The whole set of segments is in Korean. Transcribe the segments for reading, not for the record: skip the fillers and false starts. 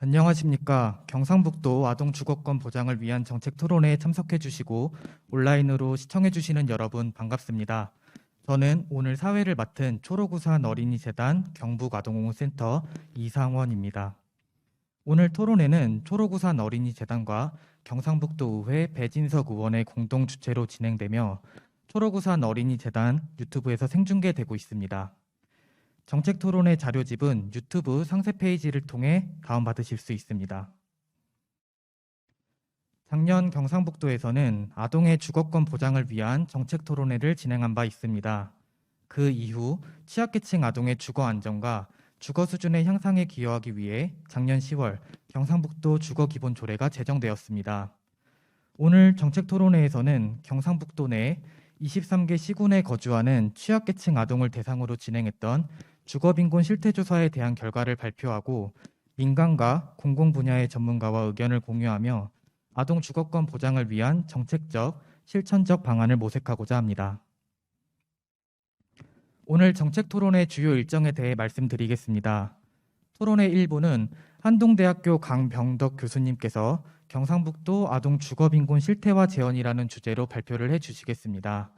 안녕하십니까. 경상북도 아동 주거권 보장을 위한 정책 토론회에 참석해 주시고 온라인으로 시청해 주시는 여러분 반갑습니다. 저는 오늘 사회를 맡은 초록우산 어린이재단 경북아동공헌센터 이상원입니다. 오늘 토론회는 초록우산 어린이재단과 경상북도의회 배진석 의원의 공동 주최로 진행되며 초록우산 어린이재단 유튜브에서 생중계되고 있습니다. 정책 토론회 자료집은 유튜브 상세 페이지를 통해 다운받으실 수 있습니다. 작년 경상북도에서는 아동의 주거권 보장을 위한 정책 토론회를 진행한 바 있습니다. 그 이후 취약계층 아동의 주거 안정과 주거 수준의 향상에 기여하기 위해 작년 10월 경상북도 주거기본조례가 제정되었습니다. 오늘 정책 토론회에서는 경상북도 내 23개 시군에 거주하는 취약계층 아동을 대상으로 진행했던 주거빈곤 실태조사에 대한 결과를 발표하고 민간과 공공 분야의 전문가와 의견을 공유하며 아동 주거권 보장을 위한 정책적, 실천적 방안을 모색하고자 합니다. 오늘 정책 토론회 주요 일정에 대해 말씀드리겠습니다. 토론회 1부는 한동대학교 강병덕 교수님께서 경상북도 아동 주거빈곤 실태화 재현이라는 주제로 발표를 해주시겠습니다.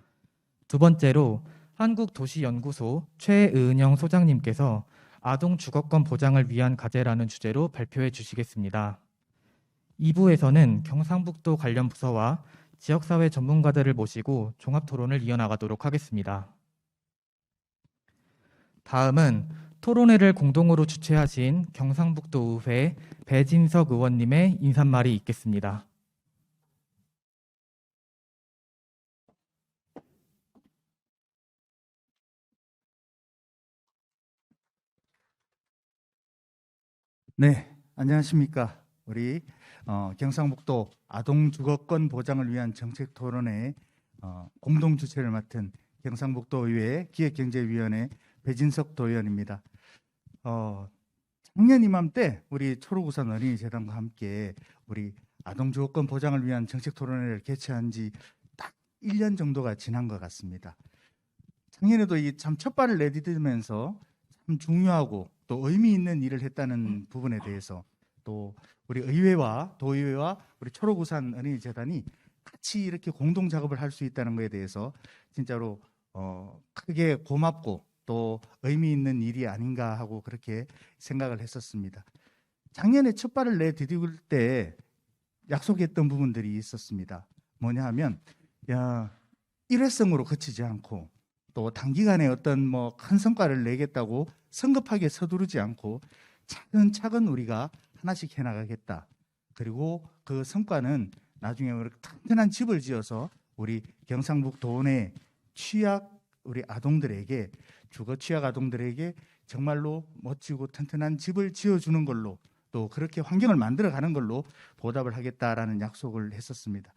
두 번째로 한국도시연구소 최은영 소장님께서 아동 주거권 보장을 위한 과제라는 주제로 발표해 주시겠습니다. 2부에서는 경상북도 관련 부서와 지역사회 전문가들을 모시고 종합토론을 이어나가도록 하겠습니다. 다음은 토론회를 공동으로 주최하신 경상북도 의회 배진석 의원님의 인사말이 있겠습니다. 네, 안녕하십니까. 우리 경상북도 아동주거권 보장을 위한 정책 토론회 공동 주최를 맡은 경상북도의회 기획경제위원회 배진석 도의원입니다. 작년 이맘때 우리 초록우산 어린이재단과 함께 우리 아동주거권 보장을 위한 정책 토론회를 개최한 지 딱 1년 정도가 지난 것 같습니다. 작년에도 이 참 첫발을 내디디면서 참 중요하고 또 의미 있는 일을 했다는 부분에 대해서 또 우리 의회와 도의회와 우리 초록우산 어린이재단이 같이 이렇게 공동 작업을 할 수 있다는 것에 대해서 진짜로 크게 고맙고 또 의미 있는 일이 아닌가 하고 그렇게 생각을 했었습니다. 작년에 첫 발을 내디딜 때 약속했던 부분들이 있었습니다. 뭐냐 하면 일회성으로 그치지 않고 또 단기간에 어떤 큰 성과를 내겠다고 성급하게 서두르지 않고 차근차근 우리가 하나씩 해나가겠다. 그리고 그 성과는 나중에 튼튼한 집을 지어서 우리 경상북도 내 취약 우리 아동들에게 주거 취약 아동들에게 정말로 멋지고 튼튼한 집을 지어주는 걸로 또 그렇게 환경을 만들어가는 걸로 보답을 하겠다라는 약속을 했었습니다.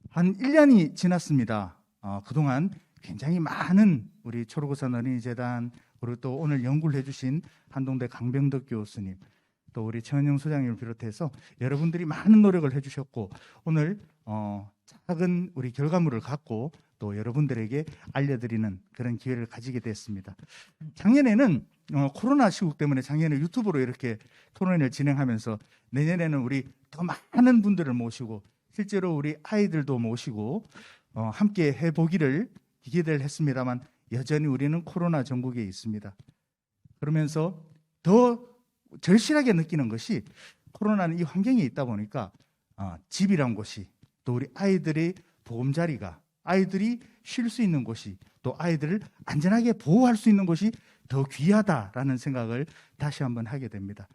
한 1년이 지났습니다. 그동안 굉장히 많은 우리 초록우산 어린이재단 그리고 또 오늘 연구를 해주신 한동대 강병덕 교수님 또 우리 최은영 소장님을 비롯해서 여러분들이 많은 노력을 해주셨고 오늘 작은 우리 결과물을 갖고 또 여러분들에게 알려드리는 그런 기회를 가지게 됐습니다. 작년에는 코로나 시국 때문에 작년에 유튜브로 이렇게 토론회를 진행하면서 내년에는 우리 더 많은 분들을 모시고 실제로 우리 아이들도 모시고 함께 해보기를 기대를 했습니다만 여전히 우리는 코로나 전국에 있습니다. 그러면서 더 절실하게 느끼는 것이 코로나는 이 환경에 있다 보니까 집이란 곳이 또 우리 아이들의 보금자리가 아이들이 쉴 수 있는 곳이 또 아이들을 안전하게 보호할 수 있는 곳이 더 귀하다라는 생각을 다시 한번 하게 됩니다.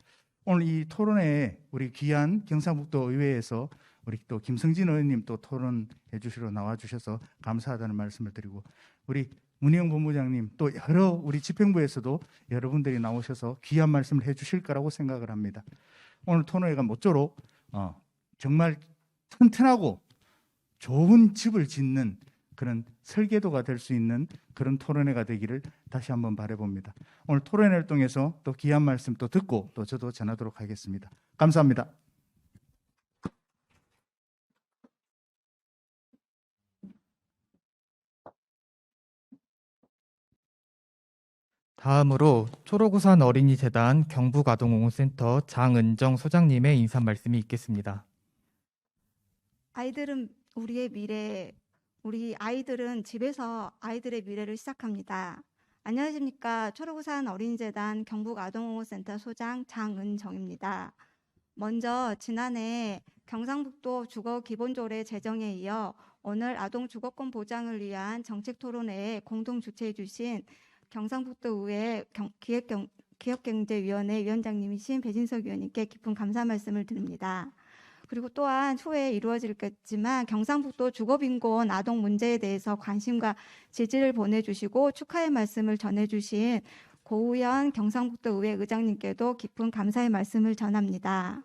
오늘 이 토론회에 우리 귀한 경상북도 의회에서 우리 또 김성진 의원님 또 토론해 주시러 나와 주셔서 감사하다는 말씀을 드리고 우리 문희영 본부장님 또 여러 우리 집행부에서도 여러분들이 나오셔서 귀한 말씀을 해 주실 거라고 생각을 합니다. 오늘 토론회가 모쪼록 정말 튼튼하고 좋은 집을 짓는 그런 설계도가 될 수 있는 그런 토론회가 되기를 다시 한번 바라봅니다. 오늘 토론회를 통해서 또 귀한 말씀 또 듣고 또 저도 전하도록 하겠습니다. 감사합니다. 다음으로 초록우산 어린이재단 경북아동옹호센터 장은정 소장님의 인사 말씀이 있겠습니다. 아이들은 우리의 미래, 우리 아이들은 집에서 아이들의 미래를 시작합니다. 안녕하십니까. 초록우산 어린이재단 경북아동옹호센터 소장 장은정입니다. 먼저 지난해 경상북도 주거기본조례 제정에 이어 오늘 아동주거권 보장을 위한 정책토론회에 공동 주최해 주신 경상북도의회 기업경제위원회 위원장님이신 배진석 위원님께 깊은 감사 말씀을 드립니다. 그리고 또한 후에 이루어지겠지만 경상북도 주거빈곤 아동 문제에 대해서 관심과 지지를 보내주시고 축하의 말씀을 전해주신 고우현 경상북도 의회 의장님께도 깊은 감사의 말씀을 전합니다.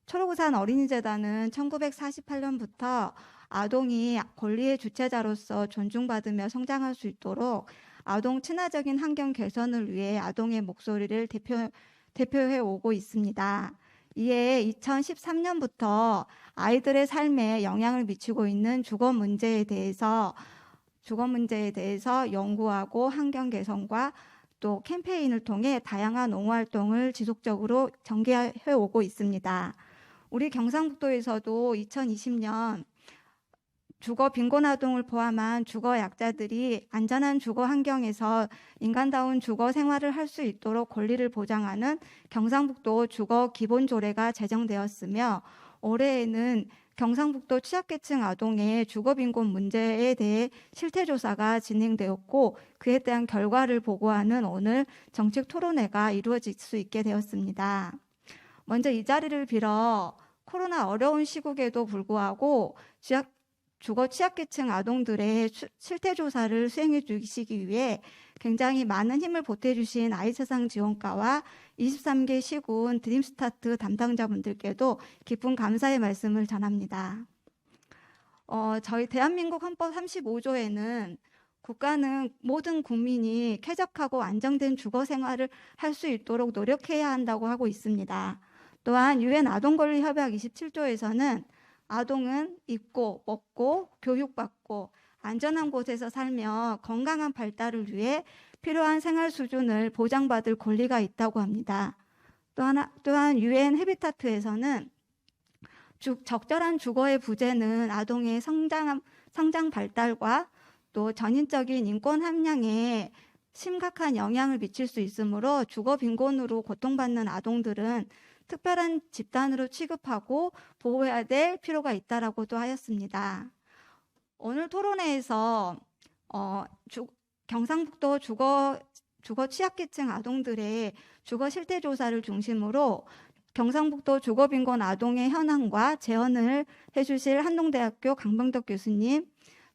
초록우산 어린이재단은 1948년부터 아동이 권리의 주체자로서 존중받으며 성장할 수 있도록 아동 친화적인 환경 개선을 위해 아동의 목소리를 대표해 오고 있습니다. 이에 2013년부터 아이들의 삶에 영향을 미치고 있는 주거 문제에 대해서 연구하고 환경 개선과 또 캠페인을 통해 다양한 옹호 활동을 지속적으로 전개해 오고 있습니다. 우리 경상북도에서도 2020년 주거 빈곤 아동을 포함한 주거 약자들이 안전한 주거 환경에서 인간다운 주거 생활을 할 수 있도록 권리를 보장하는 경상북도 주거 기본조례가 제정되었으며 올해에는 경상북도 취약계층 아동의 주거 빈곤 문제에 대해 실태조사가 진행되었고 그에 대한 결과를 보고하는 오늘 정책 토론회가 이루어질 수 있게 되었습니다. 먼저 이 자리를 빌어 코로나 어려운 시국에도 불구하고 주거 취약계층 아동들의 실태조사를 수행해 주시기 위해 굉장히 많은 힘을 보태주신 아이세상 지원과와 23개 시군 드림스타트 담당자분들께도 깊은 감사의 말씀을 전합니다. 저희 대한민국 헌법 35조에는 국가는 모든 국민이 쾌적하고 안정된 주거 생활을 할 수 있도록 노력해야 한다고 하고 있습니다. 또한 유엔 아동권리협약 27조에서는 아동은 입고, 먹고, 교육받고 안전한 곳에서 살며 건강한 발달을 위해 필요한 생활 수준을 보장받을 권리가 있다고 합니다. 또한 유엔 헤비타트에서는 적절한 주거의 부재는 아동의 성장 발달과 또 전인적인 인권 함량에 심각한 영향을 미칠 수 있으므로 주거 빈곤으로 고통받는 아동들은 특별한 집단으로 취급하고 보호해야 될 필요가 있다라고도 하였습니다. 오늘 토론회에서 경상북도 주거 취약계층 아동들의 주거 실태 조사를 중심으로 경상북도 주거빈곤 아동의 현황과 재현을 해주실 한동대학교 강병덕 교수님,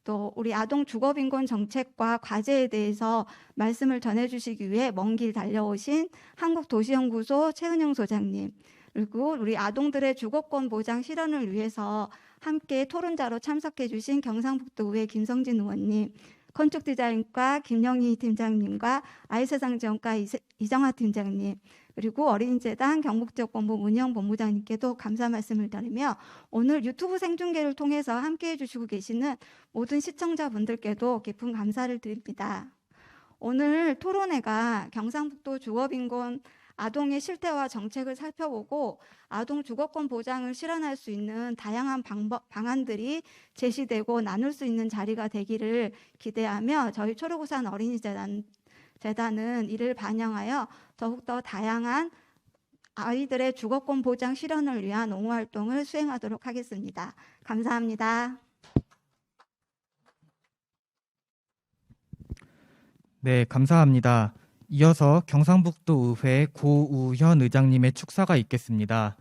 또 우리 아동 주거빈곤 정책과 과제에 대해서 말씀을 전해주시기 위해 먼 길 달려오신 한국도시연구소 최은영 소장님, 그리고 우리 아동들의 주거권 보장 실현을 위해서 함께 토론자로 참석해 주신 경상북도의회 김성진 의원님, 건축디자인과 김영희 팀장님과 아이세상지원과 이정화 팀장님, 그리고 어린이재단 경북지역본부 문희영 본부장님께도 감사 말씀을 드리며 오늘 유튜브 생중계를 통해서 함께해 주시고 계시는 모든 시청자분들께도 깊은 감사를 드립니다. 오늘 토론회가 경상북도 주거빈곤 아동의 실태와 정책을 살펴보고 아동 주거권 보장을 실현할 수 있는 다양한 방안들이 제시되고 나눌 수 있는 자리가 되기를 기대하며 저희 초록우산 어린이재단은 이를 반영하여 더욱더 다양한 아이들의 주거권 보장 실현을 위한 옹호 활동을 수행하도록 하겠습니다. 감사합니다. 네, 감사합니다. 이어서 경상북도 의회 고우현 의장님의 축사가 있겠습니다.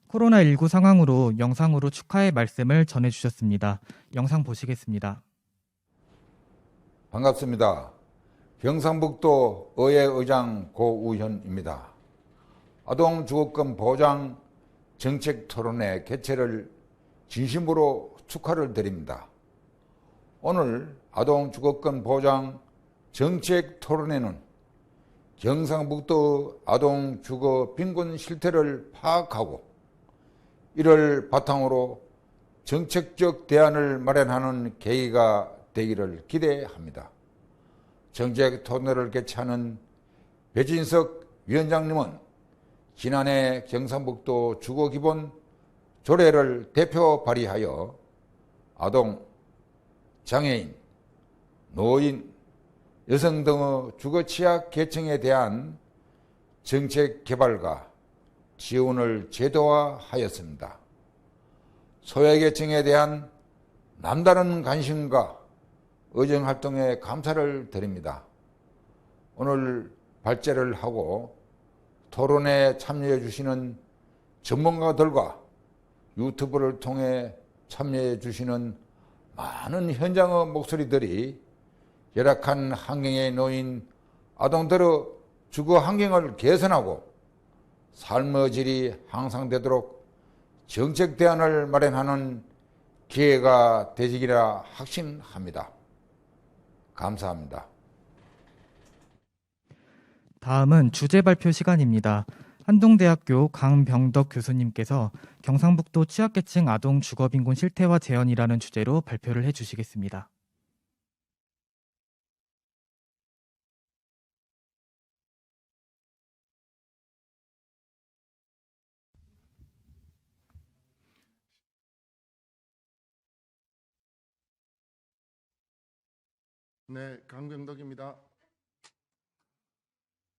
코로나19 상황으로 영상으로 축하의 말씀을 전해주셨습니다. 영상 보시겠습니다. 반갑습니다. 경상북도 의회 의장 고우현입니다. 아동 주거권 보장 정책 토론회 개최를 진심으로 축하를 드립니다. 오늘 아동 주거권 보장 정책 토론회는 경상북도 아동 주거 빈곤 실태를 파악하고 이를 바탕으로 정책적 대안을 마련하는 계기가 되기를 기대합니다. 정책 토론회를 개최하는 배진석 위원장님은 지난해 경상북도 주거기본 조례를 대표 발의하여 아동, 장애인, 노인, 여성 등의 주거 취약 계층에 대한 정책 개발과 지원을 제도화하였습니다. 소외계층에 대한 남다른 관심과 의정활동에 감사를 드립니다. 오늘 발제를 하고 토론에 참여해 주시는 전문가들과 유튜브를 통해 참여해 주시는 많은 현장의 목소리들이 열악한 환경에 놓인 아동들의 주거 환경을 개선하고 삶의 질이 향상되도록 정책 대안을 마련하는 기회가 되시리라 확신합니다. 감사합니다. 다음은 주제 발표 시간입니다. 한동대학교 강병덕 교수님께서 경상북도 취약계층 아동 주거빈곤 실태화 재현이라는 주제로 발표를 해주시겠습니다. 네, 강병덕입니다.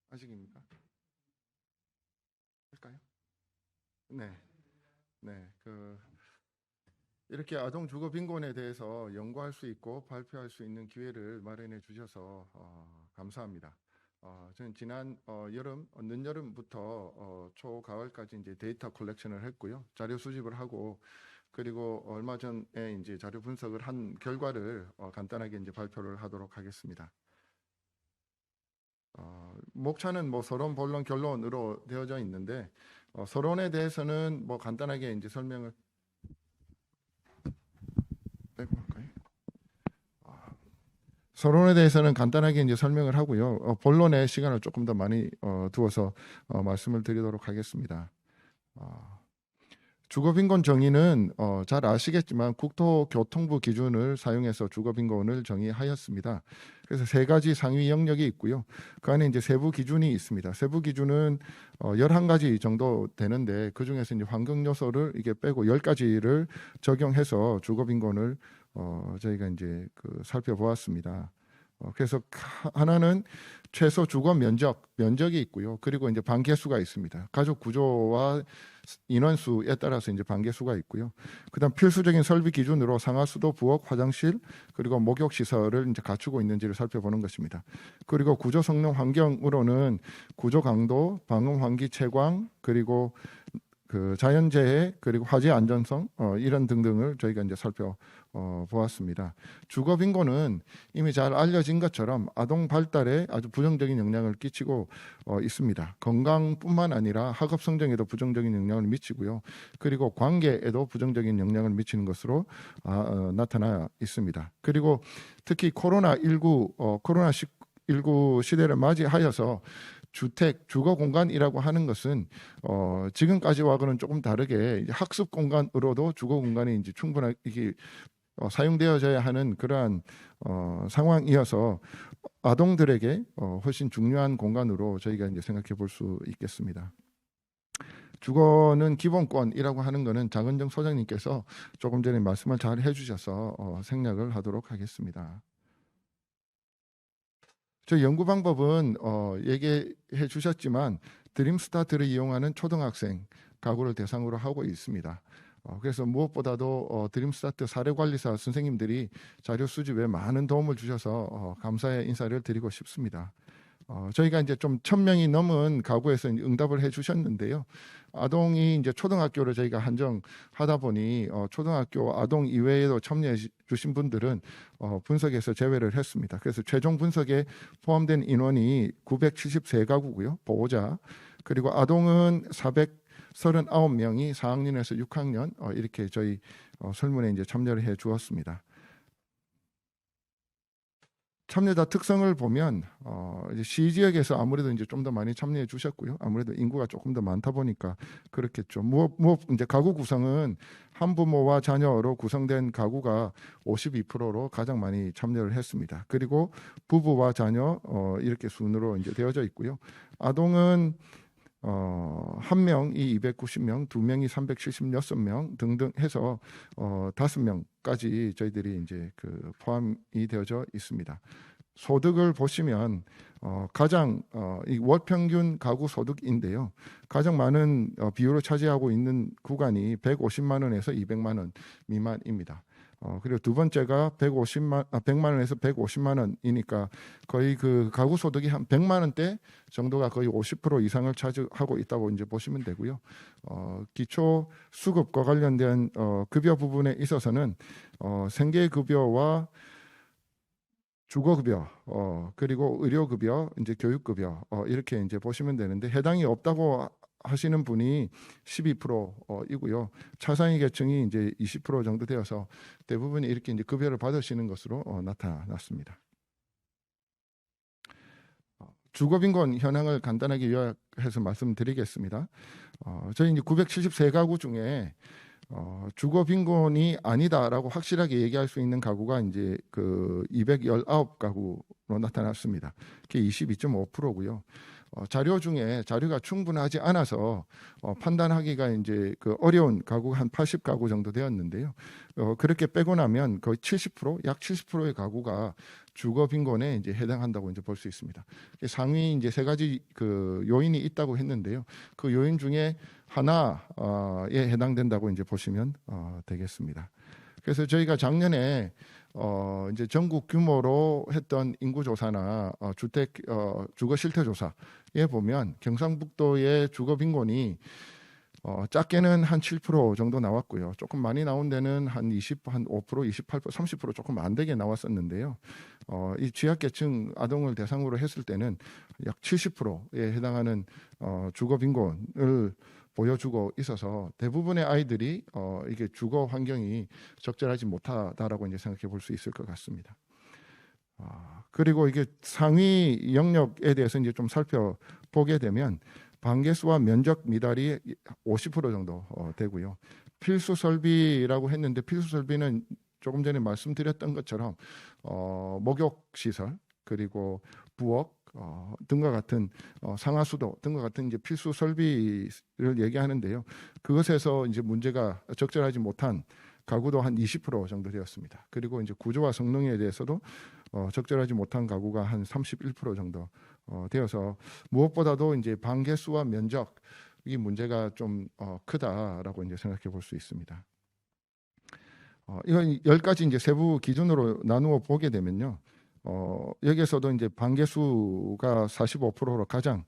아직입니까? 할까요? 네, 이렇게 아동 주거 빈곤에 대해서 연구할 수 있고 발표할 수 있는 기회를 마련해 주셔서 감사합니다. 저는 지난 늦여름부터 초가을까지 이제 데이터 컬렉션을 했고요, 자료 수집을 하고 그리고 얼마 전에 이제 자료 분석을 한 결과를 간단하게 이제 발표를 하도록 하겠습니다. 목차는 뭐 서론, 본론, 결론으로 되어져 있는데 서론에 대해서는 뭐 간단하게 이제 설명을 빼고 할까요? 서론에 대해서는 간단하게 이제 설명을 하고요. 본론에 시간을 조금 더 많이 두어서 말씀을 드리도록 하겠습니다. 주거빈곤 정의는 잘 아시겠지만 국토교통부 기준을 사용해서 주거빈곤을 정의하였습니다. 그래서 세 가지 상위 영역이 있고요. 그 안에 이제 세부 기준이 있습니다. 세부 기준은 11가지 정도 되는데 그 중에서 이제 환경 요소를 이게 빼고 10가지를 적용해서 주거빈곤을 저희가 이제 살펴보았습니다. 그래서 하나는 최소 주거 면적이 있고요. 그리고 이제 반개수가 있습니다. 가족 구조와 인원수에 따라서 이제 반개수가 있고요. 그다음 필수적인 설비 기준으로 상하수도, 부엌, 화장실 그리고 목욕 시설을 이제 갖추고 있는지를 살펴보는 것입니다. 그리고 구조 성능 환경으로는 구조 강도, 방음 환기 채광 그리고 그 자연재해 그리고 화재 안전성 이런 등등을 저희가 이제 살펴보았습니다. 주거 빈곤은 이미 잘 알려진 것처럼 아동 발달에 아주 부정적인 영향을 끼치고 있습니다. 건강뿐만 아니라 학업 성적에도 부정적인 영향을 미치고요. 그리고 관계에도 부정적인 영향을 미치는 것으로 나타나 있습니다. 그리고 특히 코로나19 시대를 맞이하여서 주택, 주거 공간이라고 하는 것은 지금까지와는 조금 다르게 학습 공간으로도 주거 공간이 이제 충분하게 사용되어져야 하는 그러한 상황이어서 아동들에게 훨씬 중요한 공간으로 저희가 이제 생각해 볼 수 있겠습니다. 주거는 기본권이라고 하는 것은 장은정 소장님께서 조금 전에 말씀을 잘 해주셔서 생략을 하도록 하겠습니다. 저 연구 방법은 얘기해 주셨지만 드림스타트를 이용하는 초등학생 가구를 대상으로 하고 있습니다. 그래서 무엇보다도 드림스타트 사례관리사 선생님들이 자료 수집에 많은 도움을 주셔서 감사의 인사를 드리고 싶습니다. 저희가 이제 좀 1,000명이 넘은 가구에서 응답을 해주셨는데요. 아동이 이제 초등학교를 저희가 한정하다 보니 초등학교 아동 이외에도 참여해 주신 분들은 분석에서 제외를 했습니다. 그래서 최종 분석에 포함된 인원이 973가구고요. 보호자 그리고 아동은 439명이 4학년에서 6학년 이렇게 저희 설문에 이제 참여를 해 주었습니다. 참여자 특성을 보면 이제 시 지역에서 아무래도 이제 좀 더 많이 참여해 주셨고요. 아무래도 인구가 조금 더 많다 보니까 그렇겠죠. 이제 가구 구성은 한부모와 자녀로 구성된 가구가 52%로 가장 많이 참여를 했습니다. 그리고 부부와 자녀 이렇게 순으로 이제 되어져 있고요. 아동은 1명이 290명, 2명이 376명 등등 해서 5명까지 저희들이 이제 그 포함이 되어져 있습니다. 소득을 보시면 가장 이 월평균 가구 소득인데요. 가장 많은 비율을 차지하고 있는 구간이 150만 원에서 200만 원 미만입니다. 그리고 두 번째가 100만 원에서 150만 원이니까 거의 그 가구 소득이 한 100만 원대 정도가 거의 50% 이상을 차지하고 있다고 이제 보시면 되고요. 기초 수급과 관련된 급여 부분에 있어서는 생계급여와 주거급여, 그리고 의료급여, 이제 교육급여 이렇게 이제 보시면 되는데 해당이 없다고 하시는 분이 12%이고요. 차상위 계층이 이제 20% 정도 되어서 대부분이 이렇게 이제 급여를 받으시는 것으로 나타났습니다. 주거빈곤 현황을 간단하게 요약해서 말씀드리겠습니다. 저희 이제 973가구 중에 주거빈곤이 아니다라고 확실하게 얘기할 수 있는 가구가 이제 그 219가구로 나타났습니다. 그게 22.5%고요. 자료 중에 자료가 충분하지 않아서 판단하기가 이제 그 어려운 가구가 한 80가구 정도 되었는데요. 그렇게 빼고 나면 거의 70%, 약 70%의 가구가 주거 빈곤에 이제 해당한다고 이제 볼 수 있습니다. 상위 이제 세 가지 그 요인이 있다고 했는데요. 그 요인 중에 하나에 해당된다고 이제 보시면 되겠습니다. 그래서 저희가 작년에 이제 전국 규모로 했던 인구조사나 주택 주거 실태 조사에 보면 경상북도의 주거 빈곤이 작게는 한 7% 정도 나왔고요. 조금 많이 나온 데는 한 5%, 28%, 30% 조금 안 되게 나왔었는데요. 이 취약계층 아동을 대상으로 했을 때는 약 70%에 해당하는 주거 빈곤을 보여주고 있어서 대부분의 아이들이 이게 주거 환경이 적절하지 못하다라고 이제 생각해 볼 수 있을 것 같습니다. 그리고 이게 상위 영역에 대해서 이제 좀 살펴보게 되면 방개수와 면적 미달이 50% 정도 되고요. 필수 설비라고 했는데 필수 설비는 조금 전에 말씀드렸던 것처럼 목욕 시설 그리고 부엌 등과 같은 상하수도 등과 같은 이제 필수 설비를 얘기하는데요. 그것에서 이제 문제가 적절하지 못한 가구도 한 20% 정도 되었습니다. 그리고 이제 구조와 성능에 대해서도 적절하지 못한 가구가 한 31% 정도 되어서 무엇보다도 이제 방개수와 면적이 문제가 좀 크다라고 이제 생각해 볼 수 있습니다. 이건 10가지 이제 세부 기준으로 나누어 보게 되면요. 여기에서도 이제 방개수가 45%로 가장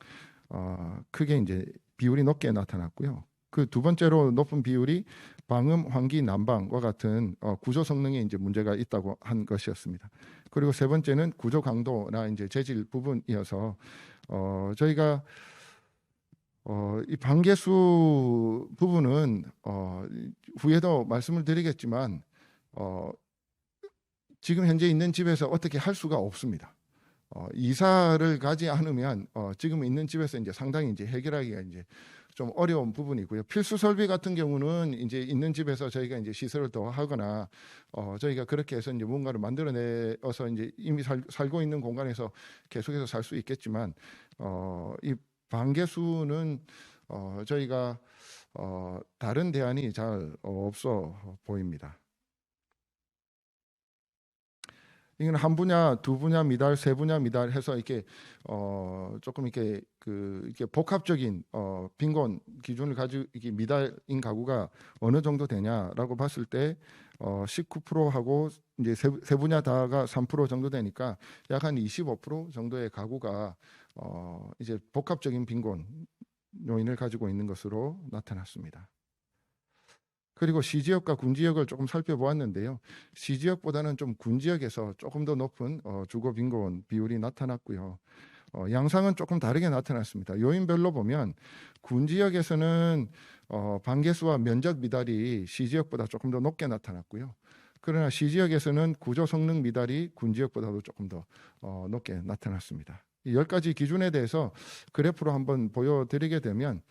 크게 이제 비율이 높게 나타났고요. 그 두 번째로 높은 비율이 방음, 환기, 난방과 같은 구조 성능에 이제 문제가 있다고 한 것이었습니다. 그리고 세 번째는 구조 강도나 이제 재질 부분이어서 저희가 이 방개수 부분은 후에도 말씀을 드리겠지만 지금 현재 있는 집에서 어떻게 할 수가 없습니다. 이사를 가지 않으면 지금 있는 집에서 이제 상당히 이제 해결하기가 이제 좀 어려운 부분이고요. 필수 설비 같은 경우는 이제 있는 집에서 저희가 이제 시설을 더 하거나 저희가 그렇게 해서 이제 뭔가를 만들어내서 이제 이미 살고 있는 공간에서 계속해서 살 수 있겠지만 이 방개수는 저희가 다른 대안이 잘 없어 보입니다. 이건 한 분야, 두 분야 미달, 세 분야 미달 해서 이렇게 조금 이렇게 이렇게 복합적인 빈곤 기준을 가지고 이게 미달인 가구가 어느 정도 되냐라고 봤을 때 19%하고 이제 세 분야 다가 3% 정도 되니까 약 한 25% 정도의 가구가 이제 복합적인 빈곤 요인을 가지고 있는 것으로 나타났습니다. 그리고 시지역과 군지역을 조금 살펴보았는데요. 시지역보다는 좀 군지역에서 조금 더 높은 주거 빈곤 비율이 나타났고요. 양상은 조금 다르게 나타났습니다. 요인별로 보면 군지역에서는 방개수와 면적 미달이 시지역보다 조금 더 높게 나타났고요. 그러나 시지역에서는 구조 성능 미달이 군 지역보다도 조금 더 높게 나타났습니다. 이 10가지 기준에 대해서 그래프로 한번 보여드리게 되면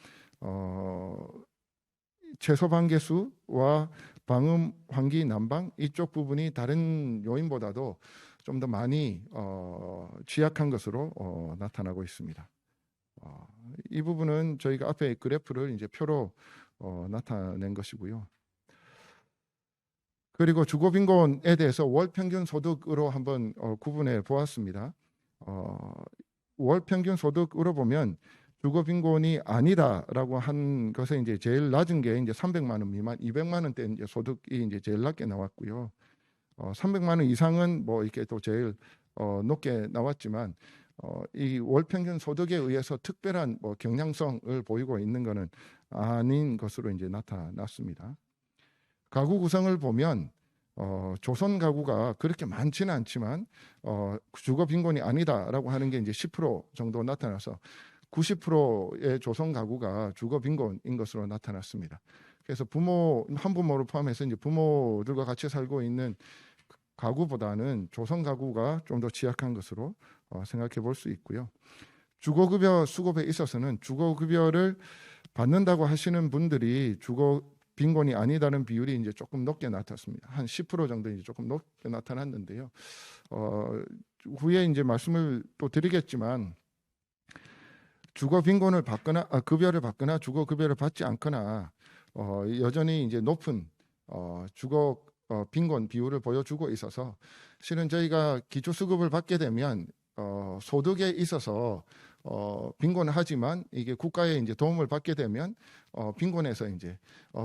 최소 방개수와 방음, 환기, 난방 이쪽 부분이 다른 요인보다도 좀 더 많이 취약한 것으로 나타나고 있습니다. 이 부분은 저희가 앞에 그래프를 이제 표로 나타낸 것이고요. 그리고 주거 빈곤에 대해서 월 평균 소득으로 한번 구분해 보았습니다. 월 평균 소득으로 보면 주거 빈곤이 아니다라고 한 것에 이제 제일 낮은 게 이제 300만 원 미만, 200만 원대 이제 소득이 이제 제일 낮게 나왔고요. 300만 원 이상은 뭐 이렇게 또 제일 높게 나왔지만 이 월 평균 소득에 의해서 특별한 뭐 경량성을 보이고 있는 것은 아닌 것으로 이제 나타났습니다. 가구 구성을 보면 조선 가구가 그렇게 많지는 않지만 주거 빈곤이 아니다라고 하는 게 이제 10% 정도 나타나서 90%의 조선 가구가 주거 빈곤인 것으로 나타났습니다. 그래서 한부모를 포함해서 이제 부모들과 같이 살고 있는 가구보다는 조선 가구가 좀 더 취약한 것으로 생각해 볼 수 있고요. 주거급여 수급에 있어서는 주거급여를 받는다고 하시는 분들이 주거 빈곤이 아니다는 비율이 이제 조금 높게 나타났습니다. 한 10% 정도 이제 조금 높게 나타났는데요. 후에 이제 말씀을 또 드리겠지만 주거 빈곤을 받거나 급여를 받거나 주거 급여를 받지 않거나 여전히 이제 높은 주거 빈곤 비율을 보여주고 있어서 실은 저희가 기초수급을 받게 되면 소득에 있어서 빈곤을 하지만 이게 국가의 이제 도움을 받게 되면 빈곤에서 이제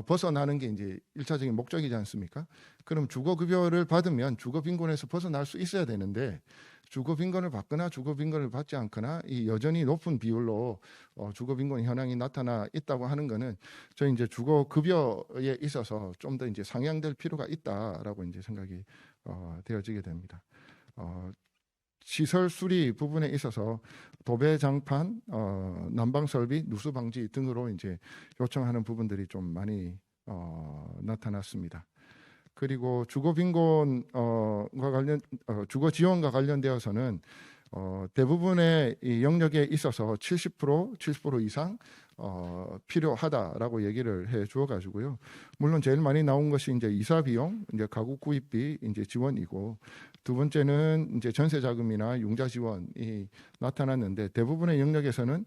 벗어나는 게 이제 1차적인 목적이지 않습니까? 그럼 주거급여를 받으면 주거 빈곤에서 벗어날 수 있어야 되는데 주거 빈곤을 받거나 주거 빈곤을 받지 않거나 이 여전히 높은 비율로 주거 빈곤 현황이 나타나 있다고 하는 것은 저희 이제 주거 급여에 있어서 좀 더 이제 상향될 필요가 있다라고 이제 생각이 되어지게 됩니다. 시설 수리 부분에 있어서 도배 장판, 난방 설비, 누수 방지 등으로 이제 요청하는 부분들이 좀 많이 나타났습니다. 그리고 주거 빈곤과 관련 주거 지원과 관련되어서는 대부분의 이 영역에 있어서 70% 이상 필요하다라고 얘기를 해 주어 가지고요. 물론 제일 많이 나온 것이 이제 이사 비용, 이제 가구 구입비 이제 지원이고 두 번째는 이제 전세 자금이나 융자 지원이 나타났는데 대부분의 영역에서는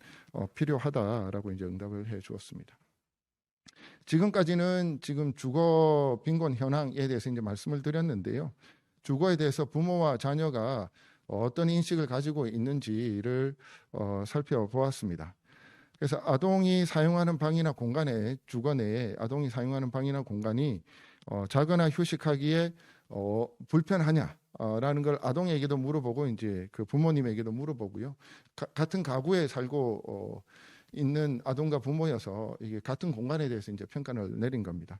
필요하다라고 이제 응답을 해 주었습니다. 지금까지는 지금 주거 빈곤 현황에 대해서 이제 말씀을 드렸는데요. 주거에 대해서 부모와 자녀가 어떤 인식을 가지고 있는지를 살펴보았습니다. 그래서 아동이 사용하는 방이나 공간에 주거 내에 아동이 사용하는 방이나 공간이 자거나 휴식하기에 불편하냐라는 걸 아동에게도 물어보고 이제 그 부모님에게도 물어보고요. 같은 가구에 살고 있는 아동과 부모여서 이게 같은 공간에 대해서 이제 평가를 내린 겁니다.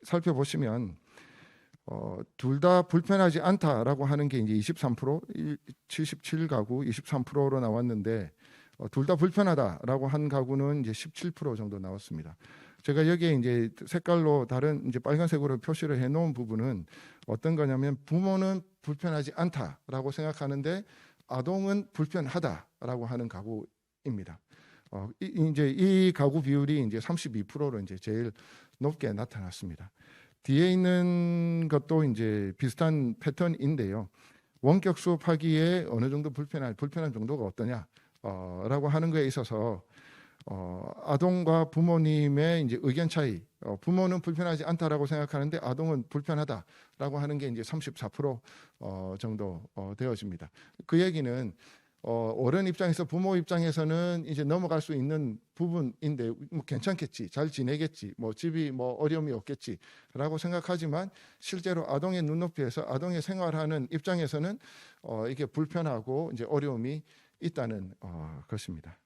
살펴보시면 둘 다 불편하지 않다라고 하는 게 이제 23%, 77가구 23%로 나왔는데 둘 다 불편하다라고 한 가구는 이제 17% 정도 나왔습니다. 제가 여기에 이제 색깔로 다른 이제 빨간색으로 표시를 해놓은 부분은 어떤 거냐면 부모는 불편하지 않다라고 생각하는데 아동은 불편하다라고 하는 가구입니다. 이제 이 가구 비율이 이제 32%로 이제 제일 높게 나타났습니다. 뒤에 있는 것도 이제 비슷한 패턴인데요. 원격 수업하기에 어느 정도 불편한 정도가 어떠냐? 라고 하는 거에 있어서 아동과 부모님의 이제 의견 차이, 부모는 불편하지 않다라고 생각하는데 아동은 불편하다라고 하는 게 이제 34% 정도 되어집니다. 그 얘기는 어른 입장에서 부모 입장에서는 이제 넘어갈 수 있는 부분인데 뭐 괜찮겠지, 잘 지내겠지, 뭐 집이 뭐 어려움이 없겠지라고 생각하지만 실제로 아동의 눈높이에서 아동의 생활하는 입장에서는 이게 불편하고 이제 어려움이 있다는 것입니다.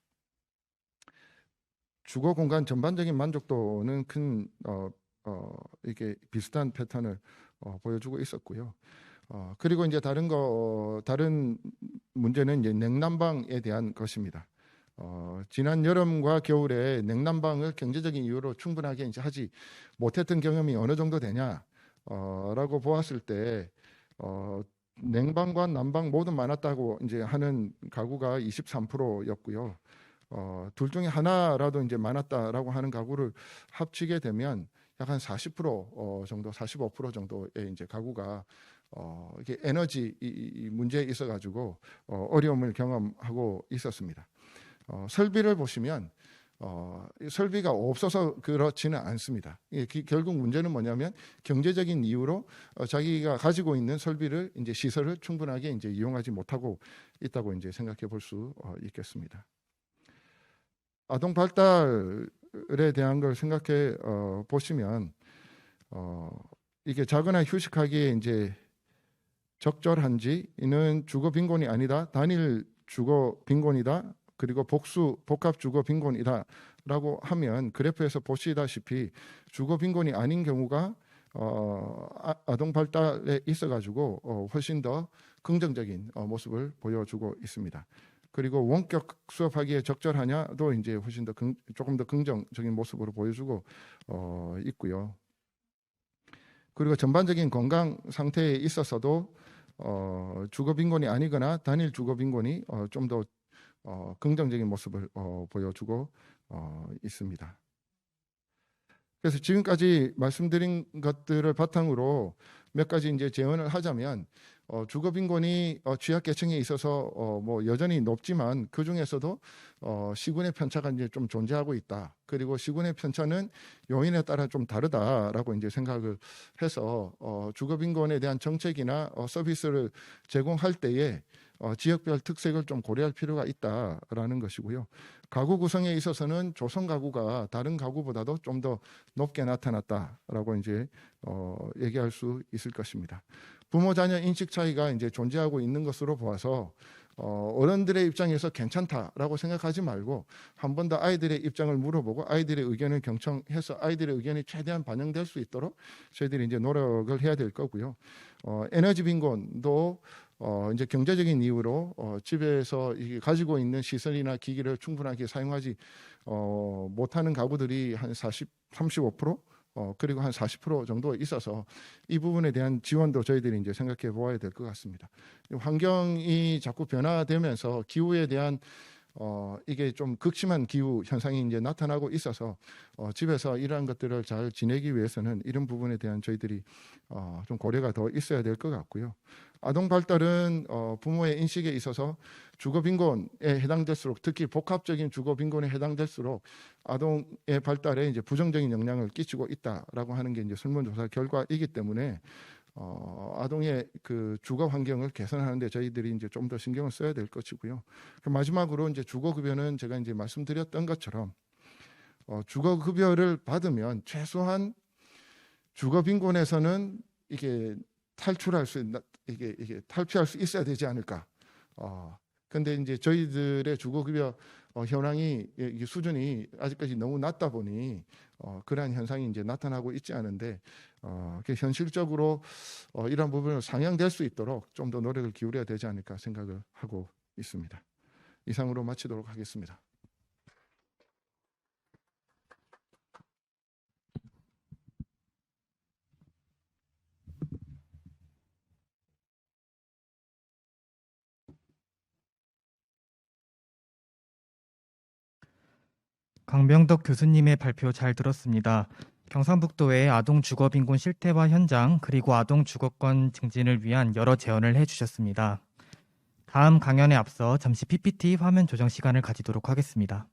주거 공간 전반적인 만족도는 큰 이게 비슷한 패턴을 보여주고 있었고요. 그리고 이제 다른 문제는 이제 냉난방에 대한 것입니다. 지난 여름과 겨울에 냉난방을 경제적인 이유로 충분하게 이제 하지 못했던 경험이 어느 정도 되냐? 라고 보았을 때 냉방과 난방 모두 많았다고 이제 하는 가구가 23%였고요. 둘 중에 하나라도 이제 많았다라고 하는 가구를 합치게 되면 약 한 40% 정도, 45% 정도의 이제 가구가 이게 에너지 이 문제에 있어 가지고 어려움을 경험하고 있었습니다. 설비를 보시면 설비가 없어서 그렇지는 않습니다. 결국 문제는 뭐냐면 경제적인 이유로 자기가 가지고 있는 설비를 이제 시설을 충분하게 이제 이용하지 못하고 있다고 이제 생각해 볼 수 있겠습니다. 아동 발달에 대한 걸 생각해 보시면 이게 자거나 휴식하기에 이제 적절한지 이는 주거 빈곤이 아니다. 단일 주거 빈곤이다. 그리고 복합 주거 빈곤이다라고 하면 그래프에서 보시다시피 주거 빈곤이 아닌 경우가 아동 발달에 있어가지고 훨씬 더 긍정적인 모습을 보여주고 있습니다. 그리고 원격 수업하기에 적절하냐도 이제 훨씬 더 조금 더 긍정적인 모습으로 보여주고 있고요. 그리고 전반적인 건강 상태에 있어서도 주거 빈곤이 아니거나 단일 주거 빈곤이 좀 더 긍정적인 모습을 보여주고 있습니다. 그래서 지금까지 말씀드린 것들을 바탕으로 몇 가지 이제 제언을 하자면 주거 빈곤이 취약계층에 있어서 뭐 여전히 높지만 그 중에서도 시군의 편차가 이제 좀 존재하고 있다. 그리고 시군의 편차는 요인에 따라 좀 다르다라고 이제 생각을 해서 주거 빈곤에 대한 정책이나 서비스를 제공할 때에 지역별 특색을 좀 고려할 필요가 있다라는 것이고요. 가구 구성에 있어서는 조성 가구가 다른 가구보다도 좀 더 높게 나타났다라고 이제 얘기할 수 있을 것입니다. 부모 자녀 인식 차이가 이제 존재하고 있는 것으로 보아서 어른들의 입장에서 괜찮다라고 생각하지 말고 한 번 더 아이들의 입장을 물어보고 아이들의 의견을 경청해서 아이들의 의견이 최대한 반영될 수 있도록 저희들이 이제 노력을 해야 될 거고요. 에너지 빈곤도 이제 경제적인 이유로 집에서 가지고 있는 시설이나 기기를 충분하게 사용하지 못하는 가구들이 한 35% 그리고 한 40% 정도 있어서 이 부분에 대한 지원도 저희들이 이제 생각해 보아야 될 것 같습니다. 환경이 자꾸 변화되면서 기후에 대한 이게 좀 극심한 기후 현상이 이제 나타나고 있어서 집에서 이러한 것들을 잘 지내기 위해서는 이런 부분에 대한 저희들이 좀 고려가 더 있어야 될 것 같고요. 아동 발달은 부모의 인식에 있어서 주거 빈곤에 해당될수록 특히 복합적인 주거 빈곤에 해당될수록 아동의 발달에 이제 부정적인 영향을 끼치고 있다라고 하는 게 이제 설문조사 결과이기 때문에 아동의 그 주거 환경을 개선하는데 저희들이 이제 좀 더 신경을 써야 될 것이고요. 마지막으로 이제 주거 급여는 제가 이제 말씀드렸던 것처럼 주거 급여를 받으면 최소한 주거 빈곤에서는 이게 탈출할 수 이게 탈피할 수 있어야 되지 않을까. 근데 이제 저희들의 주거 급여 현황이 수준이 아직까지 너무 낮다 보니 그러한 현상이 이제 나타나고 있지 않은데 현실적으로 이러한 부분을 상향될 수 있도록 좀 더 노력을 기울여야 되지 않을까 생각을 하고 있습니다. 이상으로 마치도록 하겠습니다. 강병덕 교수님의 발표 잘 들었습니다. 경상북도의 아동 주거 빈곤 실태화 현장 그리고 아동 주거권 증진을 위한 여러 제언을 해주셨습니다. 다음 강연에 앞서 잠시 PPT 화면 조정 시간을 가지도록 하겠습니다.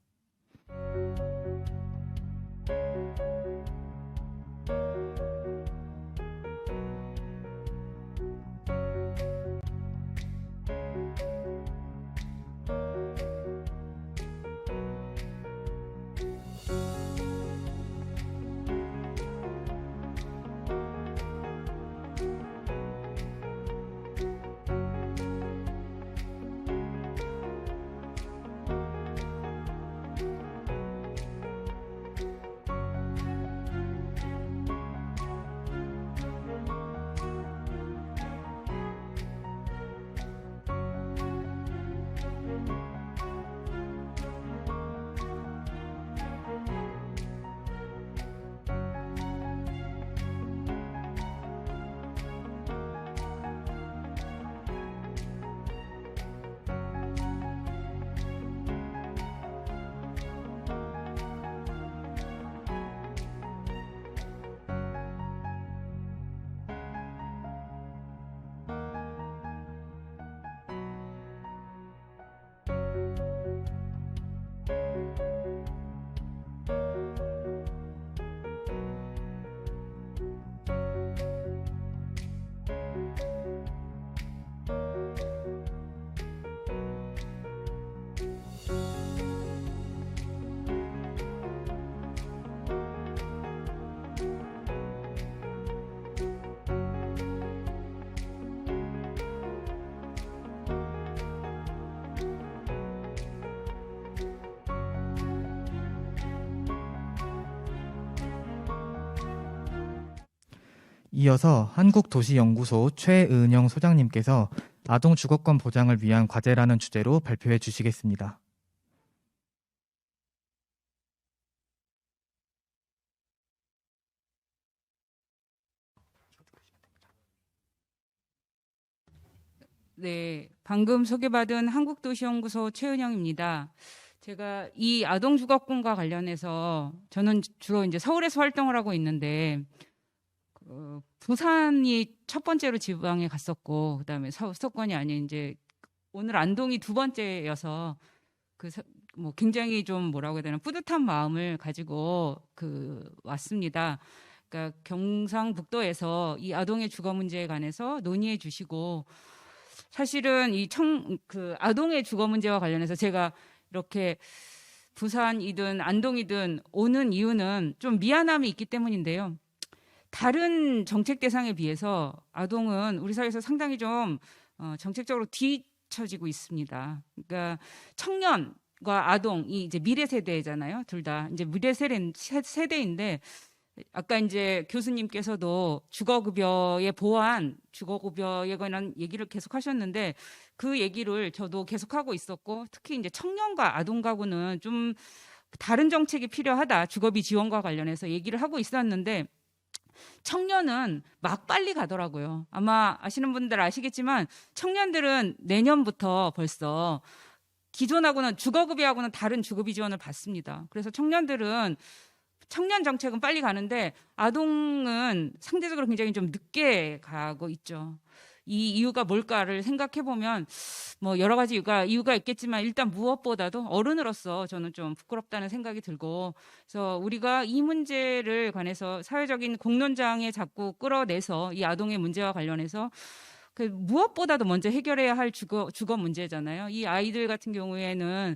이어서 한국도시연구소 최은영 소장님께서 아동 주거권 보장을 위한 과제라는 주제로 발표해 주시겠습니다. 네, 방금 소개받은 한국도시연구소 최은영입니다. 제가 이 아동 주거권과 관련해서 저는 주로 이제 서울에서 활동을 하고 있는데 부산이 첫 번째로 지방에 갔었고 그다음에 수도권이 아닌 이제 오늘 안동이 두 번째여서 뭐 굉장히 좀 뭐라고 해야 되나 뿌듯한 마음을 가지고 왔습니다. 그러니까 경상북도에서 이 아동의 주거 문제에 관해서 논의해 주시고 사실은 아동의 주거 문제와 관련해서 제가 이렇게 부산이든 안동이든 오는 이유는 좀 미안함이 있기 때문인데요. 다른 정책 대상에 비해서 아동은 우리 사회에서 상당히 좀 정책적으로 뒤처지고 있습니다. 그러니까 청년과 아동이 이제 미래 세대잖아요. 둘 다 이제 미래 세대인데 아까 이제 교수님께서도 주거급여의 보완, 주거급여에 관한 얘기를 계속 하셨는데 그 얘기를 저도 계속하고 있었고 특히 이제 청년과 아동 가구는 좀 다른 정책이 필요하다. 주거비 지원과 관련해서 얘기를 하고 있었는데 청년은 막 빨리 가더라고요. 아마 아시는 분들 아시겠지만 청년들은 내년부터 벌써 기존하고는 주거급여하고는 다른 주거비 지원을 받습니다. 그래서 청년 정책은 빨리 가는데 아동은 상대적으로 굉장히 좀 늦게 가고 있죠. 이 이유가 뭘까를 생각해 보면 뭐 여러 가지 이유가 있겠지만 일단 무엇보다도 어른으로서 저는 좀 부끄럽다는 생각이 들고 그래서 우리가 이 문제를 관해서 사회적인 공론장에 자꾸 끌어내서 이 아동의 문제와 관련해서 무엇보다도 먼저 해결해야 할 주거 문제잖아요. 이 아이들 같은 경우에는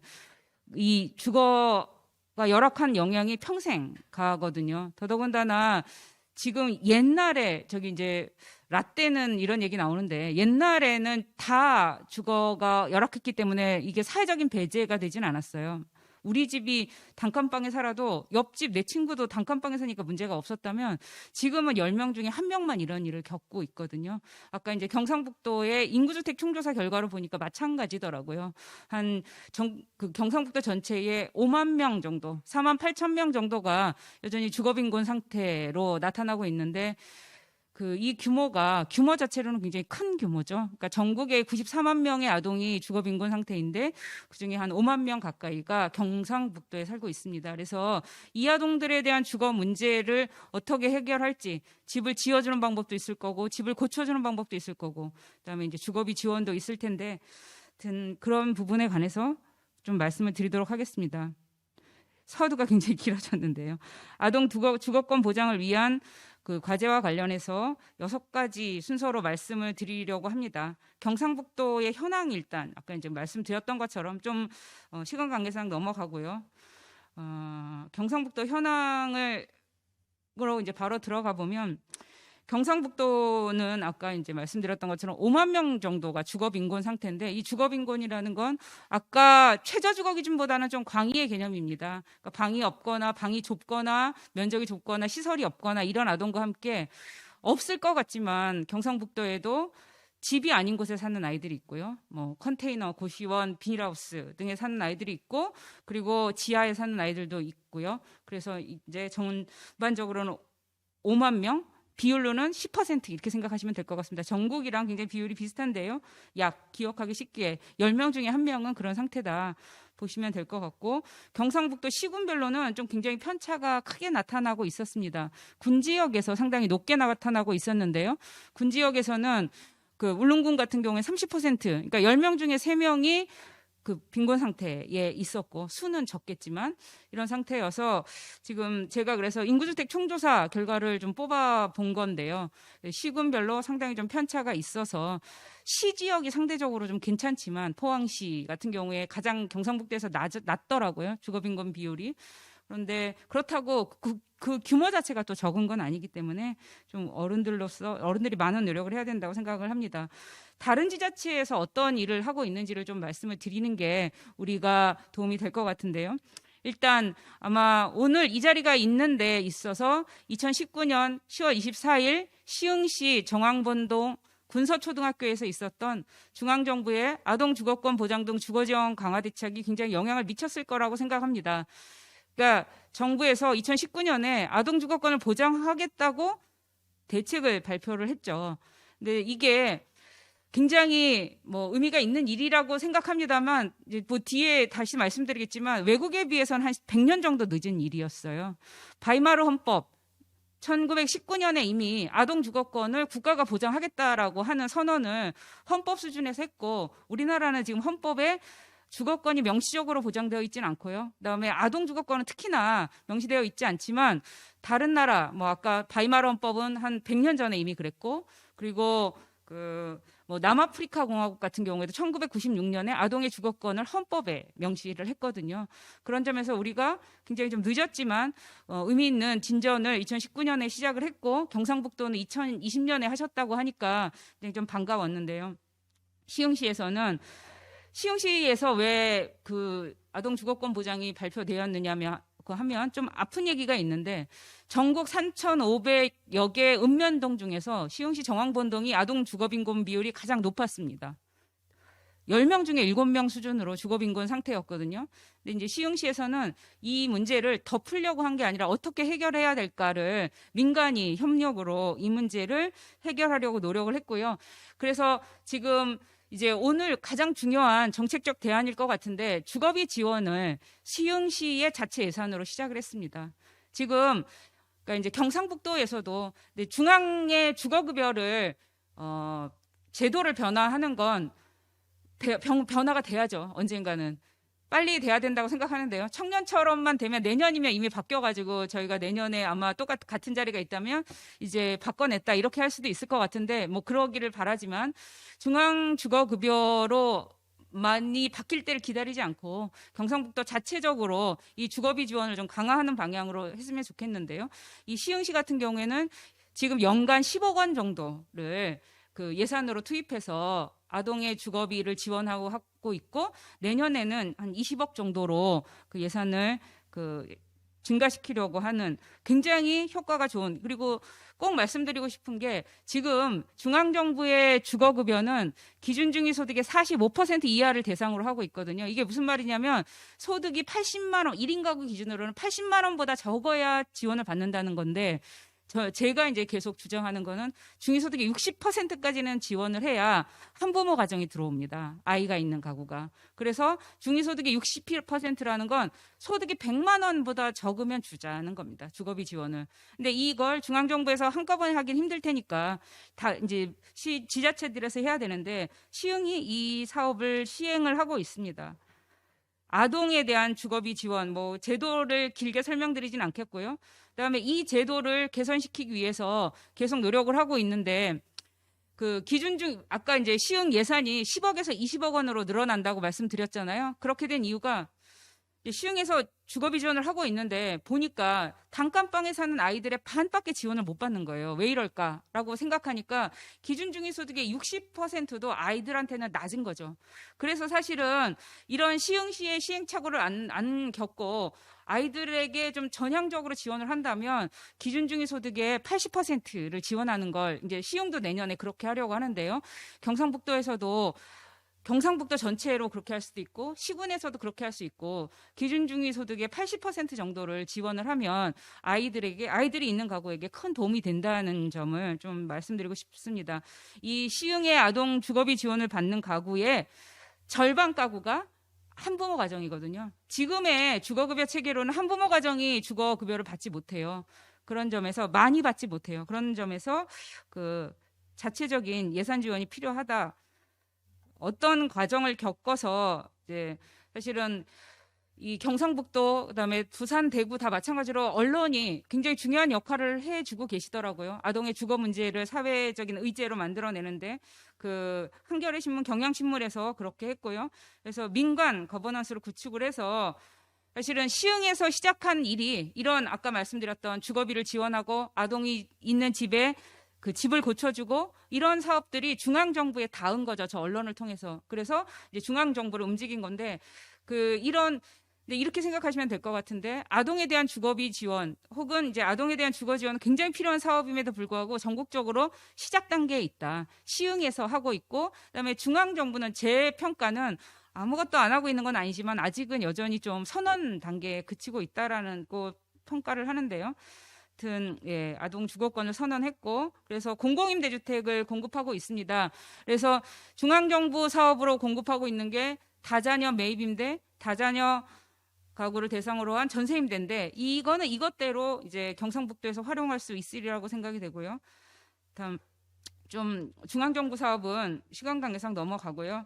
이 주거가 열악한 영향이 평생 가거든요. 더더군다나 지금 옛날에 이제 라떼는 이런 얘기 나오는데 옛날에는 다 주거가 열악했기 때문에 이게 사회적인 배제가 되진 않았어요. 우리 집이 단칸방에 살아도 옆집 내 친구도 단칸방에 사니까 문제가 없었다면 지금은 10명 중에 1명만 이런 일을 겪고 있거든요. 아까 이제 경상북도의 인구주택 총조사 결과를 보니까 마찬가지더라고요. 경상북도 전체에 5만 명 정도, 4만 8천 명 정도가 여전히 주거빈곤 상태로 나타나고 있는데 이 규모 자체로는 굉장히 큰 규모죠. 그러니까 전국에 94만 명의 아동이 주거빈곤 상태인데 그중에 한 5만 명 가까이가 경상북도에 살고 있습니다. 그래서 이 아동들에 대한 주거 문제를 어떻게 해결할지 집을 지어주는 방법도 있을 거고 집을 고쳐주는 방법도 있을 거고 그다음에 이제 주거비 지원도 있을 텐데 그런 부분에 관해서 좀 말씀을 드리도록 하겠습니다. 서두가 굉장히 길어졌는데요. 아동 주거권 보장을 위한 과제와 관련해서 6가지 순서로 말씀을 드리려고 합니다. 경상북도의 현황 일단 아까 이제 말씀드렸던 것처럼 좀 시간 관계상 넘어가고요. 경상북도 현황으로 이제 바로 들어가 보면 경상북도는 아까 이제 말씀드렸던 것처럼 5만 명 정도가 주거빈곤 상태인데 이 주거빈곤이라는 건 아까 최저주거 기준보다는 좀 광의의 개념입니다. 그러니까 방이 없거나 방이 좁거나 면적이 좁거나 시설이 없거나 이런 아동과 함께 없을 것 같지만 경상북도에도 집이 아닌 곳에 사는 아이들이 있고요. 뭐 컨테이너, 고시원, 비닐하우스 등에 사는 아이들이 있고 그리고 지하에 사는 아이들도 있고요. 그래서 이제 전반적으로는 5만 명 비율로는 10% 이렇게 생각하시면 될 것 같습니다. 전국이랑 굉장히 비율이 비슷한데요. 약 기억하기 쉽게 10명 중에 1명은 그런 상태다 보시면 될 것 같고 경상북도 시군별로는 좀 굉장히 편차가 크게 나타나고 있었습니다. 군지역에서 상당히 높게 나타나고 있었는데요. 군지역에서는 울릉군 같은 경우에 30% 그러니까 10명 중에 3명이 빈곤 상태에 있었고 수는 적겠지만 이런 상태여서 지금 제가 그래서 인구주택 총조사 결과를 좀 뽑아 본 건데요. 시군별로 상당히 좀 편차가 있어서 시 지역이 상대적으로 좀 괜찮지만 포항시 같은 경우에 가장 경상북도에서 낮더라고요. 주거빈곤 비율이. 그런데 그렇다고 그 규모 자체가 또 적은 건 아니기 때문에 좀 어른들이 많은 노력을 해야 된다고 생각을 합니다. 다른 지자체에서 어떤 일을 하고 있는지를 좀 말씀을 드리는 게 우리가 도움이 될 것 같은데요. 일단 아마 오늘 이 자리가 있는 데 있어서 2019년 10월 24일 시흥시 정왕본동 군서초등학교에서 있었던 중앙정부의 아동 주거권 보장 등 주거지원 강화 대책이 굉장히 영향을 미쳤을 거라고 생각합니다. 그러니까 정부에서 2019년에 아동 주거권을 보장하겠다고 대책을 발표를 했죠. 근데 이게 굉장히 뭐 의미가 있는 일이라고 생각합니다만 이제 뭐 뒤에 다시 말씀드리겠지만 외국에 비해서는 한 100년 정도 늦은 일이었어요. 바이마르 헌법 1919년에 이미 아동 주거권을 국가가 보장하겠다라고 하는 선언을 헌법 수준에서 했고 우리나라는 지금 헌법에 주거권이 명시적으로 보장되어 있지는 않고요. 그다음에 아동 주거권은 특히나 명시되어 있지 않지만 다른 나라 뭐 아까 바이마르 헌법은 한 100년 전에 이미 그랬고 그리고 뭐 남아프리카 공화국 같은 경우에도 1996년에 아동의 주거권을 헌법에 명시를 했거든요. 그런 점에서 우리가 굉장히 좀 늦었지만 의미 있는 진전을 2019년에 시작을 했고 경상북도는 2020년에 하셨다고 하니까 굉장히 좀 반가웠는데요. 시흥시에서 왜 그 아동 주거권 보장이 발표되었느냐 하면 좀 아픈 얘기가 있는데 전국 3,500여 개 읍면동 중에서 시흥시 정왕본동이 아동 주거빈곤 비율이 가장 높았습니다. 10명 중에 7명 수준으로 주거빈곤 상태였거든요. 근데 이제 시흥시에서는 이 문제를 더 풀려고 한 게 아니라 어떻게 해결해야 될까를 민간이 협력으로 이 문제를 해결하려고 노력을 했고요. 그래서 지금 이제 오늘 가장 중요한 정책적 대안일 것 같은데 주거비 지원을 시흥시의 자체 예산으로 시작을 했습니다. 지금 그러니까 이제 경상북도에서도 중앙의 주거급여를 제도를 변화하는 건 변화가 돼야죠. 언젠가는. 빨리 돼야 된다고 생각하는데요. 청년처럼만 되면 내년이면 이미 바뀌어가지고 저희가 내년에 아마 같은 자리가 있다면 이제 바꿔냈다 이렇게 할 수도 있을 것 같은데 뭐 그러기를 바라지만 중앙주거급여로 많이 바뀔 때를 기다리지 않고 경상북도 자체적으로 이 주거비 지원을 좀 강화하는 방향으로 했으면 좋겠는데요. 이 시흥시 같은 경우에는 지금 연간 10억 원 정도를 그 예산으로 투입해서 아동의 주거비를 지원하고 있고 내년에는 한 20억 정도로 그 예산을 증가시키려고 하는 굉장히 효과가 좋은 그리고 꼭 말씀드리고 싶은 게 지금 중앙정부의 주거급여는 기준중위소득의 45% 이하를 대상으로 하고 있거든요. 이게 무슨 말이냐면 소득이 80만 원, 1인 가구 기준으로는 80만 원보다 적어야 지원을 받는다는 건데 제가 이제 계속 주장하는 거는 중위소득의 60%까지는 지원을 해야 한부모 가정이 들어옵니다. 아이가 있는 가구가. 그래서 중위소득의 60%라는 건 소득이 100만 원보다 적으면 주자는 겁니다. 주거비 지원을. 근데 이걸 중앙정부에서 한꺼번에 하긴 힘들 테니까 다 이제 지자체들에서 해야 되는데 시흥이 이 사업을 시행을 하고 있습니다. 아동에 대한 주거비 지원, 뭐 제도를 길게 설명드리진 않겠고요. 그다음에 이 제도를 개선시키기 위해서 계속 노력을 하고 있는데 그 기준 중 아까 이제 시흥 예산이 10억에서 20억 원으로 늘어난다고 말씀드렸잖아요. 그렇게 된 이유가 시흥에서 주거비 지원을 하고 있는데 보니까 단칸방에 사는 아이들의 반밖에 지원을 못 받는 거예요. 왜 이럴까라고 생각하니까 기준중위소득의 60%도 아이들한테는 낮은 거죠. 그래서 사실은 이런 시흥시의 시행착오를 안 겪고 아이들에게 좀 전향적으로 지원을 한다면 기준중위소득의 80%를 지원하는 걸 이제 시흥도 내년에 그렇게 하려고 하는데요. 경상북도 전체로 그렇게 할 수도 있고 시군에서도 그렇게 할 수 있고 기준중위소득의 80% 정도를 지원을 하면 아이들이 있는 가구에게 큰 도움이 된다는 점을 좀 말씀드리고 싶습니다. 이 시흥의 아동 주거비 지원을 받는 가구의 절반 가구가 한부모 가정이거든요. 지금의 주거급여 체계로는 한부모 가정이 주거급여를 받지 못해요. 그런 점에서 많이 받지 못해요. 그런 점에서 그 자체적인 예산 지원이 필요하다. 어떤 과정을 겪어서 이제 사실은 이 경상북도 그다음에 부산, 대구 다 마찬가지로 언론이 굉장히 중요한 역할을 해주고 계시더라고요. 아동의 주거 문제를 사회적인 의제로 만들어내는데 그 한겨레 신문, 경향신문에서 그렇게 했고요. 그래서 민간 거버넌스를 구축을 해서 사실은 시흥에서 시작한 일이 이런 아까 말씀드렸던 주거비를 지원하고 아동이 있는 집에 그 집을 고쳐주고 이런 사업들이 중앙정부에 닿은 거죠. 저 언론을 통해서. 그래서 이제 중앙정부를 움직인 건데 이런 근데 이렇게 생각하시면 될 것 같은데 아동에 대한 주거비 지원 혹은 이제 아동에 대한 주거 지원은 굉장히 필요한 사업임에도 불구하고 전국적으로 시작 단계에 있다. 시흥에서 하고 있고 그다음에 중앙 정부는 제 평가는 아무것도 안 하고 있는 건 아니지만 아직은 여전히 좀 선언 단계에 그치고 있다라는 평가를 하는데요. 하여튼 예, 아동 주거권을 선언했고 그래서 공공임대주택을 공급하고 있습니다. 그래서 중앙정부 사업으로 공급하고 있는 게 다자녀 매입임대, 다자녀 가구를 대상으로 한 전세임대인데 이거는 이것대로 이제 경상북도에서 활용할 수 있으리라고 생각이 되고요. 다음 좀 중앙정부 사업은 시간 관계상 넘어가고요.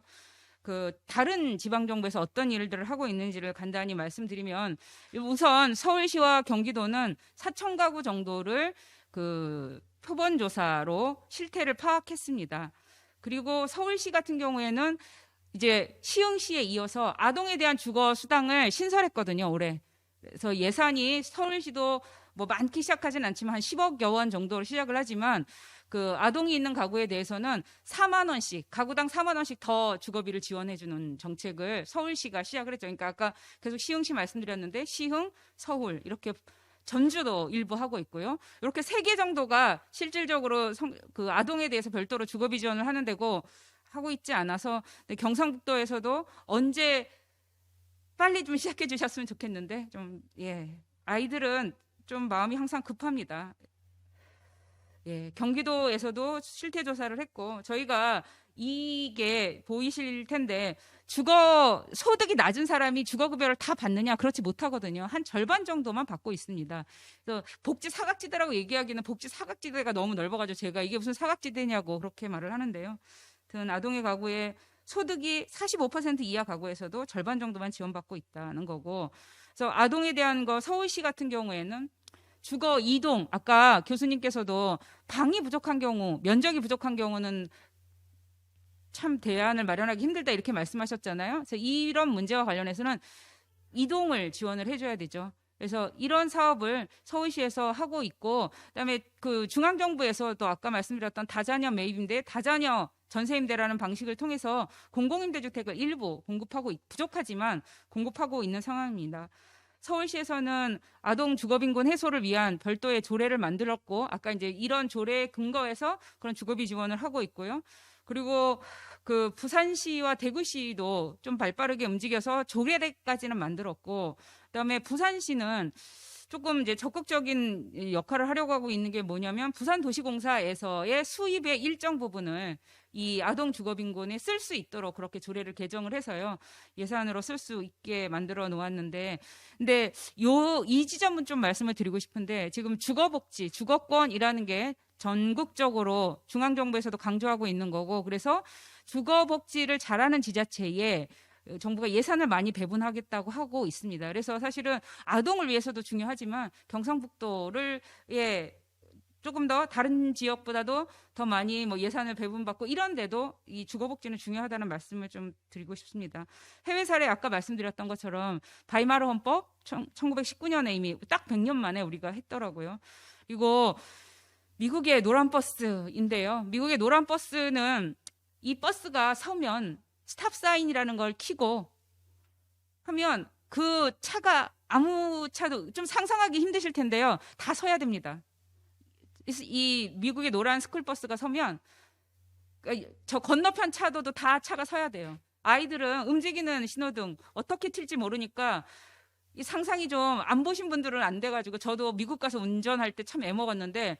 다른 지방정부에서 어떤 일들을 하고 있는지를 간단히 말씀드리면 우선 서울시와 경기도는 4천 가구 정도를 표본조사로 실태를 파악했습니다. 그리고 서울시 같은 경우에는 이제 시흥시에 이어서 아동에 대한 주거 수당을 신설했거든요, 올해. 그래서 예산이 서울시도 뭐 많기 시작하진 않지만 한 10억여 원 정도로 시작을 하지만 아동이 있는 가구에 대해서는 4만 원씩, 가구당 4만 원씩 더 주거비를 지원해 주는 정책을 서울시가 시작을 했죠. 그러니까 아까 계속 시흥시 말씀드렸는데 시흥, 서울 이렇게 전주도 일부 하고 있고요. 이렇게 3개 정도가 실질적으로 아동에 대해서 별도로 주거비 지원을 하는 데고 하고 있지 않아서 경상북도에서도 언제 빨리 좀 시작해 주셨으면 좋겠는데 아이들은 좀 마음이 항상 급합니다. 예, 경기도에서도 실태 조사를 했고 저희가 이게 보이실 텐데 소득이 낮은 사람이 주거급여를 다 받느냐 그렇지 못하거든요. 한 절반 정도만 받고 있습니다. 그래서 복지 사각지대라고 얘기하기는 복지 사각지대가 너무 넓어가지고 제가 이게 무슨 사각지대냐고 그렇게 말을 하는데요. 아동의 가구에 소득이 45% 이하 가구에서도 절반 정도만 지원받고 있다는 거고 그래서 아동에 대한 거 서울시 같은 경우에는 주거 이동 아까 교수님께서도 방이 부족한 경우 면적이 부족한 경우는 참 대안을 마련하기 힘들다 이렇게 말씀하셨잖아요. 그래서 이런 문제와 관련해서는 이동을 지원을 해줘야 되죠. 그래서 이런 사업을 서울시에서 하고 있고 그다음에 중앙정부에서도 아까 말씀드렸던 다자녀 매입임대, 다자녀 전세임대라는 방식을 통해서 공공임대주택을 일부 부족하지만 공급하고 있는 상황입니다. 서울시에서는 아동 주거빈곤 해소를 위한 별도의 조례를 만들었고 아까 이제 이런 조례에 근거해서 그런 주거비 지원을 하고 있고요. 그리고 부산시와 대구시도 좀 발빠르게 움직여서 조례까지는 만들었고 그다음에 부산시는 조금 이제 적극적인 역할을 하려고 하고 있는 게 뭐냐면 부산도시공사에서의 수입의 일정 부분을 이 아동 주거빈곤에 쓸 수 있도록 그렇게 조례를 개정을 해서요 예산으로 쓸 수 있게 만들어 놓았는데 근데 이 지점은 좀 말씀을 드리고 싶은데 지금 주거복지, 주거권이라는 게 전국적으로 중앙정부에서도 강조하고 있는 거고 그래서 주거복지를 잘하는 지자체에 정부가 예산을 많이 배분하겠다고 하고 있습니다. 그래서 사실은 아동을 위해서도 중요하지만 경상북도를 조금 더 다른 지역보다도 더 많이 예산을 배분받고 이런데도 이 주거복지는 중요하다는 말씀을 좀 드리고 싶습니다. 해외 사례 아까 말씀드렸던 것처럼 바이마르 헌법 1919년에 이미 딱 100년 만에 우리가 했더라고요. 그리고 미국의 노란 버스인데요. 미국의 노란 버스는 이 버스가 서면 스탑 사인이라는 걸 켜고 하면 그 차가 아무 차도 좀 상상하기 힘드실 텐데요. 다 서야 됩니다. 이 미국의 노란 스쿨버스가 서면 저 건너편 차도도 다 차가 서야 돼요. 아이들은 움직이는 신호등 어떻게 틀지 모르니까 이 상상이 좀 안 보신 분들은 안 돼가지고 저도 미국 가서 운전할 때 참 애먹었는데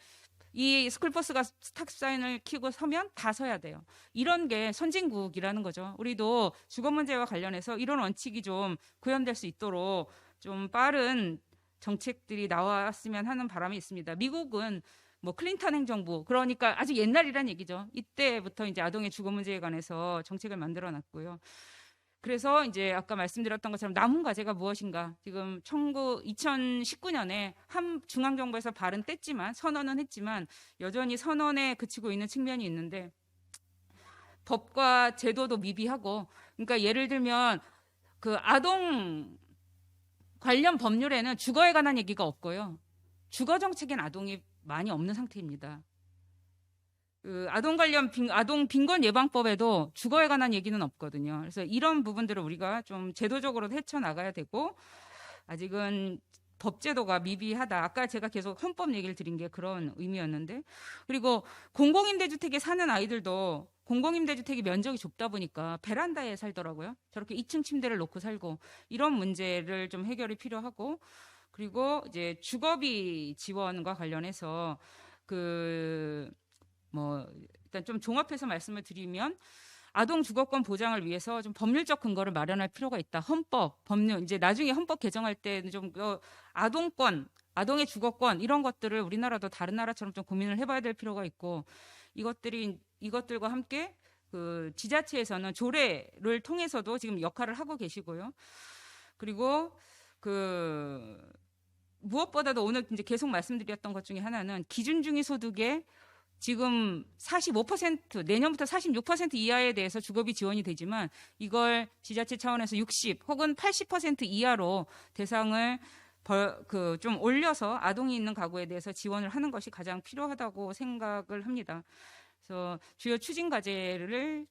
이 스쿨버스가 스탑 사인을 켜고 서면 다 서야 돼요. 이런 게 선진국이라는 거죠. 우리도 주거 문제와 관련해서 이런 원칙이 좀 구현될 수 있도록 좀 빠른 정책들이 나왔으면 하는 바람이 있습니다. 미국은 클린턴 행정부 그러니까 아주 옛날이란 얘기죠. 이때부터 이제 아동의 주거 문제에 관해서 정책을 만들어 놨고요. 그래서 이제 아까 말씀드렸던 것처럼 남은 과제가 무엇인가 지금 2019년에 중앙정부에서 발은 뗐지만 선언은 했지만 여전히 선언에 그치고 있는 측면이 있는데 법과 제도도 미비하고 그러니까 예를 들면 아동 관련 법률에는 주거에 관한 얘기가 없고요. 주거 정책엔 아동이 많이 없는 상태입니다. 그 아동 관련 아동 빈곤 예방법에도 주거에 관한 얘기는 없거든요. 그래서 이런 부분들을 우리가 좀 제도적으로 헤쳐 나가야 되고, 아직은 법제도가 미비하다. 아까 제가 계속 헌법 얘기를 드린 게 그런 의미였는데, 그리고 공공임대주택에 사는 아이들도 공공임대주택이 면적이 좁다 보니까 베란다에 살더라고요. 저렇게 2층 침대를 놓고 살고, 이런 문제를 좀 해결이 필요하고, 그리고 이제 주거비 지원과 관련해서 일단 좀 종합해서 말씀을 드리면, 아동 주거권 보장을 위해서 좀 법률적 근거를 마련할 필요가 있다. 헌법, 법률, 이제 나중에 헌법 개정할 때는 좀 아동권, 아동의 주거권 이런 것들을 우리나라도 다른 나라처럼 좀 고민을 해봐야 될 필요가 있고, 이것들과 함께 그 지자체에서는 조례를 통해서도 지금 역할을 하고 계시고요. 그리고 무엇보다도 오늘 이제 계속 말씀드렸던 것 중에 하나는 기준중위소득의 지금 45%, 내년부터 46% 이하에 대해서 주거비 지원이 되지만, 이걸 지자체 차원에서 60 혹은 80% 이하로 대상을 좀 올려서 아동이 있는 가구에 대해서 지원을 하는 것이 가장 필요하다고 생각을 합니다. 그래서 주요 추진 과제를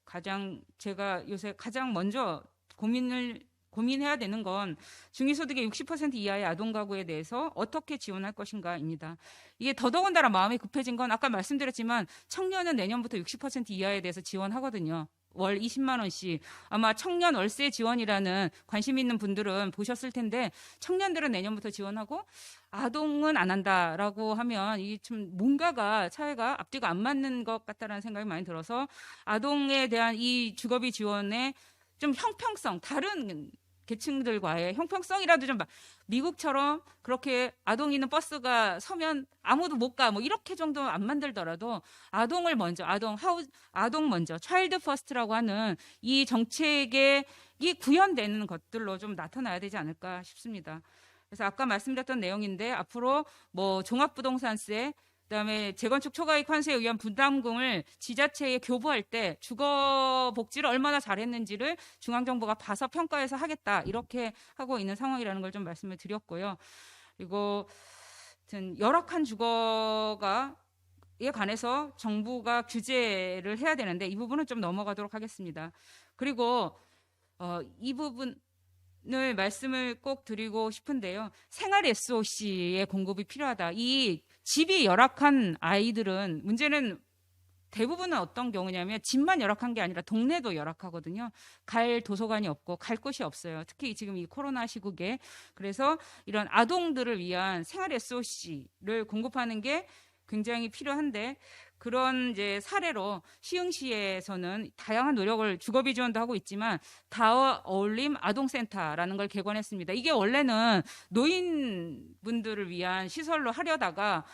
제가 요새 가장 먼저 고민해야 되는 건 중위소득의 60% 이하의 아동 가구에 대해서 어떻게 지원할 것인가입니다. 이게 더더군다나 마음이 급해진 건 아까 말씀드렸지만, 청년은 내년부터 60% 이하에 대해서 지원하거든요. 월 20만 원씩. 아마 청년 월세 지원이라는 관심 있는 분들은 보셨을 텐데, 청년들은 내년부터 지원하고 아동은 안 한다라고 하면 이게 좀 뭔가가 사회가 앞뒤가 안 맞는 것 같다라는 생각이 많이 들어서, 아동에 대한 이 주거비 지원의 좀 형평성, 다른 계층들과의 형평성이라도 좀, 미국처럼 그렇게 아동 있는 버스가 서면 아무도 못 가, 뭐 이렇게 정도 안 만들더라도 아동을 먼저, 아동 먼저, 차일드 퍼스트라고 하는 이 정책에 구현되는 것들로 좀 나타나야 되지 않을까 싶습니다. 그래서 아까 말씀드렸던 내용인데, 앞으로 뭐 종합부동산세, 그다음에 재건축 초과이익 환수에 의한 부담금을 지자체에 교부할 때 주거 복지를 얼마나 잘했는지를 중앙정부가 봐서 평가해서 하겠다, 이렇게 하고 있는 상황이라는 걸 좀 말씀을 드렸고요. 그리고 열악한 주거에 관해서 정부가 규제를 해야 되는데, 이 부분은 좀 넘어가도록 하겠습니다. 그리고 이 부분을 말씀을 꼭 드리고 싶은데요. 생활 SOC의 공급이 필요하다. 이 집이 열악한 아이들은, 문제는 대부분은 어떤 경우냐면 집만 열악한 게 아니라 동네도 열악하거든요. 갈 도서관이 없고 갈 곳이 없어요. 특히 지금 이 코로나 시국에. 그래서 이런 아동들을 위한 생활 SOC를 공급하는 게 굉장히 필요한데, 그런 이제 사례로 시흥시에서는 다양한 노력을, 주거비 지원도 하고 있지만 다 어울림 아동센터라는 걸 개관했습니다. 이게 원래는 노인분들을 위한 시설로 하려다가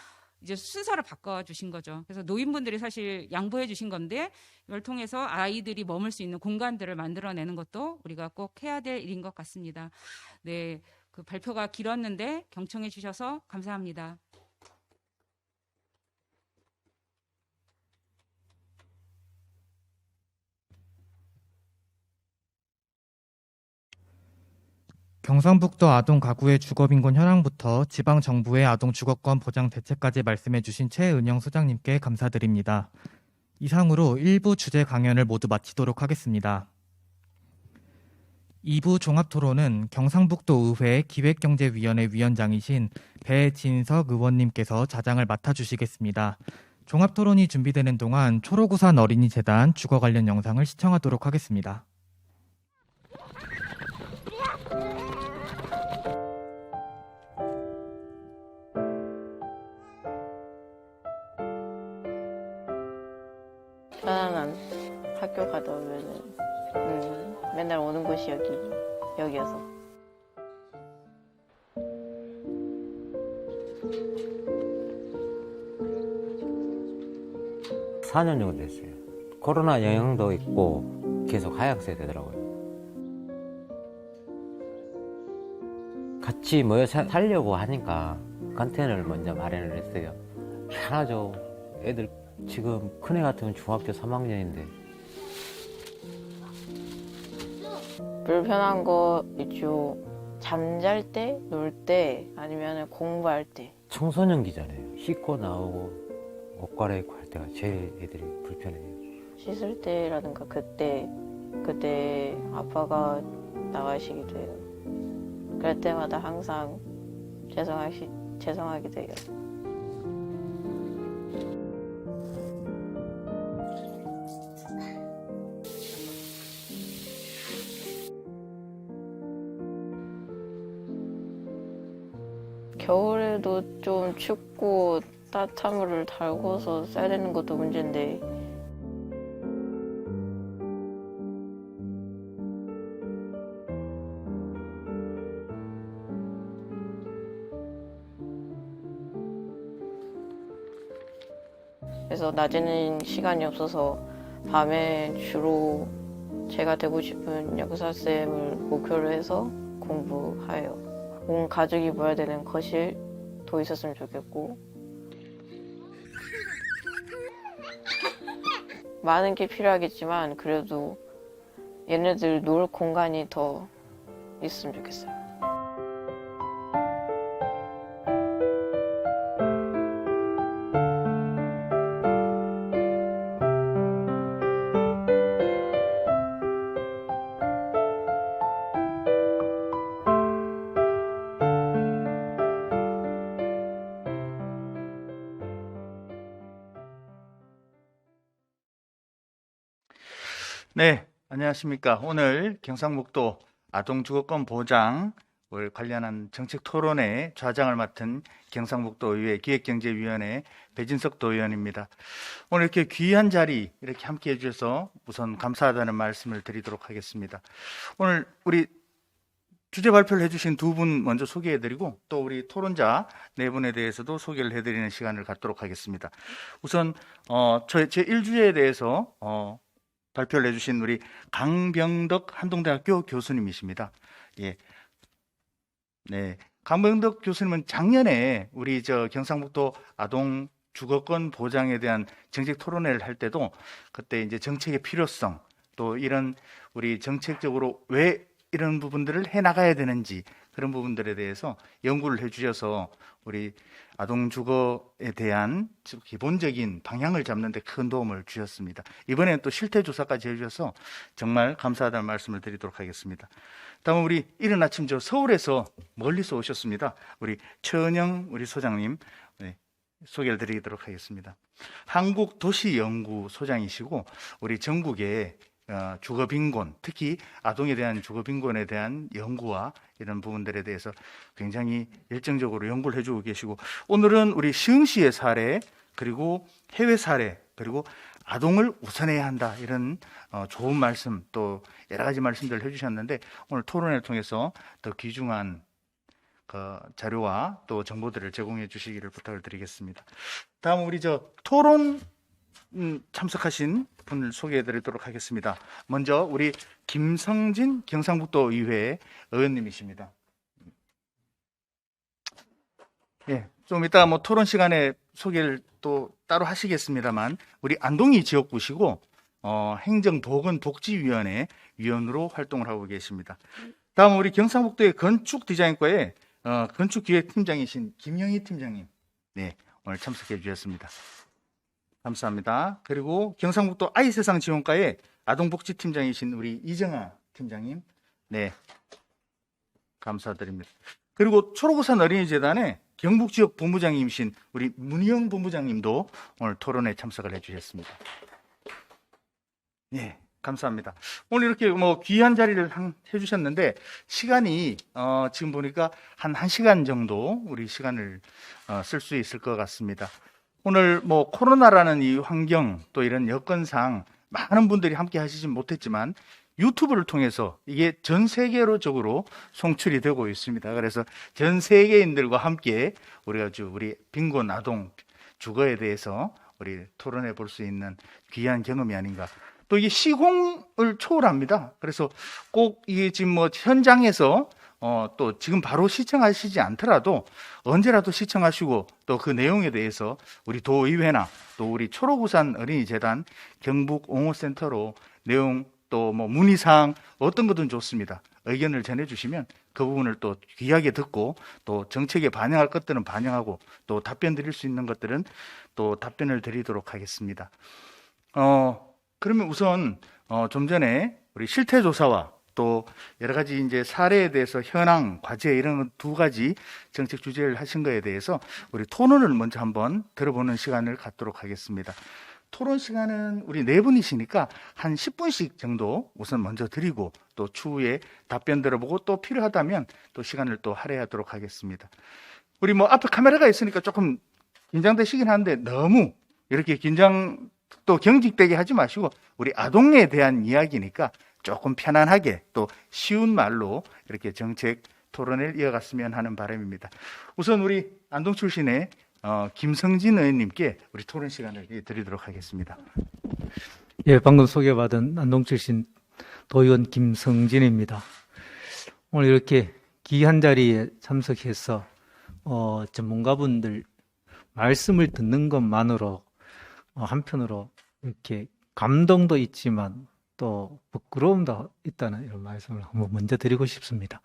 이제 순서를 바꿔주신 거죠. 그래서 노인분들이 사실 양보해 주신 건데, 이걸 통해서 아이들이 머물 수 있는 공간들을 만들어내는 것도 우리가 꼭 해야 될 일인 것 같습니다. 네, 그 발표가 길었는데 경청해 주셔서 감사합니다. 경상북도 아동 가구의 주거빈곤 현황부터 지방 정부의 아동 주거권 보장 대책까지 말씀해 주신 최은영 소장님께 감사드립니다. 이상으로 1부 주제 강연을 모두 마치도록 하겠습니다. 2부 종합토론은 경상북도 의회 기획경제위원회 위원장이신 배진석 의원님께서 자장을 맡아주시겠습니다. 종합토론이 준비되는 동안 초록우산 어린이재단 주거 관련 영상을 시청하도록 하겠습니다. 편안한 학교 가다 오면은 맨날 오는 곳이 여기여서. 사 년 정도 됐어요. 코로나 영향도 있고 계속 하향세 되더라고요. 같이 모여 살려고 하니까 컨테이너를 먼저 마련을 했어요. 편하죠. 애들 지금 큰애 같으면 중학교 3학년인데. 불편한 거 있죠. 잠잘 때, 놀 때, 아니면 공부할 때. 청소년기잖아요. 씻고 나오고 옷 갈아입고 할 씻을 때가 제일 애들이 불편해요. 씻을 때라든가 그때 아빠가 나가시기도 해요. 그럴 때마다 항상 죄송하게 돼요. 겨울에도 좀 춥고 따뜻한 물을 달궈서 써야 되는 것도 문제인데 그래서 낮에는 시간이 없어서 밤에 주로 제가 되고 싶은 역사쌤을 목표로 해서 공부해요. 온 가족이 모여야 되는 거실도 있었으면 좋겠고 많은 게 필요하겠지만 그래도 얘네들 놀 공간이 더 있으면 좋겠어요. 네, 안녕하십니까. 오늘 경상북도 아동주거권 보장을 관련한 정책 토론회 좌장을 맡은 경상북도의회 기획경제위원회 배진석 도의원입니다. 오늘 이렇게 귀한 자리 이렇게 함께 해주셔서 우선 감사하다는 말씀을 드리도록 하겠습니다. 오늘 우리 주제 발표를 해주신 두 분 먼저 소개해드리고 또 우리 토론자 네 분에 대해서도 소개를 해드리는 시간을 갖도록 하겠습니다. 우선 제 1주제에 대해서 발표를 해주신 우리 강병덕 한동대학교 교수님이십니다. 예. 네. 강병덕 교수님은 작년에 우리 경상북도 아동 주거권 보장에 대한 정책 토론회를 할 때도 그때 이제 정책의 필요성 또 이런 우리 정책적으로 왜 이런 부분들을 해 나가야 되는지 그런 부분들에 대해서 연구를 해 주셔서 우리 아동 주거에 대한 기본적인 방향을 잡는 데 큰 도움을 주셨습니다. 이번에는 또 실태 조사까지 해 주셔서 정말 감사하다는 말씀을 드리도록 하겠습니다. 다음 우리 이른 아침 서울에서 멀리서 오셨습니다. 우리 최은영 우리 소장님 소개를 드리도록 하겠습니다. 한국도시연구 소장이시고 우리 전국에 주거빈곤, 특히 아동에 대한 주거빈곤에 대한 연구와 이런 부분들에 대해서 굉장히 열정적으로 연구를 해주고 계시고 오늘은 우리 시흥시의 사례 그리고 해외 사례 그리고 아동을 우선해야 한다 이런 좋은 말씀 또 여러 가지 말씀들을 해주셨는데 오늘 토론을 통해서 더 귀중한 자료와 또 정보들을 제공해 주시기를 부탁을 드리겠습니다. 다음 우리 토론 참석하신 분을 소개해 드리도록 하겠습니다. 먼저 우리 김성진 경상북도 의회 의원님이십니다. 예, 좀 이따 토론 시간에 소개를 또 따로 하시겠습니다만 우리 안동이 지역구시고 행정보건복지위원회 위원으로 활동을 하고 계십니다. 다음 우리 경상북도의 건축디자인과의 건축기획팀장이신 김영희 팀장님, 네, 오늘 참석해 주셨습니다. 감사합니다. 그리고 경상북도 아이세상지원과의 아동복지팀장이신 우리 이정아 팀장님, 네, 감사드립니다. 그리고 초록우산 어린이재단의 경북지역 본부장님이신 우리 문희영 본부장님도 오늘 토론에 참석을 해주셨습니다. 네, 감사합니다. 오늘 이렇게 귀한 자리를 해주셨는데 시간이 지금 보니까 한 1시간 정도 우리 시간을 쓸 수 있을 것 같습니다. 오늘 코로나라는 이 환경 또 이런 여건상 많은 분들이 함께 하시진 못했지만 유튜브를 통해서 이게 전 세계적으로 송출이 되고 있습니다. 그래서 전 세계인들과 함께 우리 빈곤 아동 주거에 대해서 우리 토론해 볼 수 있는 귀한 경험이 아닌가. 또 이게 시공을 초월합니다. 그래서 꼭 이게 지금 현장에서 또 지금 바로 시청하시지 않더라도 언제라도 시청하시고 또 그 내용에 대해서 우리 도의회나 또 우리 초록우산 어린이재단 경북 옹호센터로 내용 또 뭐 문의사항 어떤 거든 좋습니다. 의견을 전해주시면 그 부분을 또 귀하게 듣고 또 정책에 반영할 것들은 반영하고 또 답변 드릴 수 있는 것들은 또 답변을 드리도록 하겠습니다. 그러면 우선 좀 전에 우리 실태조사와 또 여러 가지 이제 사례에 대해서 현황, 과제 이런 두 가지 정책 주제를 하신 거에 대해서 우리 토론을 먼저 한번 들어보는 시간을 갖도록 하겠습니다. 토론 시간은 우리 네 분이시니까 한 10분씩 정도 우선 먼저 드리고 또 추후에 답변 들어보고 또 필요하다면 또 시간을 또 할애하도록 하겠습니다. 우리 뭐 앞에 카메라가 있으니까 조금 긴장되시긴 한데 너무 이렇게 긴장 또 경직되게 하지 마시고 우리 아동에 대한 이야기니까 조금 편안하게 또 쉬운 말로 이렇게 정책 토론을 이어갔으면 하는 바람입니다. 우선 우리 안동 출신의 김성진 의원님께 우리 토론 시간을 드리도록 하겠습니다. 예, 방금 소개받은 안동 출신 도의원 김성진입니다. 오늘 이렇게 귀한 자리에 참석해서 전문가분들 말씀을 듣는 것만으로 한편으로 이렇게 감동도 있지만 또 부끄러움도 있다는 이런 말씀을 한번 먼저 드리고 싶습니다.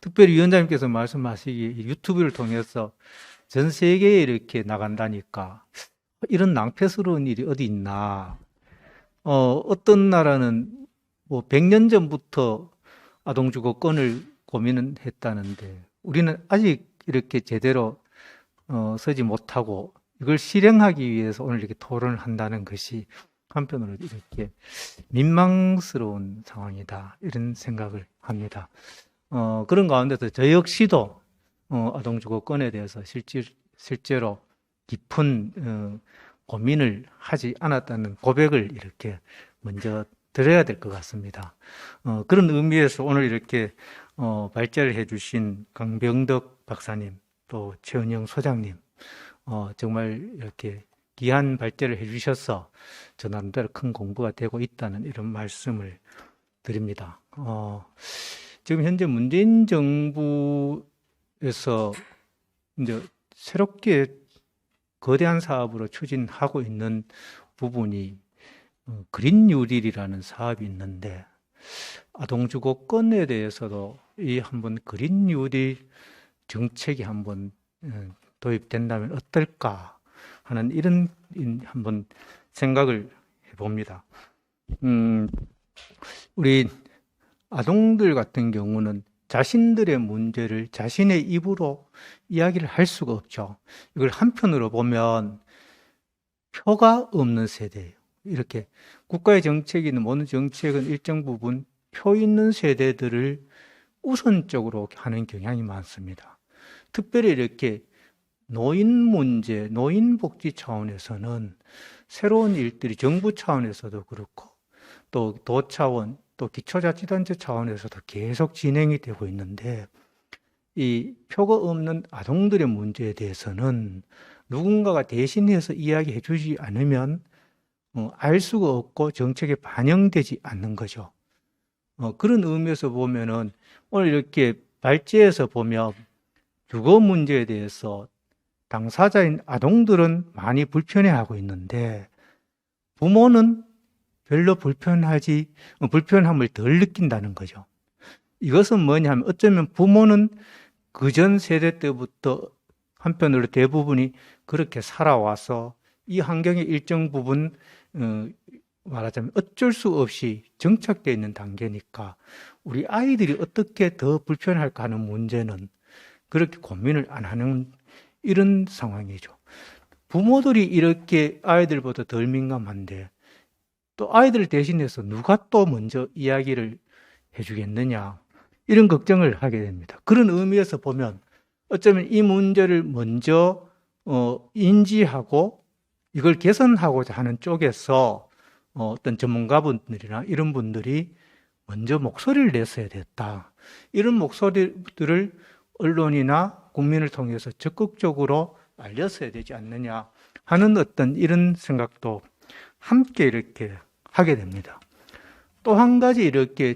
특별히 위원장님께서 말씀하시기에 유튜브를 통해서 전 세계에 이렇게 나간다니까 이런 낭패스러운 일이 어디 있나. 어떤 나라는 뭐 100년 전부터 아동주거권을 고민은 했다는데 우리는 아직 이렇게 제대로 서지 못하고 이걸 실행하기 위해서 오늘 이렇게 토론을 한다는 것이 한편으로 이렇게 민망스러운 상황이다 이런 생각을 합니다. 그런 가운데서 저 역시도 아동주거권에 대해서 실제로 깊은 고민을 하지 않았다는 고백을 이렇게 먼저 드려야 될 것 같습니다. 그런 의미에서 오늘 이렇게 발제를 해주신 강병덕 박사님 또 최은영 소장님 정말 이렇게 귀한 발제를 해주셔서 저 나름대로 큰 공부가 되고 있다는 이런 말씀을 드립니다. 지금 현재 문재인 정부에서 이제 새롭게 거대한 사업으로 추진하고 있는 부분이 그린 뉴딜이라는 사업이 있는데 아동주거권에 대해서도 이 한번 그린 뉴딜 정책이 한번 도입된다면 어떨까 하는 이런 한번 생각을 해봅니다. 우리 아동들 같은 경우는 자신들의 문제를 자신의 입으로 이야기를 할 수가 없죠. 이걸 한편으로 보면 표가 없는 세대예요. 이렇게 국가의 정책이든 모든 정책은 일정 부분 표 있는 세대들을 우선적으로 하는 경향이 많습니다. 특별히 이렇게 노인 문제, 노인 복지 차원에서는 새로운 일들이 정부 차원에서도 그렇고 또 도 차원, 또 기초자치단체 차원에서도 계속 진행이 되고 있는데 이 표가 없는 아동들의 문제에 대해서는 누군가가 대신해서 이야기해 주지 않으면 알 수가 없고 정책에 반영되지 않는 거죠. 그런 의미에서 보면은 오늘 이렇게 발제에서 보면 주거 문제에 대해서 당사자인 아동들은 많이 불편해하고 있는데 부모는 별로 불편함을 덜 느낀다는 거죠. 이것은 뭐냐면 어쩌면 부모는 그전 세대 때부터 한편으로 대부분이 그렇게 살아와서 이 환경의 일정 부분 말하자면 어쩔 수 없이 정착되어 있는 단계니까 우리 아이들이 어떻게 더 불편할까 하는 문제는 그렇게 고민을 안 하는 이런 상황이죠. 부모들이 이렇게 아이들보다 덜 민감한데 또 아이들을 대신해서 누가 또 먼저 이야기를 해주겠느냐 이런 걱정을 하게 됩니다. 그런 의미에서 보면 어쩌면 이 문제를 먼저 인지하고 이걸 개선하고자 하는 쪽에서 어떤 전문가분들이나 이런 분들이 먼저 목소리를 냈어야 됐다. 이런 목소리들을 언론이나 국민을 통해서 적극적으로 알렸어야 되지 않느냐 하는 어떤 이런 생각도 함께 이렇게 하게 됩니다. 또 한 가지 이렇게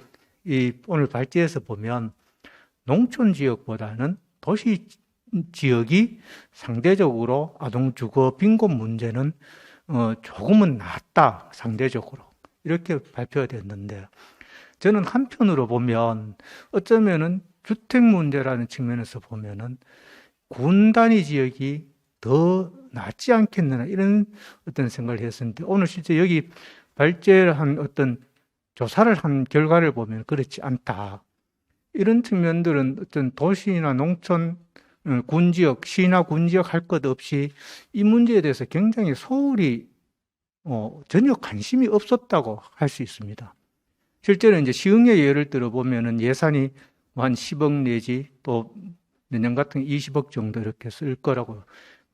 오늘 발제에서 보면 농촌 지역보다는 도시 지역이 상대적으로 아동 주거 빈곤 문제는 조금은 낫다 상대적으로 이렇게 발표가 됐는데 저는 한편으로 보면 어쩌면은 주택 문제라는 측면에서 보면은 군 단위 지역이 더 낫지 않겠느냐 이런 어떤 생각을 했었는데 오늘 실제 여기 발제를 한 어떤 조사를 한 결과를 보면 그렇지 않다. 이런 측면들은 어떤 도시나 농촌, 군 지역, 시나 군 지역 할 것 없이 이 문제에 대해서 굉장히 소홀히 전혀 관심이 없었다고 할 수 있습니다. 실제로 이제 시흥의 예를 들어보면은 예산이 한 10억 내지 또 내년 같은 20억 정도 이렇게 쓸 거라고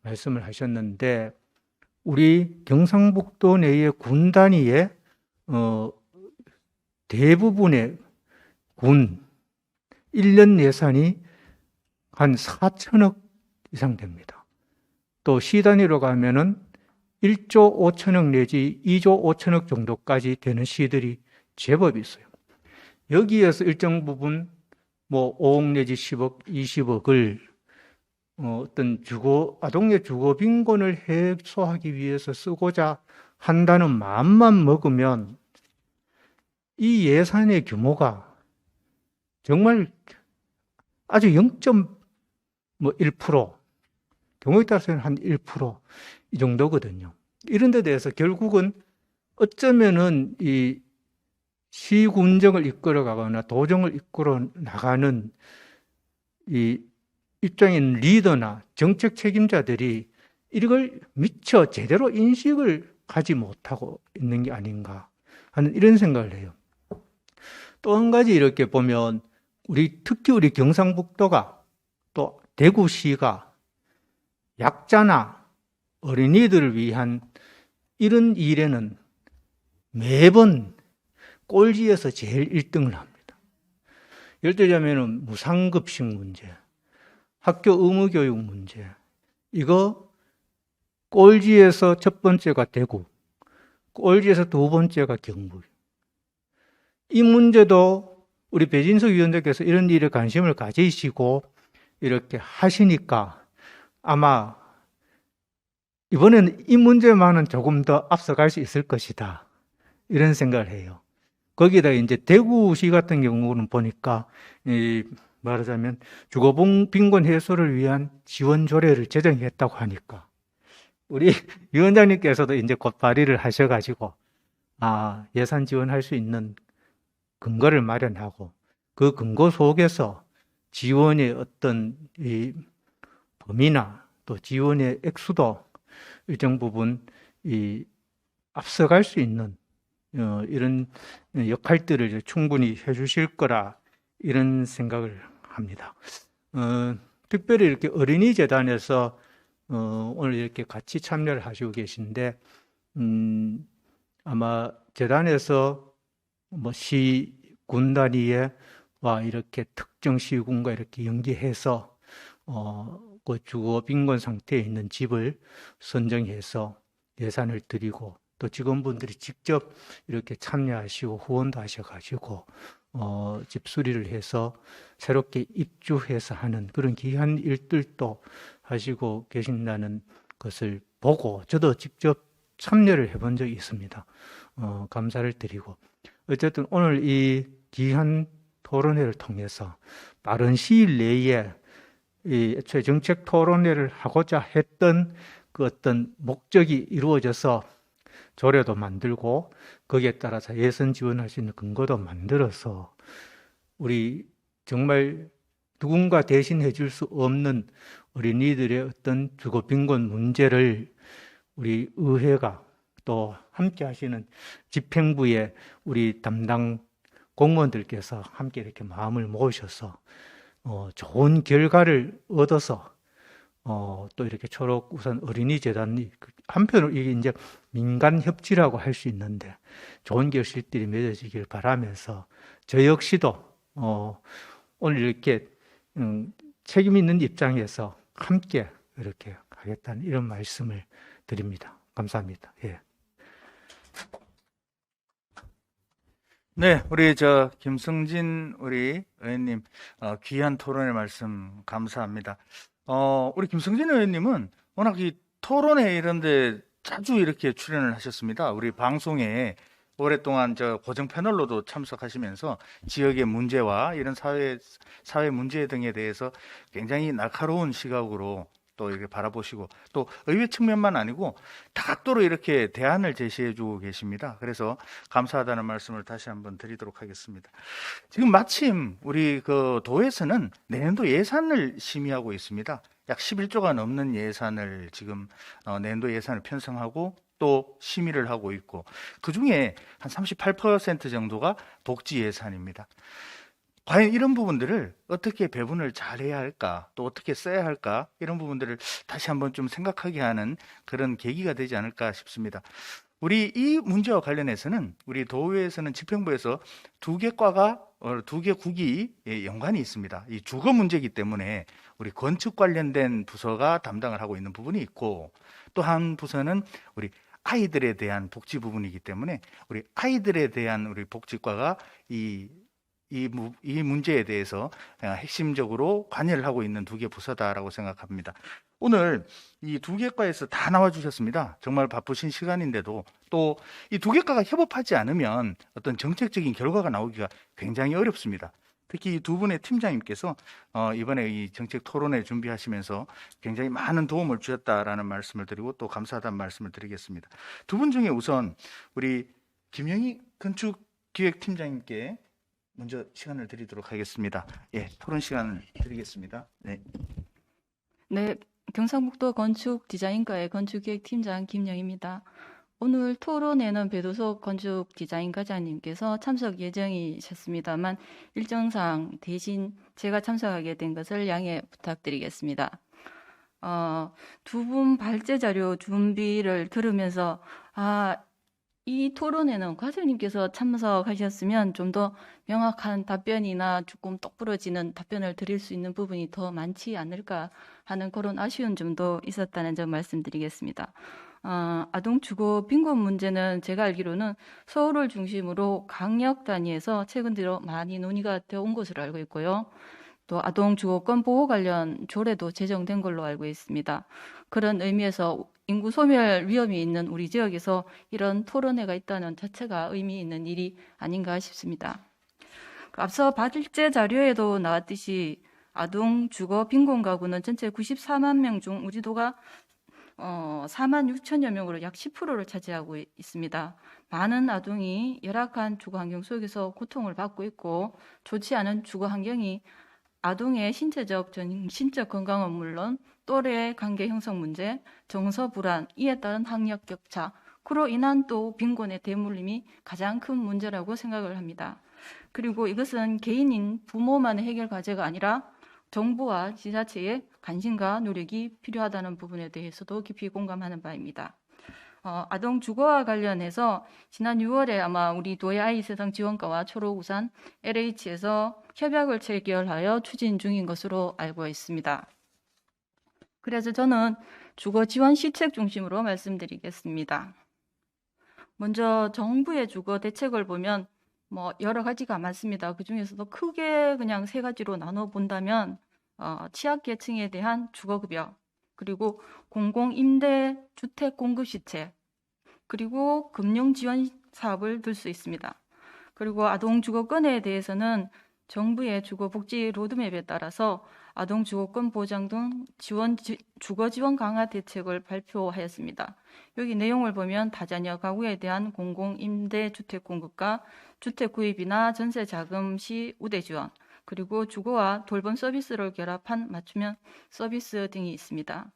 말씀을 하셨는데 우리 경상북도 내의 군 단위의 대부분의 군 1년 예산이 한 4천억 이상 됩니다. 또 시 단위로 가면은 1조 5천억 내지 2조 5천억 정도까지 되는 시들이 제법 있어요. 여기에서 일정 부분 뭐 5억 내지 10억, 20억을 어떤 아동의 주거 빈곤을 해소하기 위해서 쓰고자 한다는 마음만 먹으면 이 예산의 규모가 정말 아주 0.1% 경우에 따라서는 한 1% 이 정도거든요. 이런 데 대해서 결국은 어쩌면은 이 시군정을 이끌어 가거나 도정을 이끌어 나가는 이 입장에 있는 리더나 정책 책임자들이 이걸 미처 제대로 인식을 하지 못하고 있는 게 아닌가 하는 이런 생각을 해요. 또 한 가지 이렇게 보면 특히 우리 경상북도가 또 대구시가 약자나 어린이들을 위한 이런 일에는 매번 꼴찌에서 제일 1등을 합니다. 예를 들자면 무상급식 문제, 학교 의무교육 문제, 이거 꼴찌에서 첫 번째가 대구, 꼴찌에서 두 번째가 경북. 이 문제도 우리 배진석 위원장께서 이런 일에 관심을 가지시고 이렇게 하시니까 아마 이번에는 이 문제만은 조금 더 앞서갈 수 있을 것이다. 이런 생각을 해요. 거기다 이제 대구시 같은 경우는 보니까 말하자면 주거 빈곤 해소를 위한 지원 조례를 제정했다고 하니까 우리 위원장님께서도 이제 곧 발의를 하셔가지고 예산 지원할 수 있는 근거를 마련하고 그 근거 속에서 지원의 어떤 이 범위나 또 지원의 액수도 일정 부분 앞서갈 수 있는 이런 역할들을 충분히 해주실 거라 이런 생각을 합니다. 특별히 이렇게 어린이 재단에서 오늘 이렇게 같이 참여를 하시고 계신데 아마 재단에서 뭐 시군 단위에 이렇게 특정 시군과 이렇게 연계해서 그 주거 빈곤 상태에 있는 집을 선정해서 예산을 드리고 또 직원분들이 직접 이렇게 참여하시고 후원도 하셔가지고 집 수리를 해서 새롭게 입주해서 하는 그런 귀한 일들도 하시고 계신다는 것을 보고 저도 직접 참여를 해본 적이 있습니다. 감사를 드리고 어쨌든 오늘 이 귀한 토론회를 통해서 빠른 시일 내에 애초에 정책 토론회를 하고자 했던 그 어떤 목적이 이루어져서 조례도 만들고 거기에 따라서 예산 지원할 수 있는 근거도 만들어서 우리 정말 누군가 대신해 줄 수 없는 어린이들의 어떤 주거 빈곤 문제를 우리 의회가 또 함께 하시는 집행부의 우리 담당 공무원들께서 함께 이렇게 마음을 모으셔서 좋은 결과를 얻어서 또 이렇게 초록우산 어린이재단이 한편으로 이게 이제 민간 협치라고 할 수 있는데 좋은 결실들이 맺어지길 바라면서 저 역시도 오늘 이렇게 책임 있는 입장에서 함께 이렇게 하겠다는 이런 말씀을 드립니다. 감사합니다. 예. 네, 우리 김승진 우리 의원님 귀한 토론의 말씀 감사합니다. 우리 김승진 의원님은 워낙 이 토론회 이런데 자주 이렇게 출연을 하셨습니다. 우리 방송에 오랫동안 저 고정 패널로도 참석하시면서 지역의 문제와 이런 사회 문제 등에 대해서 굉장히 날카로운 시각으로 또 이렇게 바라보시고 또 의회 측면만 아니고 다각도로 이렇게 대안을 제시해 주고 계십니다. 그래서 감사하다는 말씀을 다시 한번 드리도록 하겠습니다. 지금 마침 우리 그 도에서는 내년도 예산을 심의하고 있습니다. 약 11조가 넘는 예산을 지금 내년도 예산을 편성하고 또 심의를 하고 있고 그중에 한 38% 정도가 복지 예산입니다. 과연 이런 부분들을 어떻게 배분을 잘해야 할까, 또 어떻게 써야 할까, 이런 부분들을 다시 한번 좀 생각하게 하는 그런 계기가 되지 않을까 싶습니다. 우리 이 문제와 관련해서는 우리 도의회에서는 집행부에서 두 개 국이 연관이 있습니다. 이 주거 문제이기 때문에 우리 건축 관련된 부서가 담당을 하고 있는 부분이 있고 또 한 부서는 우리 아이들에 대한 복지 부분이기 때문에 우리 아이들에 대한 우리 복지과가 이 문제에 대해서 핵심적으로 관여를 하고 있는 두 개 부서다라고 생각합니다. 오늘 이 두 개 과에서 다 나와주셨습니다. 정말 바쁘신 시간인데도 또 이 두 개 과가 협업하지 않으면 어떤 정책적인 결과가 나오기가 굉장히 어렵습니다. 특히 이 두 분의 팀장님께서 이번에 이 정책 토론회 준비하시면서 굉장히 많은 도움을 주셨다라는 말씀을 드리고 또 감사하다는 말씀을 드리겠습니다. 두 분 중에 우선 우리 김영희 건축기획팀장님께 먼저 시간을 드리도록 하겠습니다. 예, 토론 시간을 드리겠습니다. 네. 네, 경상북도 건축디자인과의 건축기획팀장 김영입니다. 오늘 토론에는 배도석 건축디자인과장님께서 참석 예정이셨습니다만 일정상 대신 제가 참석하게 된 것을 양해 부탁드리겠습니다. 두 분 발제 자료 준비를 들으면서 이 토론에는 과장님께서 참석하셨으면 좀 더 명확한 답변이나 조금 똑부러지는 답변을 드릴 수 있는 부분이 더 많지 않을까 하는 그런 아쉬운 점도 있었다는 점 말씀드리겠습니다. 아동 주거 빈곤 문제는 제가 알기로는 서울을 중심으로 강력 단위에서 최근 들어 많이 논의가 되어 온 것으로 알고 있고요. 또 아동 주거권 보호 관련 조례도 제정된 걸로 알고 있습니다. 그런 의미에서 인구 소멸 위험이 있는 우리 지역에서 이런 토론회가 있다는 자체가 의미 있는 일이 아닌가 싶습니다. 앞서 발제 자료에도 나왔듯이 아동 주거 빈곤 가구는 전체 94만 명 중 우리 도가 4만 6천여 명으로 약 10%를 차지하고 있습니다. 많은 아동이 열악한 주거 환경 속에서 고통을 받고 있고 좋지 않은 주거 환경이 아동의 신체적, 정신적 건강은 물론 또래 관계 형성 문제, 정서 불안, 이에 따른 학력 격차, 그로 인한 또 빈곤의 대물림이 가장 큰 문제라고 생각을 합니다. 그리고 이것은 개인인 부모만의 해결 과제가 아니라 정부와 지자체의 관심과 노력이 필요하다는 부분에 대해서도 깊이 공감하는 바입니다. 아동 주거와 관련해서 지난 6월에 아마 우리 도의 아이세상 지원과와 초록우산 LH에서 협약을 체결하여 추진 중인 것으로 알고 있습니다. 그래서 저는 주거 지원 시책 중심으로 말씀드리겠습니다. 먼저 정부의 주거 대책을 보면 여러 가지가 많습니다. 그 중에서도 크게 그냥 세 가지로 나눠 본다면 취약계층에 대한 주거급여, 그리고 공공임대주택 공급시책, 그리고 금융지원 사업을 들 수 있습니다. 그리고 아동주거권에 대해서는 정부의 주거복지 로드맵에 따라서 아동주거권 보장 등 주거지원 강화 대책을 발표하였습니다. 여기 내용을 보면 다자녀 가구에 대한 공공임대주택 공급과 주택 구입이나 전세 자금 시 우대 지원, 그리고 주거와 돌봄 서비스를 결합한 맞춤형 서비스 등이 있습니다.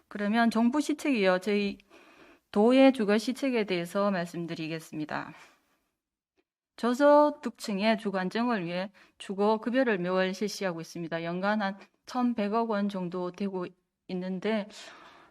그러면 정부 시책에 이어 저희 도의 주거 시책에 대해서 말씀드리겠습니다. 저소득층의 주거 안정을 위해 주거 급여를 매월 실시하고 있습니다. 연간 한 1,100억 원 정도 되고 있는데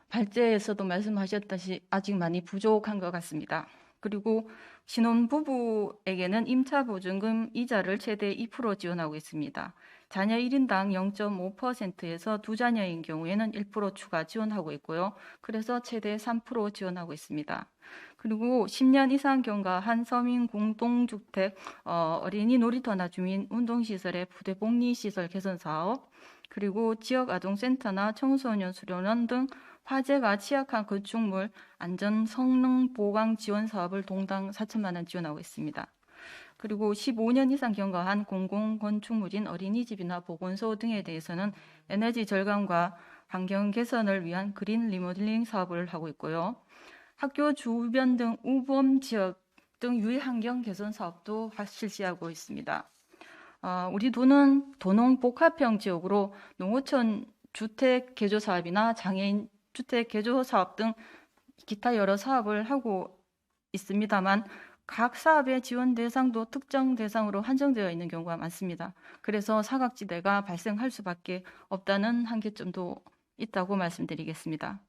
발제에서도 말씀하셨듯이 아직 많이 부족한 것 같습니다. 그리고 신혼부부에게는 임차보증금 이자를 최대 2% 지원하고 있습니다. 자녀 1인당 0.5%에서 두 자녀인 경우에는 1% 추가 지원하고 있고요. 그래서 최대 3% 지원하고 있습니다. 그리고 10년 이상 경과한 서민 공동주택, 어린이 놀이터나 주민 운동시설의 부대 복리시설 개선 사업, 그리고 지역 아동센터나 청소년 수련원 등 화재가 취약한 건축물 안전 성능 보강 지원 사업을 동당 4천만 원 지원하고 있습니다. 그리고 15년 이상 경과한 공공 건축물인 어린이집이나 보건소 등에 대해서는 에너지 절감과 환경 개선을 위한 그린 리모델링 사업을 하고 있고요. 학교 주변 등 우범 지역 등 유해 환경 개선 사업도 실시하고 있습니다. 우리 도는 도농 복합형 지역으로 농어촌 주택 개조 사업이나 장애인 주택 개조 사업 등 기타 여러 사업을 하고 있습니다만 각 사업의 지원 대상도 특정 대상으로 한정되어 있는 경우가 많습니다. 그래서 사각지대가 발생할 수밖에 없다는 한계점도 있다고 말씀드리겠습니다.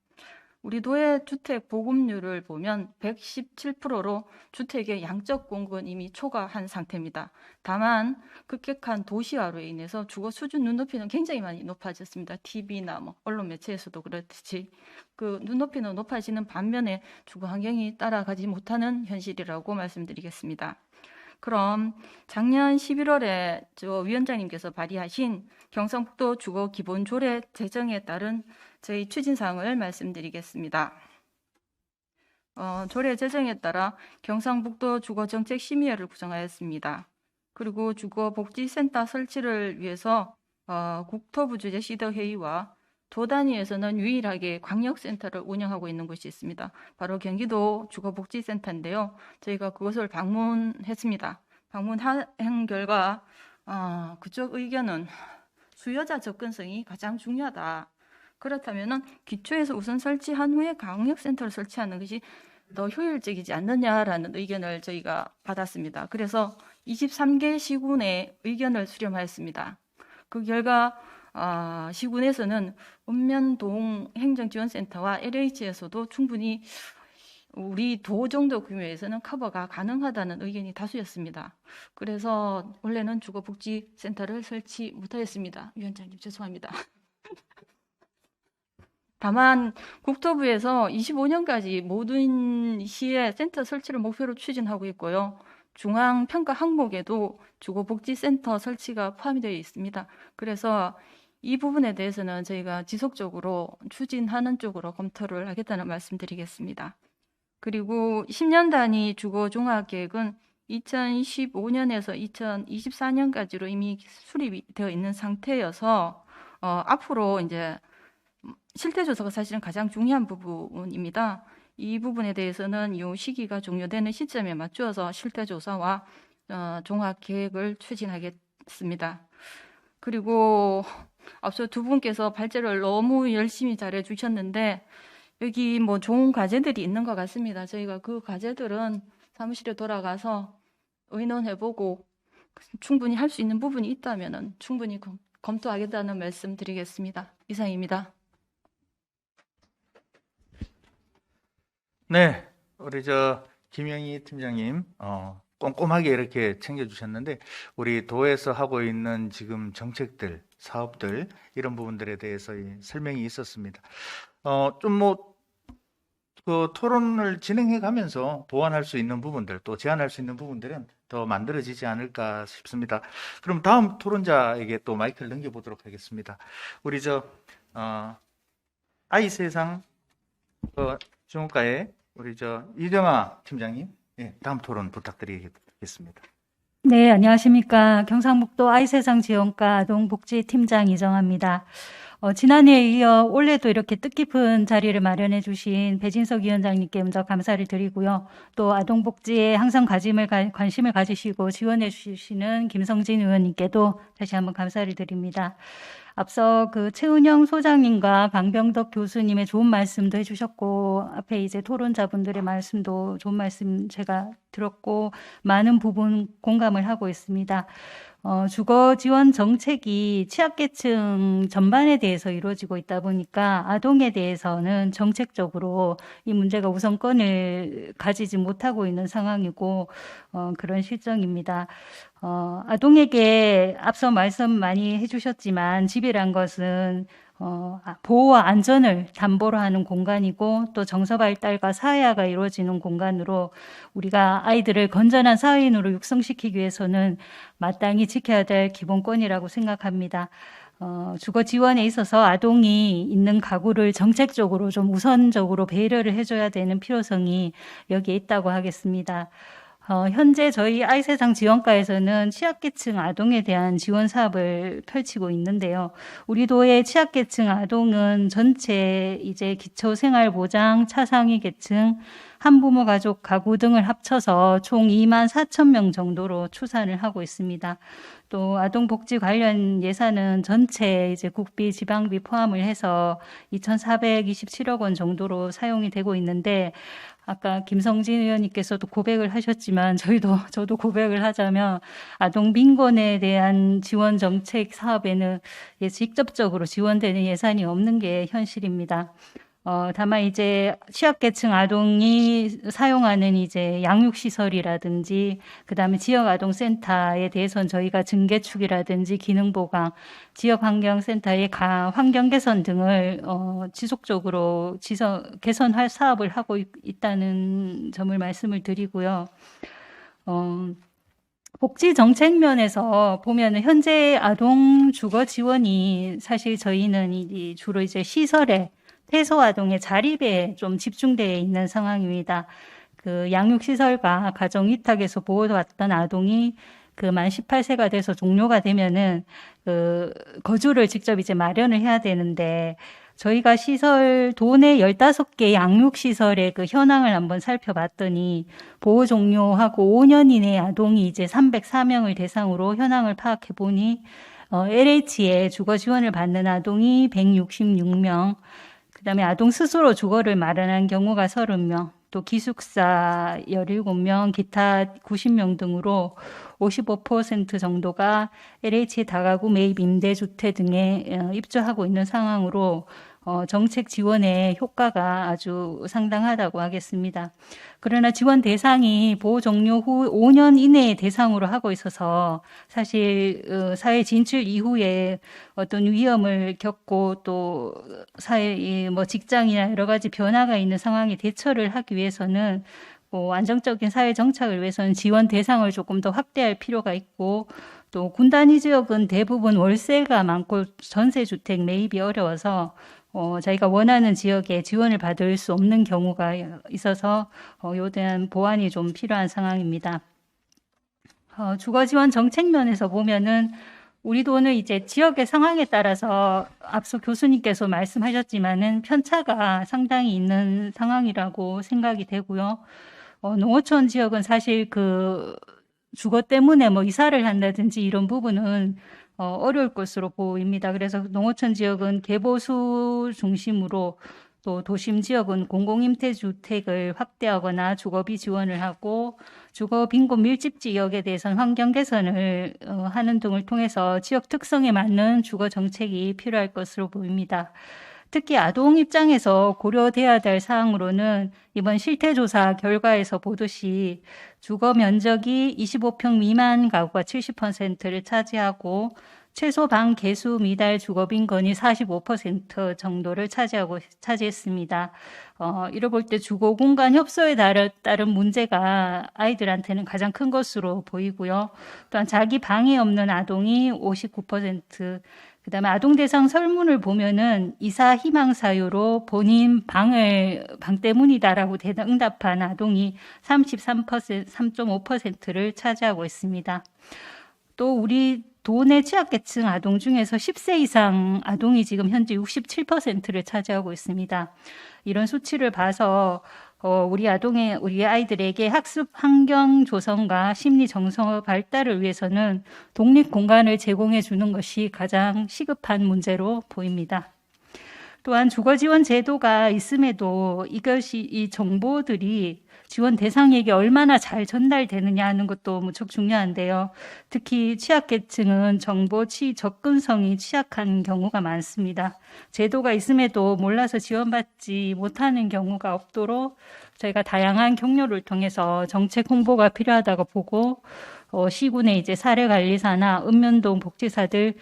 우리 도의 주택 보급률을 보면 117%로 주택의 양적 공급은 이미 초과한 상태입니다. 다만 급격한 도시화로 인해서 주거 수준 눈높이는 굉장히 많이 높아졌습니다. TV나 언론 매체에서도 그렇듯이 그 눈높이는 높아지는 반면에 주거 환경이 따라가지 못하는 현실이라고 말씀드리겠습니다. 그럼 작년 11월에 위원장님께서 발의하신 경상북도 주거 기본 조례 제정에 따른 저희 추진사항을 말씀드리겠습니다. 조례 제정에 따라 경상북도 주거정책심의회를 구성하였습니다. 그리고 주거복지센터 설치를 위해서 국토부 주재 시도회의와 도 단위에서는 유일하게 광역센터를 운영하고 있는 곳이 있습니다. 바로 경기도 주거복지센터인데요. 저희가 그것을 방문했습니다. 방문한 결과 그쪽 의견은 수요자 접근성이 가장 중요하다. 그렇다면 기초에서 우선 설치한 후에 광역센터를 설치하는 것이 더 효율적이지 않느냐라는 의견을 저희가 받았습니다. 그래서 23개 시군의 의견을 수렴하였습니다. 그 결과 시군에서는 읍면동 행정지원센터와 LH에서도 충분히 우리 도 정도 규모에서는 커버가 가능하다는 의견이 다수였습니다. 그래서 원래는 주거복지센터를 설치 못하였습니다. 위원장님 죄송합니다. 다만 국토부에서 25년까지 모든 시에 센터 설치를 목표로 추진하고 있고요. 중앙평가 항목에도 주거복지센터 설치가 포함이 되어 있습니다. 그래서 이 부분에 대해서는 저희가 지속적으로 추진하는 쪽으로 검토를 하겠다는 말씀드리겠습니다. 그리고 10년 단위 주거종합계획은 2015년에서 2024년까지로 이미 수립이 되어 있는 상태여서 앞으로 이제 실태조사가 사실은 가장 중요한 부분입니다. 이 부분에 대해서는 이 시기가 종료되는 시점에 맞추어서 실태조사와 종합계획을 추진하겠습니다. 그리고 앞서 두 분께서 발제를 너무 열심히 잘해 주셨는데 여기 좋은 과제들이 있는 것 같습니다. 저희가 그 과제들은 사무실에 돌아가서 의논해보고 충분히 할 수 있는 부분이 있다면 충분히 검토하겠다는 말씀 드리겠습니다. 이상입니다. 네, 우리 김영희 팀장님 꼼꼼하게 이렇게 챙겨주셨는데 우리 도에서 하고 있는 지금 정책들, 사업들 이런 부분들에 대해서 설명이 있었습니다. 그 토론을 진행해가면서 보완할 수 있는 부분들, 또 제안할 수 있는 부분들은 더 만들어지지 않을까 싶습니다. 그럼 다음 토론자에게 또 마이크를 넘겨보도록 하겠습니다. 우리 아이세상 중국가의 우리 이정아 팀장님, 다음 토론 부탁드리겠습니다. 네, 안녕하십니까. 경상북도 아이세상 지원과 아동복지팀장 이정아입니다. 지난해에 이어 올해도 이렇게 뜻깊은 자리를 마련해 주신 배진석 위원장님께 먼저 감사를 드리고요. 또 아동복지에 항상 관심을 가지시고 지원해 주시는 김성진 의원님께도 다시 한번 감사를 드립니다. 앞서 최은영 소장님과 강병덕 교수님의 좋은 말씀도 해주셨고, 앞에 이제 토론자분들의 말씀도 좋은 말씀 제가 들었고, 많은 부분 공감을 하고 있습니다. 주거 지원 정책이 취약계층 전반에 대해서 이루어지고 있다 보니까 아동에 대해서는 정책적으로 이 문제가 우선권을 가지지 못하고 있는 상황이고, 그런 실정입니다. 아동에게 앞서 말씀 많이 해주셨지만 집이란 것은 보호와 안전을 담보로 하는 공간이고 또 정서 발달과 사회화가 이루어지는 공간으로 우리가 아이들을 건전한 사회인으로 육성시키기 위해서는 마땅히 지켜야 될 기본권이라고 생각합니다. 주거 지원에 있어서 아동이 있는 가구를 정책적으로 좀 우선적으로 배려를 해줘야 되는 필요성이 여기에 있다고 하겠습니다. 현재 저희 아이세상 지원과에서는 취약계층 아동에 대한 지원 사업을 펼치고 있는데요. 우리 도의 취약계층 아동은 전체 이제 기초생활보장, 차상위 계층, 한부모 가족 가구 등을 합쳐서 총 2만 4천 명 정도로 추산을 하고 있습니다. 또 아동복지 관련 예산은 전체 이제 국비, 지방비 포함을 해서 2,427억 원 정도로 사용이 되고 있는데 아까 김성진 의원님께서도 고백을 하셨지만 저도 고백을 하자면 아동 빈곤에 대한 지원 정책 사업에는 직접적으로 지원되는 예산이 없는 게 현실입니다. 다만 이제 취약계층 아동이 사용하는 이제 양육시설이라든지 그다음에 지역아동센터에 대해서는 저희가 증개축이라든지 기능보강, 지역환경센터의 환경 개선 등을 지속적으로 개선할 사업을 하고 있다는 점을 말씀을 드리고요. 복지 정책 면에서 보면은 현재 아동 주거 지원이 사실 저희는 주로 이제 시설에 태소 아동의 자립에 좀 집중되어 있는 상황입니다. 그 양육시설과 가정위탁에서 보호받던 아동이 만 18세가 돼서 종료가 되면은 거주를 직접 이제 마련을 해야 되는데 저희가 도내 15개 양육시설의 그 현황을 한번 살펴봤더니 보호 종료하고 5년 이내 아동이 이제 304명을 대상으로 현황을 파악해 보니 LH에 주거 지원을 받는 아동이 166명, 그다음에 아동 스스로 주거를 마련한 경우가 30명, 또 기숙사 17명, 기타 90명 등으로 55% 정도가 LH 다가구 매입 임대주택 등에 입주하고 있는 상황으로 정책 지원의 효과가 아주 상당하다고 하겠습니다. 그러나 지원 대상이 보호 종료 후 5년 이내의 대상으로 하고 있어서 사실 사회 진출 이후에 어떤 위험을 겪고 또 사회 직장이나 여러 가지 변화가 있는 상황에 대처를 하기 위해서는 안정적인 사회 정착을 위해서는 지원 대상을 조금 더 확대할 필요가 있고 또 군 단위 지역은 대부분 월세가 많고 전세주택 매입이 어려워서 저희가 원하는 지역에 지원을 받을 수 없는 경우가 있어서 이에 대한 보완이 좀 필요한 상황입니다. 주거 지원 정책 면에서 보면은 우리 도는 이제 지역의 상황에 따라서 앞서 교수님께서 말씀하셨지만은 편차가 상당히 있는 상황이라고 생각이 되고요. 농어촌 지역은 사실 주거 때문에 이사를 한다든지 이런 부분은 어려울 것으로 보입니다. 그래서 농어촌 지역은 개보수 중심으로 또 도심 지역은 공공임대주택을 확대하거나 주거비 지원을 하고 주거 빈곤 밀집 지역에 대해서는 환경 개선을 하는 등을 통해서 지역 특성에 맞는 주거 정책이 필요할 것으로 보입니다. 특히 아동 입장에서 고려돼야 될 사항으로는 이번 실태조사 결과에서 보듯이 주거 면적이 25평 미만 가구가 70%를 차지하고 최소 방 개수 미달 주거 빈곤이 45% 정도를 차지했습니다. 이를 볼 때 주거 공간 협소에 따른 문제가 아이들한테는 가장 큰 것으로 보이고요. 또한 자기 방이 없는 아동이 59%, 그다음에 아동 대상 설문을 보면은 이사 희망 사유로 본인 방 때문이다라고 응답한 아동이 3.5%를 차지하고 있습니다. 또 우리 도내 취약계층 아동 중에서 10세 이상 아동이 지금 현재 67%를 차지하고 있습니다. 이런 수치를 봐서 우리 아이들에게 학습 환경 조성과 심리 정서 발달을 위해서는 독립 공간을 제공해 주는 것이 가장 시급한 문제로 보입니다. 또한 주거 지원 제도가 있음에도 이 정보들이 지원 대상에게 얼마나 잘 전달되느냐 하는 것도 무척 중요한데요. 특히 취약계층은 정보 접근성이 취약한 경우가 많습니다. 제도가 있음에도 몰라서 지원받지 못하는 경우가 없도록 저희가 다양한 경로를 통해서 정책 홍보가 필요하다고 보고 시군의 이제 사례관리사나 읍면동 복지사들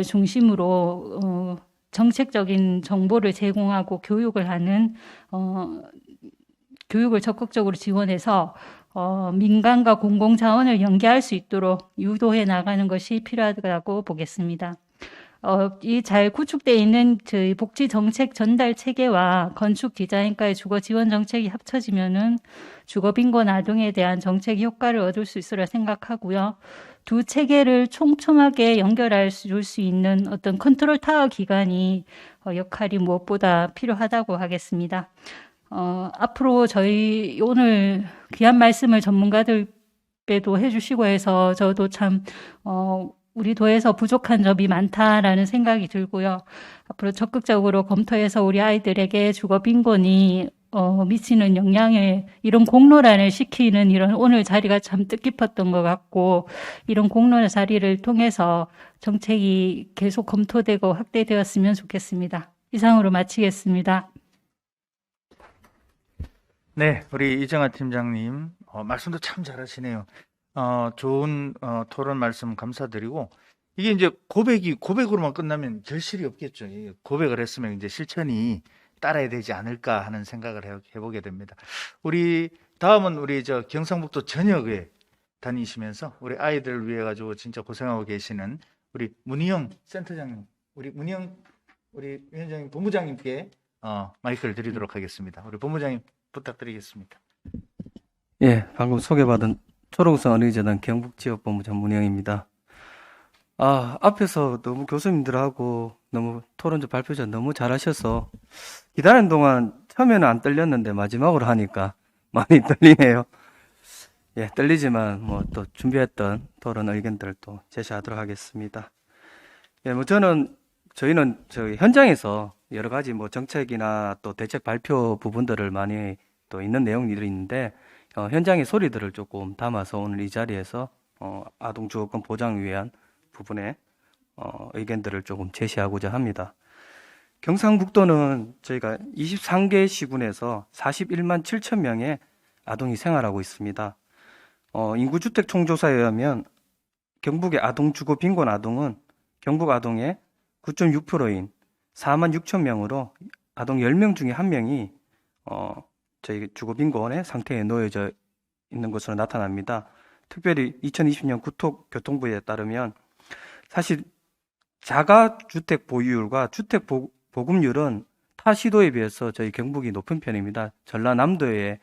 중심으로 정책적인 정보를 제공하고 교육을 하는 교육을 적극적으로 지원해서 민간과 공공자원을 연계할 수 있도록 유도해 나가는 것이 필요하다고 보겠습니다. 이 잘 구축되어 있는 저희 복지 정책 전달 체계와 건축 디자인과의 주거 지원 정책이 합쳐지면은 주거 빈곤 아동에 대한 정책 효과를 얻을 수 있으라 생각하고요. 두 체계를 촘촘하게 연결할 수 있는 어떤 컨트롤 타워 기관이 역할이 무엇보다 필요하다고 하겠습니다. 앞으로 저희 오늘 귀한 말씀을 전문가들께도 해주시고 해서 저도 참 우리 도에서 부족한 점이 많다라는 생각이 들고요. 앞으로 적극적으로 검토해서 우리 아이들에게 주거 빈곤이 미치는 영향을 이런 공론화를 시키는 이런 오늘 자리가 참 뜻깊었던 것 같고 이런 공론화 자리를 통해서 정책이 계속 검토되고 확대되었으면 좋겠습니다. 이상으로 마치겠습니다. 네, 우리 이정아 팀장님 말씀도 참 잘하시네요. 좋은 토론 말씀 감사드리고 이게 이제 고백으로만 끝나면 결실이 없겠죠. 고백을 했으면 이제 실천이 따라야 되지 않을까 하는 생각을 해보게 됩니다. 우리 다음은 우리 경상북도 전역에 다니시면서 우리 아이들을 위해 가지고 진짜 고생하고 계시는 우리 문희영 센터장님, 우리 문희영 우리 위원장님, 본부장님께 마이크를 드리도록 하겠습니다. 우리 본부장님 부탁드리겠습니다. 예, 방금 소개받은 초록우선 어린이재단 경북지역본부 전문영입니다. 앞에서 너무 교수님들하고 너무 토론자 발표자 너무 잘하셔서 기다리는 동안 처음에는 안 떨렸는데 마지막으로 하니까 많이 떨리네요. 예, 떨리지만 뭐 또 준비했던 토론 의견들을 또 제시하도록 하겠습니다. 예, 뭐 저희는 저희 현장에서 여러 가지 뭐 정책이나 또 대책 발표 부분들을 많이 또 있는 내용들이 있는데 현장의 소리들을 조금 담아서 오늘 이 자리에서 아동 주거권 보장을 위한 부분에 의견들을 조금 제시하고자 합니다. 경상북도는 저희가 23개 시군에서 41만 7천 명의 아동이 생활하고 있습니다. 인구주택 총조사에 의하면 경북의 아동 주거 빈곤 아동은 경북 아동의 9.6%인 4만 6천 명으로 아동 10명 중에 1명이 저희 주거 빈곤의 상태에 놓여져 있는 것으로 나타납니다. 특별히 2020년 국토교통부에 따르면 사실 자가주택 보유율과 주택 보급률은 타 시도에 비해서 저희 경북이 높은 편입니다. 전라남도에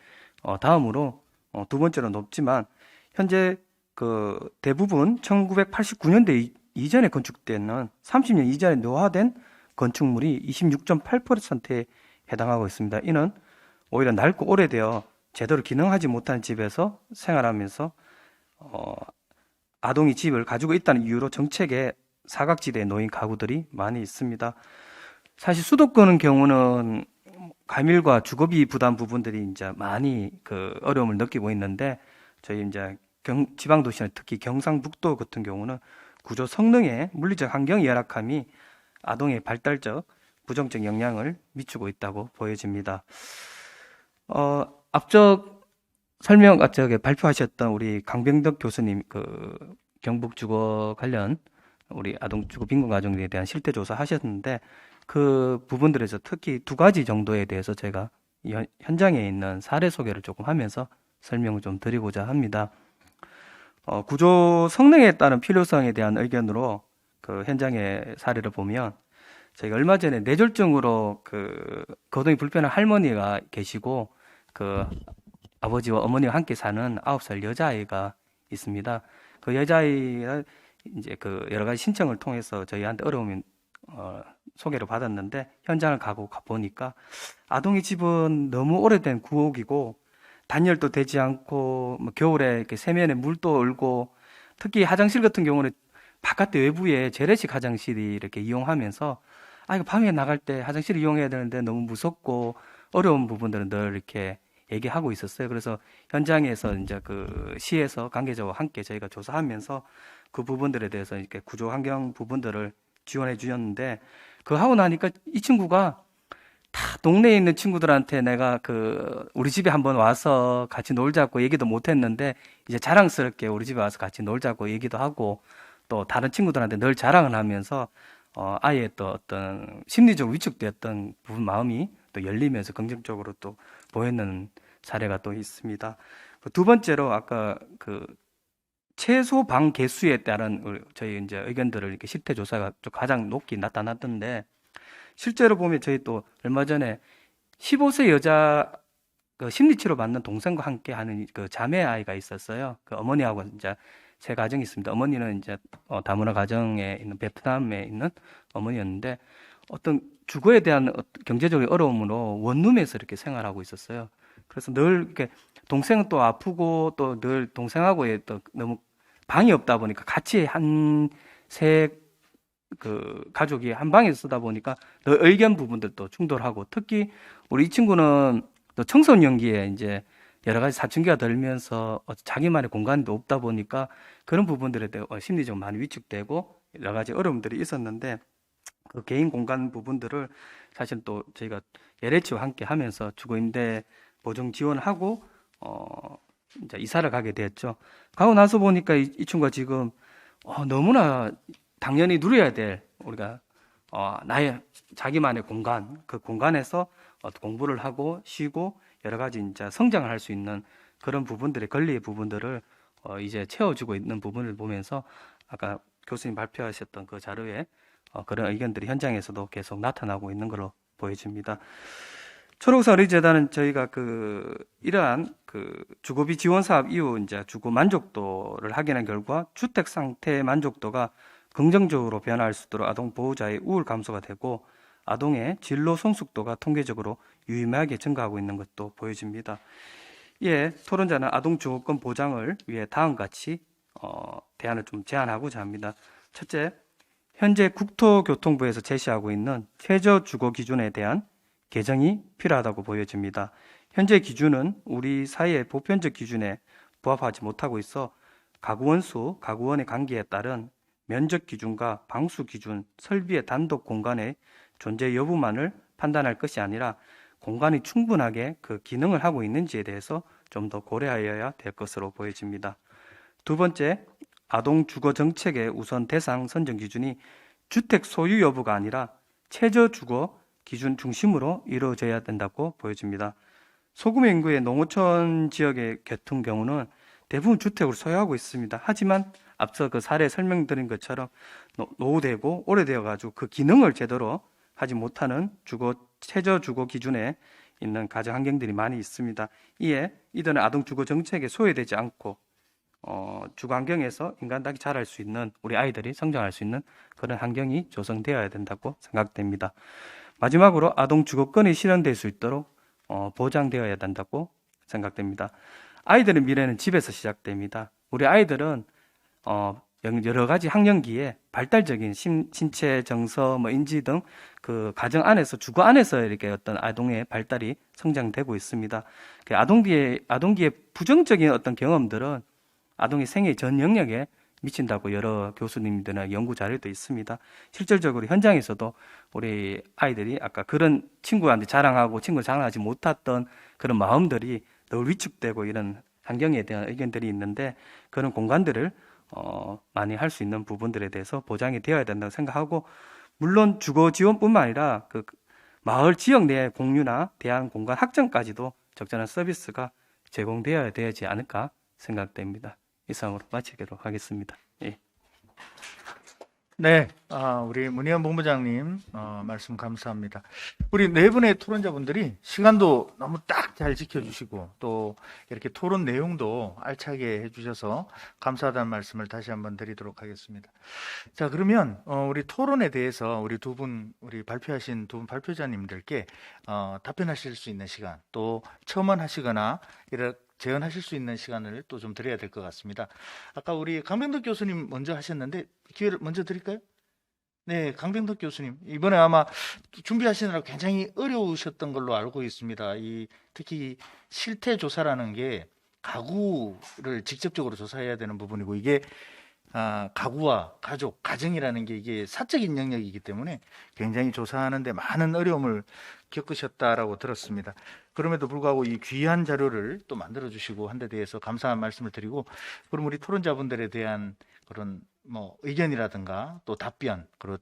다음으로 두 번째로 높지만 현재 그 대부분 1989년대 이전에 건축되는 30년 이전에 노화된 건축물이 26.8%에 해당하고 있습니다. 이는 오히려 낡고 오래되어 제대로 기능하지 못한 집에서 생활하면서 아동이 집을 가지고 있다는 이유로 정책에 사각지대에 놓인 가구들이 많이 있습니다. 사실 수도권의 경우는 가밀과 주거비 부담 부분들이 이제 많이 그 어려움을 느끼고 있는데 저희 이제 지방 도시나 특히 경상북도 같은 경우는 구조 성능의 물리적 환경 열악함이 아동의 발달적 부정적 영향을 미치고 있다고 보여집니다. 앞쪽 발표하셨던 우리 강병덕 교수님 그 경북 주거 관련 우리 아동 주거 빈곤 가정에 대한 실태 조사 하셨는데 그 부분들에서 특히 두 가지 정도에 대해서 제가 현장에 있는 사례 소개를 조금 하면서 설명을 좀 드리고자 합니다. 구조 성능에 따른 필요성에 대한 의견으로 그 현장의 사례를 보면 저희가 얼마 전에 뇌졸중으로 그 거동이 불편한 할머니가 계시고 그 아버지와 어머니와 함께 사는 9살 여자아이가 있습니다. 그 여자아이가 이제 그 여러 가지 신청을 통해서 저희한테 어려움이 소개를 받았는데 현장을 가보니까 아동의 집은 너무 오래된 구옥이고 단열도 되지 않고 뭐 겨울에 이렇게 세면에 물도 얼고 특히 화장실 같은 경우는 바깥에 외부에 재래식 화장실이 이렇게 이용하면서 이거 밤에 나갈 때 화장실 이용해야 되는데 너무 무섭고 어려운 부분들은 늘 이렇게 얘기하고 있었어요. 그래서 현장에서 이제 그 시에서 관계자와 함께 저희가 조사하면서 그 부분들에 대해서 이렇게 구조 환경 부분들을 지원해 주셨는데 그 하고 나니까 이 친구가 다 동네에 있는 친구들한테 내가 우리 집에 한번 와서 같이 놀자고 얘기도 못 했는데 이제 자랑스럽게 우리 집에 와서 같이 놀자고 얘기도 하고 또 다른 친구들한테 늘 자랑을 하면서 아이의 또 어떤 심리적으로 위축되었던 부분 마음이 또 열리면서 긍정적으로 또 보이는 사례가 또 있습니다. 두 번째로 아까 최소 방 개수에 따른 저희 이제 의견들을 이렇게 실태 조사가 좀 가장 높게 나타났던데 실제로 보면 저희 또 얼마 전에 15세 여자 심리치료 받는 동생과 함께 하는 자매 아이가 있었어요. 어머니하고 이제 세 가정이 있습니다. 어머니는 이제 다문화 가정에 있는 베트남에 있는 어머니였는데 어떤 주거에 대한 경제적인 어려움으로 원룸에서 이렇게 생활하고 있었어요. 그래서 늘 이렇게 동생은 또 아프고 또 늘 동생하고의 또 너무 방이 없다 보니까 같이 가족이 한 방에서 쓰다 보니까 늘 의견 부분들도 충돌하고 특히 우리 이 친구는 또 청소년기에 이제 여러 가지 사춘기가 들면서 자기만의 공간도 없다 보니까 그런 부분들에 대해 심리적으로 많이 위축되고 여러 가지 어려움들이 있었는데 그 개인 공간 부분들을 사실 또 저희가 LH와 함께 하면서 주거임대 보증 지원하고 이제 이사를 가게 됐죠. 가고 나서 보니까 이 친구가 지금 너무나 당연히 누려야 될 우리가 나의 자기만의 공간, 그 공간에서 공부를 하고 쉬고 여러 가지 이제 성장을 할 수 있는 그런 부분들의 권리의 부분들을 이제 채워주고 있는 부분을 보면서 아까 교수님 발표하셨던 그 자료에 그런 의견들이 현장에서도 계속 나타나고 있는 걸로 보여집니다. 초록사 어린이재단은 저희가 이러한 주거비 지원 사업 이후 이제 주거 만족도를 확인한 결과 주택 상태 만족도가 긍정적으로 변화할 수 있도록 아동 보호자의 우울 감소가 되고 아동의 진로 성숙도가 통계적으로 유의미하게 증가하고 있는 것도 보여집니다. 이에 토론자는 아동 주거권 보장을 위해 다음과 같이 대안을 좀 제안하고자 합니다. 첫째, 현재 국토교통부에서 제시하고 있는 최저 주거 기준에 대한 개정이 필요하다고 보여집니다. 현재 기준은 우리 사회의 보편적 기준에 부합하지 못하고 있어 가구원 수, 가구원의 관계에 따른 면적 기준과 방수 기준, 설비의 단독 공간의 존재 여부만을 판단할 것이 아니라 공간이 충분하게 그 기능을 하고 있는지에 대해서 좀 더 고려하여야 될 것으로 보여집니다. 두 번째, 아동 주거 정책의 우선 대상 선정 기준이 주택 소유 여부가 아니라 최저 주거 기준 중심으로 이루어져야 된다고 보여집니다. 소규모 인구의 농어촌 지역의 같은 경우는 대부분 주택을 소유하고 있습니다. 하지만 앞서 그 사례 설명드린 것처럼 노후되고 오래되어 가지고 그 기능을 제대로 하지 못하는 최저 주거 기준에 있는 가정 환경들이 많이 있습니다. 이에 이들은 아동 주거 정책에 소외되지 않고 주거 환경에서 인간답게 자랄 수 있는 우리 아이들이 성장할 수 있는 그런 환경이 조성되어야 된다고 생각됩니다. 마지막으로 아동 주거권이 실현될 수 있도록 보장되어야 된다고 생각됩니다. 아이들의 미래는 집에서 시작됩니다. 우리 아이들은 여러 가지 학령기에 발달적인 신체, 정서, 인지 등 그 가정 안에서 주거 안에서 이렇게 어떤 아동의 발달이 성장되고 있습니다. 아동기의 부정적인 어떤 경험들은 아동의 생애 전 영역에 미친다고 여러 교수님들이나 연구 자료도 있습니다. 실질적으로 현장에서도 우리 아이들이 아까 그런 친구한테 자랑하고 친구를 자랑하지 못했던 그런 마음들이 늘 위축되고 이런 환경에 대한 의견들이 있는데 그런 공간들을 많이 할 수 있는 부분들에 대해서 보장이 되어야 된다고 생각하고 물론 주거 지원뿐만 아니라 그 마을 지역 내 공유나 대안 공간 확장까지도 적절한 서비스가 제공되어야 되지 않을까 생각됩니다. 이상으로 마치도록 하겠습니다. 예. 네, 우리 문희연 본부장님 말씀 감사합니다. 우리 네 분의 토론자분들이 시간도 너무 딱 잘 지켜주시고 또 이렇게 토론 내용도 알차게 해주셔서 감사하다는 말씀을 다시 한번 드리도록 하겠습니다. 자, 그러면 우리 토론에 대해서 우리 발표하신 두 분 발표자님들께 답변하실 수 있는 시간 또 첨언하시거나 이렇게 제언하실 수 있는 시간을 또 좀 드려야 될 것 같습니다. 아까 우리 강병덕 교수님 먼저 하셨는데 기회를 먼저 드릴까요? 네, 강병덕 교수님. 이번에 아마 준비하시느라 굉장히 어려우셨던 걸로 알고 있습니다. 특히 실태 조사라는 게 가구를 직접적으로 조사해야 되는 부분이고 이게 가구와 가족, 가정이라는 게 이게 사적인 영역이기 때문에 굉장히 조사하는데 많은 어려움을 겪으셨다라고 들었습니다. 그럼에도 불구하고 이 귀한 자료를 또 만들어 주시고 한 데 대해서 감사한 말씀을 드리고, 그럼 우리 토론자분들에 대한 그런 뭐 의견이라든가 또 답변, 그리고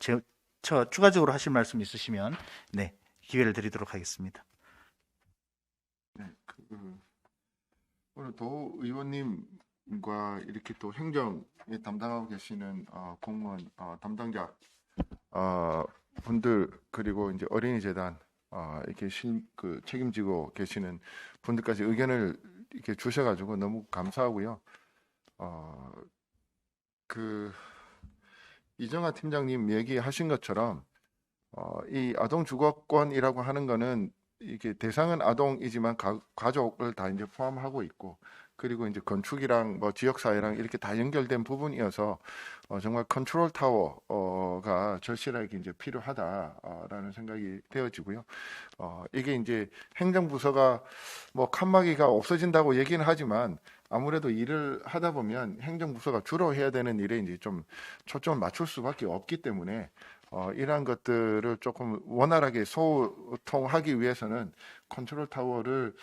추가적으로 하실 말씀 있으시면 네, 기회를 드리도록 하겠습니다. 네, 오늘 도 의원님과 이렇게 또 행정에 담당하고 계시는 공무원 담당자 분들, 그리고 이제 어린이재단 이렇게 책임지고 계시는 분들까지 의견을 이렇게 주셔가지고 너무 감사하고요. 이정아 팀장님 얘기하신 것처럼 이 아동 주거권이라고 하는 거는 이게 대상은 아동이지만 가족을 다 이제 포함하고 있고, 그리고 이제 건축이랑 뭐 지역사회랑 이렇게 다 연결된 부분이어서 정말 컨트롤 타워가 절실하게 이제 필요하다라는 생각이 되어지고요. 이게 이제 행정부서가 뭐 칸막이가 없어진다고 얘기는 하지만 아무래도 일을 하다 보면 행정부서가 주로 해야 되는 일에 이제 좀 초점을 맞출 수밖에 없기 때문에 이러한 것들을 조금 원활하게 소통하기 위해서는 컨트롤 타워를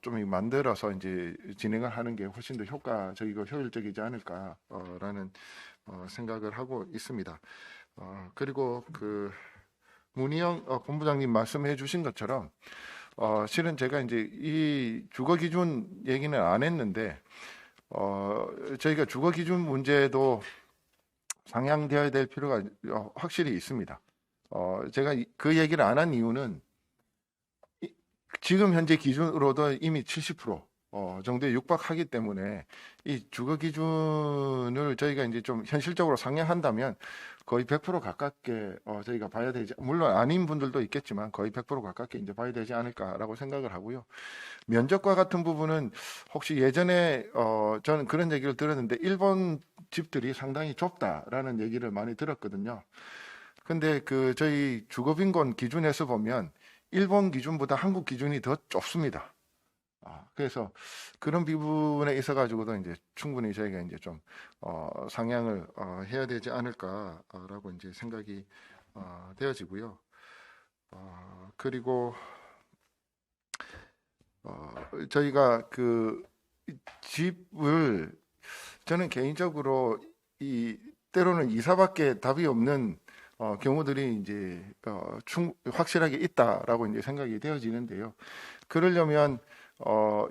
좀 만들어서 이제 진행을 하는 게 훨씬 더 효과적이고 효율적이지 않을까라는 생각을 하고 있습니다. 그리고 문희영 본부장님 말씀해 주신 것처럼 실은 제가 이제 이 주거 기준 얘기는 안 했는데 저희가 주거 기준 문제도 상향되어야 될 필요가 확실히 있습니다. 제가 그 얘기를 안 한 이유는 지금 현재 기준으로도 이미 70% 정도에 육박하기 때문에 이 주거 기준을 저희가 이제 좀 현실적으로 상향한다면 거의 100% 가깝게 저희가 봐야 되지, 물론 아닌 분들도 있겠지만 거의 100% 가깝게 이제 봐야 되지 않을까라고 생각을 하고요. 면적과 같은 부분은 혹시 예전에 저는 그런 얘기를 들었는데 일본 집들이 상당히 좁다라는 얘기를 많이 들었거든요. 근데 저희 주거빈권 기준에서 보면 일본 기준보다 한국 기준이 더 좁습니다. 그래서 그런 부분에 있어 가지고도 이제 충분히 저희가 이제 좀 상향을 해야 되지 않을까라고 이제 생각이 되어지고요. 그리고 저희가 집을 저는 개인적으로 때로는 이사밖에 답이 없는 경우들이 이제 확실하게 있다라고 이제 생각이 되어지는데요. 그러려면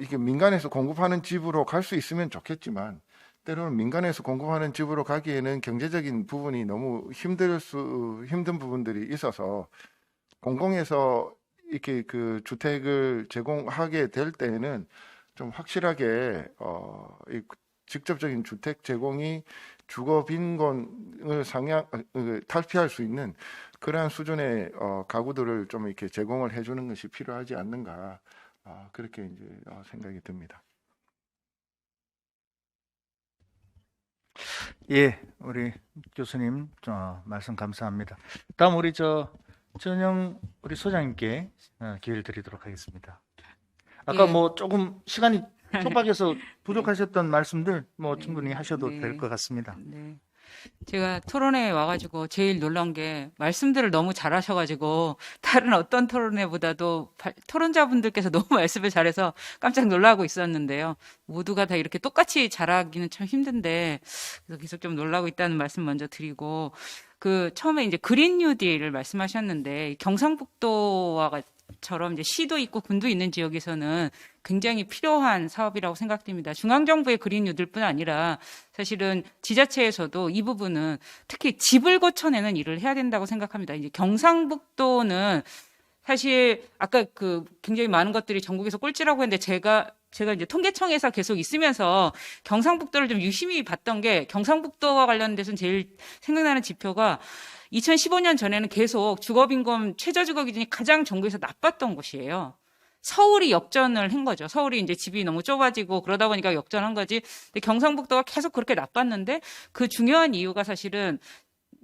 이게 민간에서 공급하는 집으로 갈 수 있으면 좋겠지만 때로는 민간에서 공급하는 집으로 가기에는 경제적인 부분이 너무 힘든 부분들이 있어서 공공에서 이렇게 주택을 제공하게 될 때에는 좀 확실하게 직접적인 주택 제공이 주거 빈곤을 탈피할 수 있는 그러한 수준의 가구들을 좀 이렇게 제공을 해주는 것이 필요하지 않는가, 그렇게 이제 생각이 듭니다. 예, 우리 교수님 말씀 감사합니다. 다음 우리 전영 우리 소장님께 기회를 드리도록 하겠습니다. 아까 예. 뭐 조금 시간이 촉박해서 부족하셨던 말씀들 뭐 충분히 하셔도 네. 될 것 같습니다. 네. 제가 토론회에 와가지고 제일 놀란 게 말씀들을 너무 잘하셔가지고 다른 어떤 토론회보다도 토론자분들께서 너무 말씀을 잘해서 깜짝 놀라고 있었는데요. 모두가 다 이렇게 똑같이 잘하기는 참 힘든데 그래서 계속 좀 놀라고 있다는 말씀 먼저 드리고, 처음에 이제 그린 뉴딜을 말씀하셨는데 경상북도와 처럼 이제 시도 있고 군도 있는 지역에서는 굉장히 필요한 사업이라고 생각됩니다. 중앙정부의 그린 뉴딜뿐 아니라 사실은 지자체에서도 이 부분은 특히 집을 고쳐내는 일을 해야 된다고 생각합니다. 이제 경상북도는 사실 아까 굉장히 많은 것들이 전국에서 꼴찌라고 했는데 제가 이제 통계청에서 계속 있으면서 경상북도를 좀 유심히 봤던 게, 경상북도와 관련돼서는 제일 생각나는 지표가 2015년 전에는 계속 주거빈곤 최저주거 기준이 가장 전국에서 나빴던 곳이에요. 서울이 역전을 한 거죠. 서울이 이제 집이 너무 좁아지고 그러다 보니까 역전한 거지. 근데 경상북도가 계속 그렇게 나빴는데 그 중요한 이유가 사실은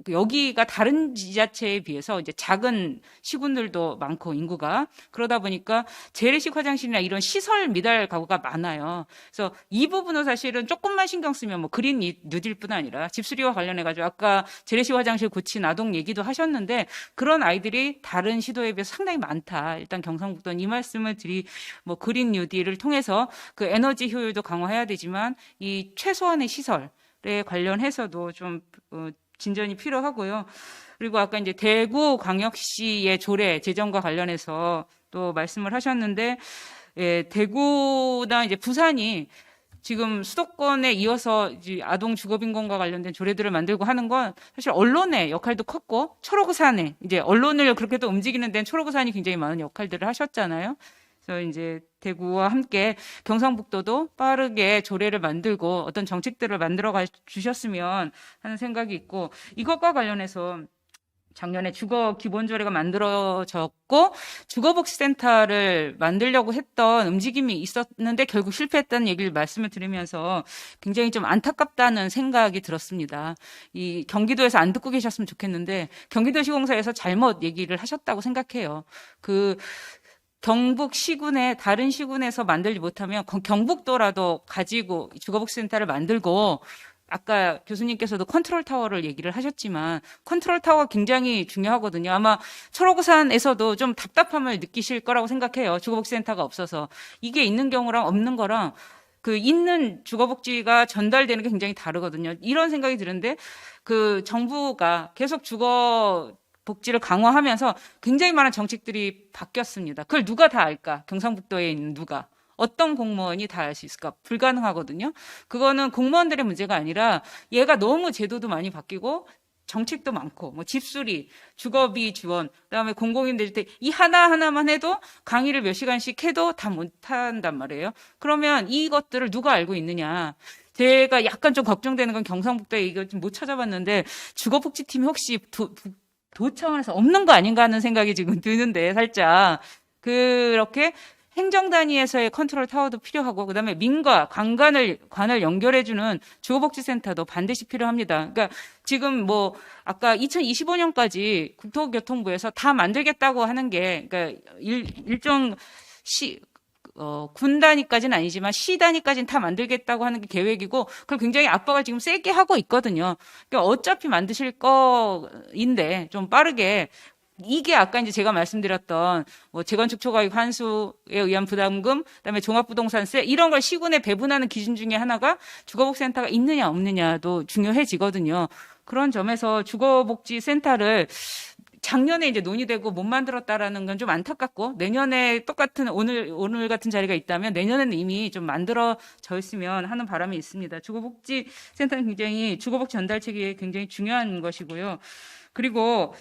여기가 다른 지자체에 비해서 이제 작은 시군들도 많고 인구가 그러다 보니까 재래식 화장실이나 이런 시설 미달 가구가 많아요. 그래서 이 부분은 사실은 조금만 신경 쓰면 뭐 그린 뉴딜뿐 아니라 집수리와 관련해 가지고 아까 재래식 화장실 고친 아동 얘기도 하셨는데 그런 아이들이 다른 시도에 비해서 상당히 많다. 일단 경상북도는 이 말씀을 뭐 그린 뉴딜을 통해서 그 에너지 효율도 강화해야 되지만 이 최소한의 시설에 관련해서도 좀 진전이 필요하고요. 그리고 아까 이제 대구광역시의 조례 제정과 관련해서 또 말씀을 하셨는데, 예, 대구나 이제 부산이 지금 수도권에 이어서 이제 아동 주거빈곤과 관련된 조례들을 만들고 하는 건 사실 언론의 역할도 컸고, 초록우산에 이제 언론을 그렇게 또 움직이는 데는 초록우산이 굉장히 많은 역할들을 하셨잖아요. 그래서 이제 대구와 함께 경상북도도 빠르게 조례를 만들고 어떤 정책들을 만들어 주셨으면 하는 생각이 있고, 이것과 관련해서 작년에 주거 기본조례가 만들어졌고 주거복지센터를 만들려고 했던 움직임이 있었는데 결국 실패했다는 얘기를 말씀을 드리면서 굉장히 좀 안타깝다는 생각이 들었습니다. 이 경기도에서 안 듣고 계셨으면 좋겠는데 경기도시공사에서 잘못 얘기를 하셨다고 생각해요. 경북 시군에 다른 시군에서 만들지 못하면 경북도라도 가지고 주거복지센터를 만들고, 아까 교수님께서도 컨트롤 타워를 얘기를 하셨지만 컨트롤 타워가 굉장히 중요하거든요. 아마 초록우산에서도 좀 답답함을 느끼실 거라고 생각해요. 주거복지센터가 없어서. 이게 있는 경우랑 없는 거랑 그 있는 주거복지가 전달되는 게 굉장히 다르거든요. 이런 생각이 드는데 그 정부가 계속 복지를 강화하면서 굉장히 많은 정책들이 바뀌었습니다. 그걸 누가 다 알까? 경상북도에 있는 누가? 어떤 공무원이 다 알 수 있을까? 불가능하거든요. 그거는 공무원들의 문제가 아니라 얘가 너무 제도도 많이 바뀌고 정책도 많고 뭐 집수리, 주거비 지원, 그다음에 공공임대주택 이 하나하나만 해도 강의를 몇 시간씩 해도 다 못한단 말이에요. 그러면 이것들을 누가 알고 있느냐? 제가 약간 좀 걱정되는 건 경상북도에 이거 좀 못 찾아봤는데 주거복지팀이 혹시 도청에서 없는 거 아닌가 하는 생각이 지금 드는데 살짝 그렇게 행정 단위에서의 컨트롤 타워도 필요하고 그다음에 민과 관을 연결해주는 주거복지센터도 반드시 필요합니다. 그러니까 지금 뭐 아까 2025년까지 국토교통부에서 다 만들겠다고 하는 게 그러니까 일정 군 단위까지는 아니지만 시 단위까지는 다 만들겠다고 하는 게 계획이고 그걸 굉장히 압박을 지금 세게 하고 있거든요. 그러니까 어차피 만드실 거인데 좀 빠르게 이게 아까 이제 제가 말씀드렸던 뭐 재건축 초과이익 환수에 의한 부담금, 그다음에 종합부동산세 이런 걸 시군에 배분하는 기준 중에 하나가 주거복지센터가 있느냐 없느냐도 중요해지거든요. 그런 점에서 주거복지센터를 작년에 이제 논의되고 못 만들었다라는 건 좀 안타깝고 내년에 똑같은 오늘 같은 자리가 있다면 내년에는 이미 좀 만들어져 있으면 하는 바람이 있습니다. 주거복지센터는 굉장히 주거복지 전달책이 굉장히 중요한 것이고요. 그리고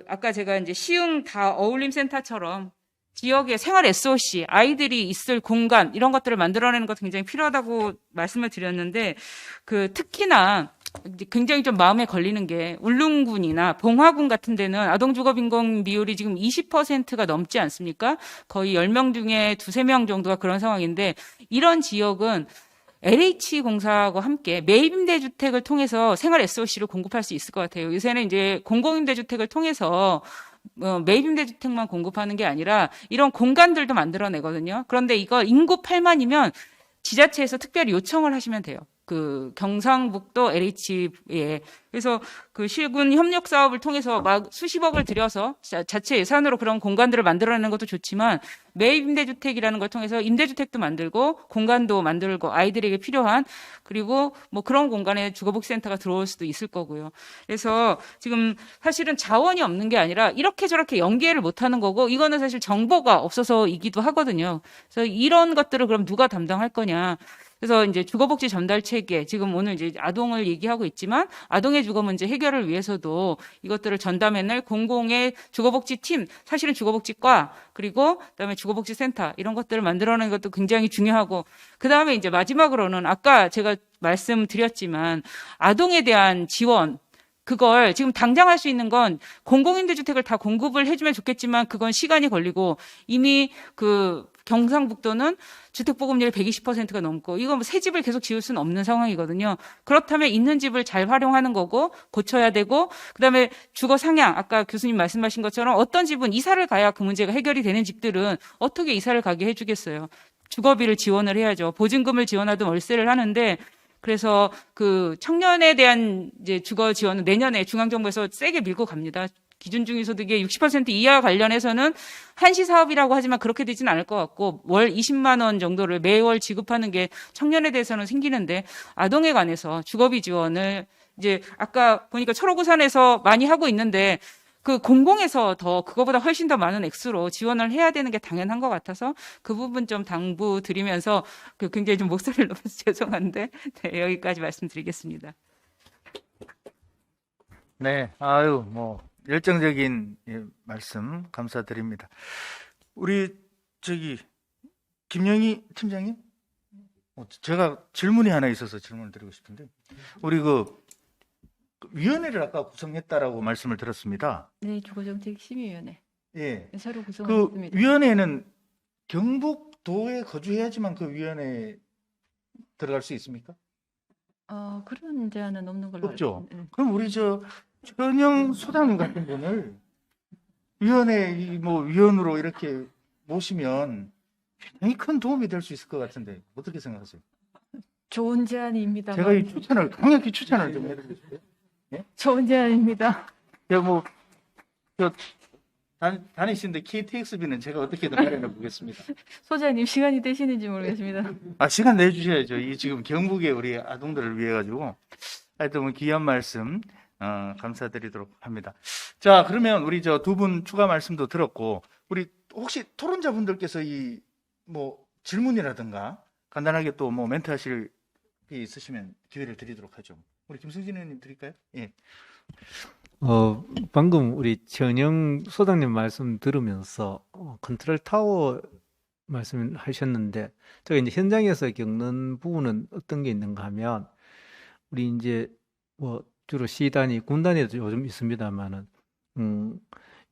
아까 제가 이제 시흥 다 어울림 센터처럼 지역의 생활 SOC, 아이들이 있을 공간 이런 것들을 만들어내는 것도 굉장히 필요하다고 말씀을 드렸는데 특히나 굉장히 좀 마음에 걸리는 게 울릉군이나 봉화군 같은 데는 아동주거빈곤 비율이 지금 20%가 넘지 않습니까? 거의 10명 중에 2-3명 정도가 그런 상황인데 이런 지역은 LH공사하고 함께 매입임대주택을 통해서 생활 SOC를 공급할 수 있을 것 같아요. 요새는 이제 공공임대주택을 통해서 매입임대주택만 공급하는 게 아니라 이런 공간들도 만들어내거든요. 그런데 이거 인구 8만이면 지자체에서 특별히 요청을 하시면 돼요. 경상북도 LH에. 그래서 시군 협력 사업을 통해서 막 수십억을 들여서 자체 예산으로 그런 공간들을 만들어내는 것도 좋지만 매입 임대주택이라는 걸 통해서 임대주택도 만들고 공간도 만들고 아이들에게 필요한 그리고 뭐 그런 공간에 주거복지센터가 들어올 수도 있을 거고요. 그래서 지금 사실은 자원이 없는 게 아니라 이렇게 저렇게 연계를 못하는 거고 이거는 사실 정보가 없어서이기도 하거든요. 그래서 이런 것들을 그럼 누가 담당할 거냐. 그래서 이제 주거복지 전달 체계, 지금 오늘 이제 아동을 얘기하고 있지만 아동의 주거 문제 해결을 위해서도 이것들을 전담해낼 공공의 주거복지팀, 사실은 주거복지과, 그리고 그다음에 주거복지센터 이런 것들을 만들어내는 것도 굉장히 중요하고 그다음에 이제 마지막으로는 아까 제가 말씀드렸지만 아동에 대한 지원 그걸 지금 당장 할 수 있는 건 공공임대주택을 다 공급을 해주면 좋겠지만 그건 시간이 걸리고 이미 경상북도는 주택보급률이 120%가 넘고 이거 뭐 새 집을 계속 지을 수는 없는 상황이거든요. 그렇다면 있는 집을 잘 활용하는 거고 고쳐야 되고 그다음에 주거 상향 아까 교수님 말씀하신 것처럼 어떤 집은 이사를 가야 그 문제가 해결이 되는 집들은 어떻게 이사를 가게 해주겠어요. 주거비를 지원을 해야죠. 보증금을 지원하든 월세를 하는데 그래서 그 청년에 대한 이제 주거 지원은 내년에 중앙정부에서 세게 밀고 갑니다. 기준 중위소득의 60% 이하 관련해서는 한시 사업이라고 하지만 그렇게 되지는 않을 것 같고 월 20만 원 정도를 매월 지급하는 게 청년에 대해서는 생기는데 아동에 관해서 주거비 지원을 이제 아까 보니까 철호구산에서 많이 하고 있는데 그 공공에서 더 그거보다 훨씬 더 많은 액수로 지원을 해야 되는 게 당연한 것 같아서 그 부분 좀 당부드리면서 그 굉장히 좀 목소리를 높여서 죄송한데 네, 여기까지 말씀드리겠습니다. 네, 아유, 뭐 열정적인 말씀 감사드립니다. 우리 김영희 팀장님, 제가 질문이 하나 있어서 질문을 드리고 싶은데, 우리 그 위원회를 아까 구성했다라고 말씀을 들었습니다. 네, 주거정책심의위원회. 예, 새로 그 구성했습니다. 위원회는 경북도에 거주해야지만 그 위원회에 들어갈 수 있습니까? 그런 제한은 없는 걸로 없죠. 알고 있습니다. 그럼 우리 전영 소장님 같은 분을 위원회 위원으로 이렇게 모시면 굉장히 큰 도움이 될 수 있을 것 같은데 어떻게 생각하세요? 좋은 제안입니다. 제가 이 추천을 강력히 추천을 좀 해드리고 싶어요. 예? 좋은 제안입니다. 다니시는데 KTX비는 제가 어떻게든 마련해 보겠습니다. 소장님 시간이 되시는지 모르겠습니다. 시간 내주셔야죠. 이 지금 경북의 우리 아동들을 위해 가지고 하여튼 귀한 말씀 감사드리도록 합니다. 자, 그러면 우리 두 분 추가 말씀도 들었고 우리 혹시 토론자분들께서 질문이라든가 간단하게 또 멘트 하실 게 있으시면 기회를 드리도록 하죠. 우리 김승진 의원님 드릴까요? 예. 방금 우리 전영 소장님 말씀 들으면서 컨트롤 타워 말씀하셨는데 제가 이제 현장에서 겪는 부분은 어떤 게 있는가 하면 우리 이제 주로 시단위, 군단위도 요즘 있습니다만은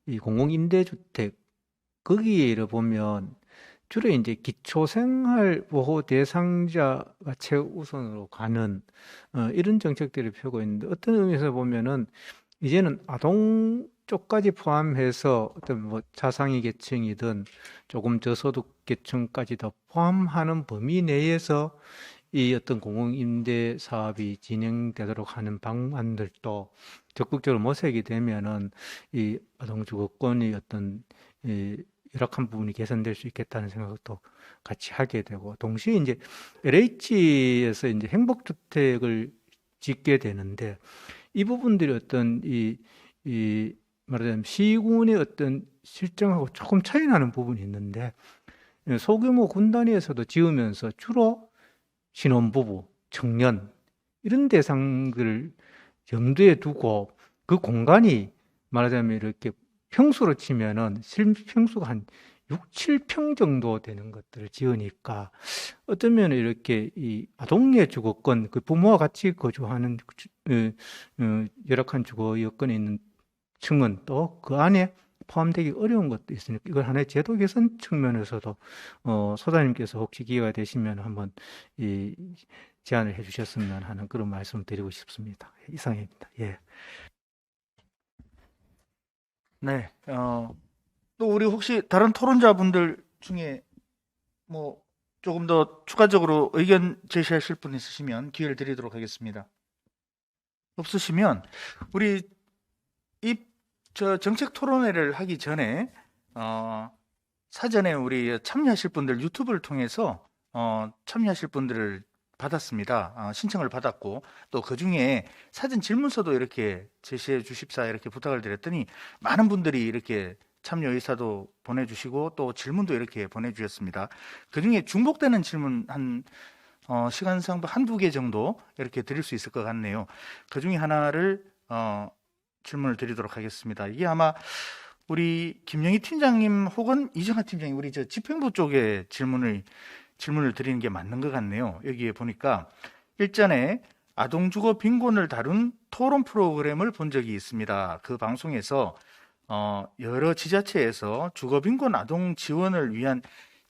이 공공임대주택 거기에 보면 주로 이제 기초생활보호 대상자가 최우선으로 가는 이런 정책들을 펴고 있는데 어떤 의미에서 보면은 이제는 아동 쪽까지 포함해서 어떤 자상위 계층이든 조금 저소득 계층까지 더 포함하는 범위 내에서 이 어떤 공공임대 사업이 진행되도록 하는 방안들도 적극적으로 모색이 되면은 이 아동 주거권이 어떤 열악한 부분이 개선될 수 있겠다는 생각도 같이 하게 되고 동시에 이제 LH에서 이제 행복주택을 짓게 되는데 이 부분들이 어떤 말하자면 시군의 어떤 실정하고 조금 차이 나는 부분이 있는데 소규모 군단위에서도 지으면서 주로 신혼부부, 청년 이런 대상들을 염두에 두고 그 공간이 말하자면 이렇게 평수로 치면은 실평수가 한 6, 7평 정도 되는 것들을 지으니까 어쩌면 이렇게 이 아동의 주거권, 그 부모와 같이 거주하는 열악한 주거 여건에 있는 층은 또 그 안에 포함되기 어려운 것도 있으니까 이걸 하나의 제도 개선 측면에서도 소장님께서 혹시 기회가 되시면 한번 이 제안을 해주셨으면 하는 그런 말씀을 드리고 싶습니다. 이상입니다. 예. 네. 또 우리 혹시 다른 토론자분들 중에 조금 더 추가적으로 의견 제시하실 분 있으시면 기회를 드리도록 하겠습니다. 없으시면 우리 정책 토론회를 하기 전에 사전에 우리 참여하실 분들 유튜브를 통해서 참여하실 분들을 받았습니다. 신청을 받았고 또 그중에 사전 질문서도 이렇게 제시해 주십사 이렇게 부탁을 드렸더니 많은 분들이 이렇게 참여 의사도 보내주시고 또 질문도 이렇게 보내주셨습니다. 그중에 중복되는 질문 한 시간상 한두 개 정도 이렇게 드릴 수 있을 것 같네요. 그중에 하나를 질문을 드리도록 하겠습니다. 이게 아마 우리 김영희 팀장님 혹은 이정하 팀장님 우리 집행부 쪽에 질문을 드리는 게 맞는 것 같네요. 여기에 보니까 일전에 아동주거 빈곤을 다룬 토론 프로그램을 본 적이 있습니다. 그 방송에서 여러 지자체에서 주거 빈곤 아동 지원을 위한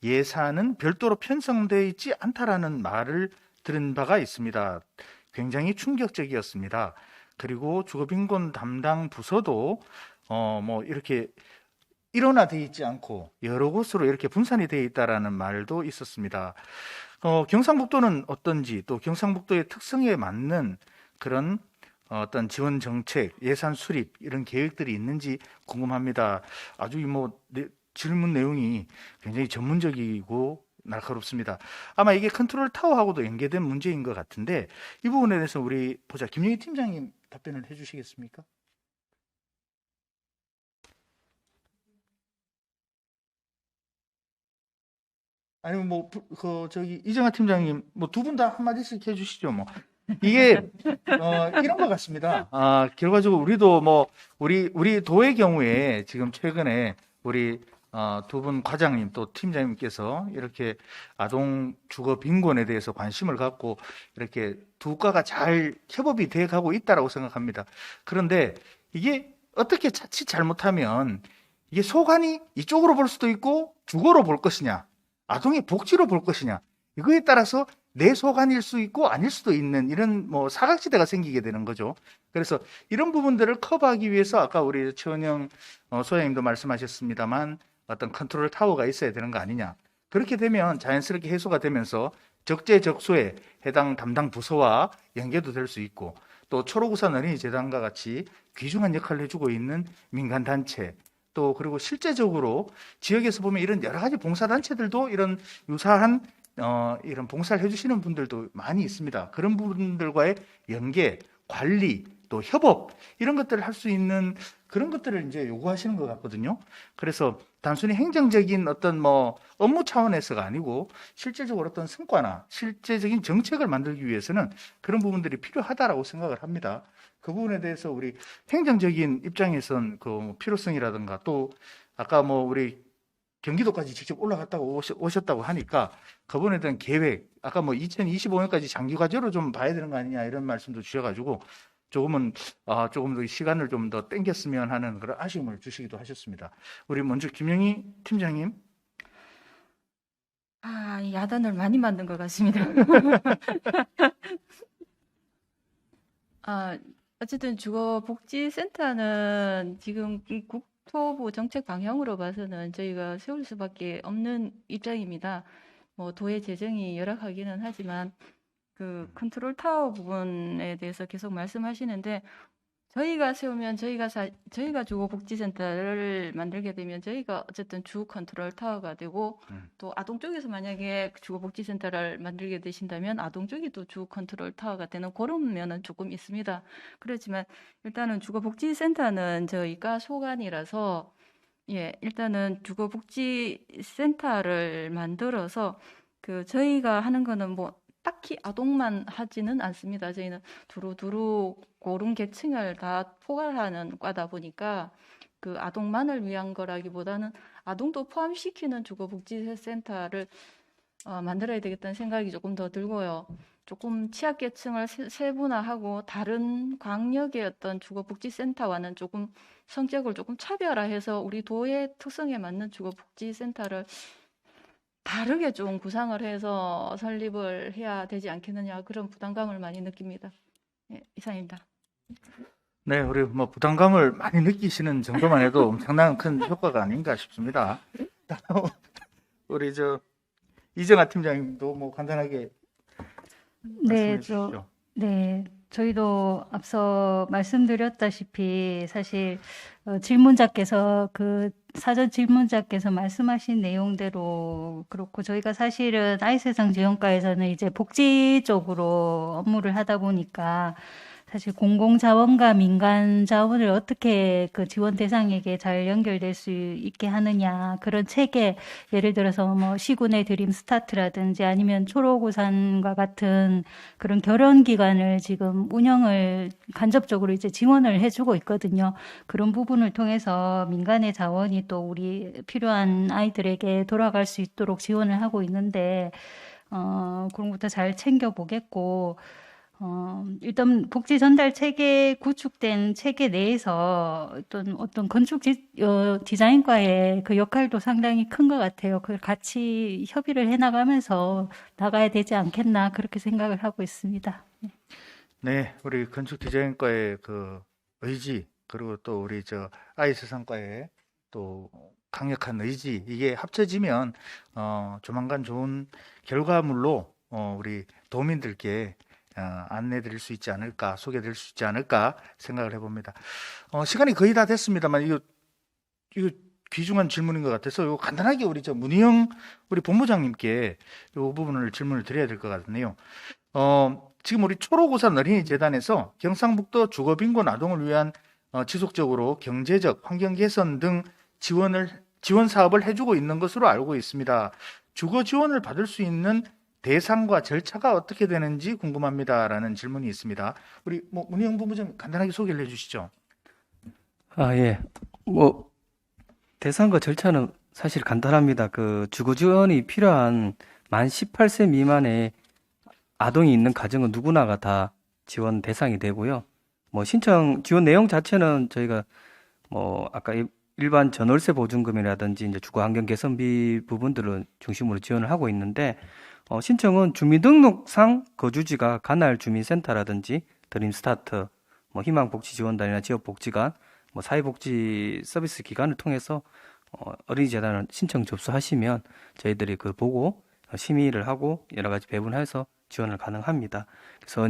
예산은 별도로 편성되어 있지 않다라는 말을 들은 바가 있습니다. 굉장히 충격적이었습니다. 그리고 주거빈곤 담당 부서도 뭐 이렇게 일원화되어 있지 않고 여러 곳으로 이렇게 분산이 되어 있다라는 말도 있었습니다. 경상북도는 어떤지, 또 경상북도의 특성에 맞는 그런 어떤 지원 정책, 예산 수립 이런 계획들이 있는지 궁금합니다. 아주 질문 내용이 굉장히 전문적이고 날카롭습니다. 아마 이게 컨트롤 타워하고도 연계된 문제인 것 같은데 이 부분에 대해서 우리 김영희 팀장님 답변을 해주시겠습니까? 아니면 이정아 팀장님 두 분 다 한마디씩 해주시죠. 이게 이런 것 같습니다. 결과적으로 우리도 우리 도의 경우에 지금 최근에 우리 두 분 과장님 또 팀장님께서 이렇게 아동 주거 빈곤에 대해서 관심을 갖고 이렇게 두 과가 잘 협업이 돼 가고 있다라고 생각합니다. 그런데 이게 어떻게 자칫 잘못하면 이게 소관이 이쪽으로 볼 수도 있고 주거로 볼 것이냐, 아동의 복지로 볼 것이냐, 이거에 따라서 내 소관일 수 있고 아닐 수도 있는 이런 사각지대가 생기게 되는 거죠. 그래서 이런 부분들을 커버하기 위해서 아까 우리 최원영 소장님도 말씀하셨습니다만 어떤 컨트롤 타워가 있어야 되는 거 아니냐. 그렇게 되면 자연스럽게 해소가 되면서 적재적소에 해당 담당 부서와 연계도 될 수 있고, 또 초록우산 어린이재단과 같이 귀중한 역할을 해주고 있는 민간단체, 또 그리고 실제적으로 지역에서 보면 이런 여러 가지 봉사단체들도 이런 유사한 이런 봉사를 해주시는 분들도 많이 있습니다. 그런 분들과의 연계, 관리, 또 협업 이런 것들을 할 수 있는 그런 것들을 이제 요구하시는 것 같거든요. 그래서 단순히 행정적인 어떤 업무 차원에서가 아니고 실제적으로 어떤 성과나 실제적인 정책을 만들기 위해서는 그런 부분들이 필요하다라고 생각을 합니다. 그 부분에 대해서 우리 행정적인 입장에선 그 필요성이라든가, 또 아까 우리 경기도까지 직접 올라갔다고 오셨다고 하니까 그 부분에 대한 계획, 아까 2025년까지 장기 과제로 좀 봐야 되는 거 아니냐 이런 말씀도 주셔가지고 조금 더 시간을 좀 더 땡겼으면 하는 그런 아쉬움을 주시기도 하셨습니다. 우리 먼저 김영희 팀장님. 야단을 많이 맞는 것 같습니다. 어쨌든 주거복지센터는 지금 국토부 정책 방향으로 봐서는 저희가 세울 수밖에 없는 입장입니다. 도의 재정이 열악하기는 하지만 그 컨트롤 타워 부분에 대해서 계속 말씀하시는데, 저희가 세우면 저희가 주거복지센터를 만들게 되면 저희가 어쨌든 주 컨트롤 타워가 되고, 또 아동 쪽에서 만약에 주거복지센터를 만들게 되신다면 아동 쪽이 또 주 컨트롤 타워가 되는 그런 면은 조금 있습니다. 그렇지만 일단은 주거복지센터는 저희가 소관이라서 일단은 주거복지센터를 만들어서 저희가 하는 거는 딱히 아동만 하지는 않습니다. 저희는 두루두루 고른 계층을 다 포괄하는 과다 보니까 그 아동만을 위한 거라기보다는 아동도 포함시키는 주거복지센터를 만들어야 되겠다는 생각이 조금 더 들고요. 조금 취약계층을 세분화하고 다른 광역의 어떤 주거복지센터와는 조금 성격을 조금 차별화해서 우리 도의 특성에 맞는 주거복지센터를 다르게 좀 구상을 해서 설립을 해야 되지 않겠느냐, 그런 부담감을 많이 느낍니다. 이상입니다. 네, 우리 부담감을 많이 느끼시는 정도만 해도 엄청난 큰 효과가 아닌가 싶습니다. 우리 이정아 팀장님도 간단하게 말씀해 주시죠. 저희도 앞서 말씀드렸다시피 사실 질문자께서 사전 질문자께서 말씀하신 내용대로 그렇고, 저희가 사실은 아이세상 지원과에서는 이제 복지 쪽으로 업무를 하다 보니까 사실 공공자원과 민간자원을 어떻게 그 지원 대상에게 잘 연결될 수 있게 하느냐, 그런 체계, 예를 들어서 시군의 드림 스타트라든지 아니면 초록우산과 같은 그런 결연기관을 지금 운영을 간접적으로 이제 지원을 해주고 있거든요. 그런 부분을 통해서 민간의 자원이 또 우리 필요한 아이들에게 돌아갈 수 있도록 지원을 하고 있는데, 그런 것부터 잘 챙겨보겠고, 일단 복지 전달 체계 구축된 체계 내에서 어떤 건축 디자인과의 그 역할도 상당히 큰 것 같아요. 그걸 같이 협의를 해나가면서 나가야 되지 않겠나 그렇게 생각을 하고 있습니다. 네, 우리 건축 디자인과의 그 의지, 그리고 또 우리 아이세상과의 또 강력한 의지, 이게 합쳐지면 조만간 좋은 결과물로 우리 도민들께 안내드릴 수 있지 않을까, 소개드릴 수 있지 않을까 생각을 해봅니다. 시간이 거의 다 됐습니다만 이거 귀중한 질문인 것 같아서 이거 간단하게 우리 문희영 우리 본부장님께 이 부분을 질문을 드려야 될 것 같네요. 지금 우리 초록우산 어린이재단에서 경상북도 주거빈곤 아동을 위한 지속적으로 경제적 환경 개선 등 지원 사업을 해주고 있는 것으로 알고 있습니다. 주거 지원을 받을 수 있는 대상과 절차가 어떻게 되는지 궁금합니다라는 질문이 있습니다. 우리 문희영 본부장 간단하게 소개를 해주시죠. 예. 대상과 절차는 사실 간단합니다. 그 주거 지원이 필요한 만 18세 미만의 아동이 있는 가정은 누구나가 다 지원 대상이 되고요. 신청 지원 내용 자체는 저희가 아까 일반 전월세 보증금이라든지 이제 주거 환경 개선비 부분들을 중심으로 지원을 하고 있는데, 신청은 주민등록상 거주지가 관할 주민센터라든지 드림스타트, 희망복지지원단이나 지역복지관, 사회복지 서비스 기관을 통해서 어린이재단을 신청 접수하시면 저희들이 그걸 보고 심의를 하고 여러 가지 배분해서 지원을 가능합니다. 그래서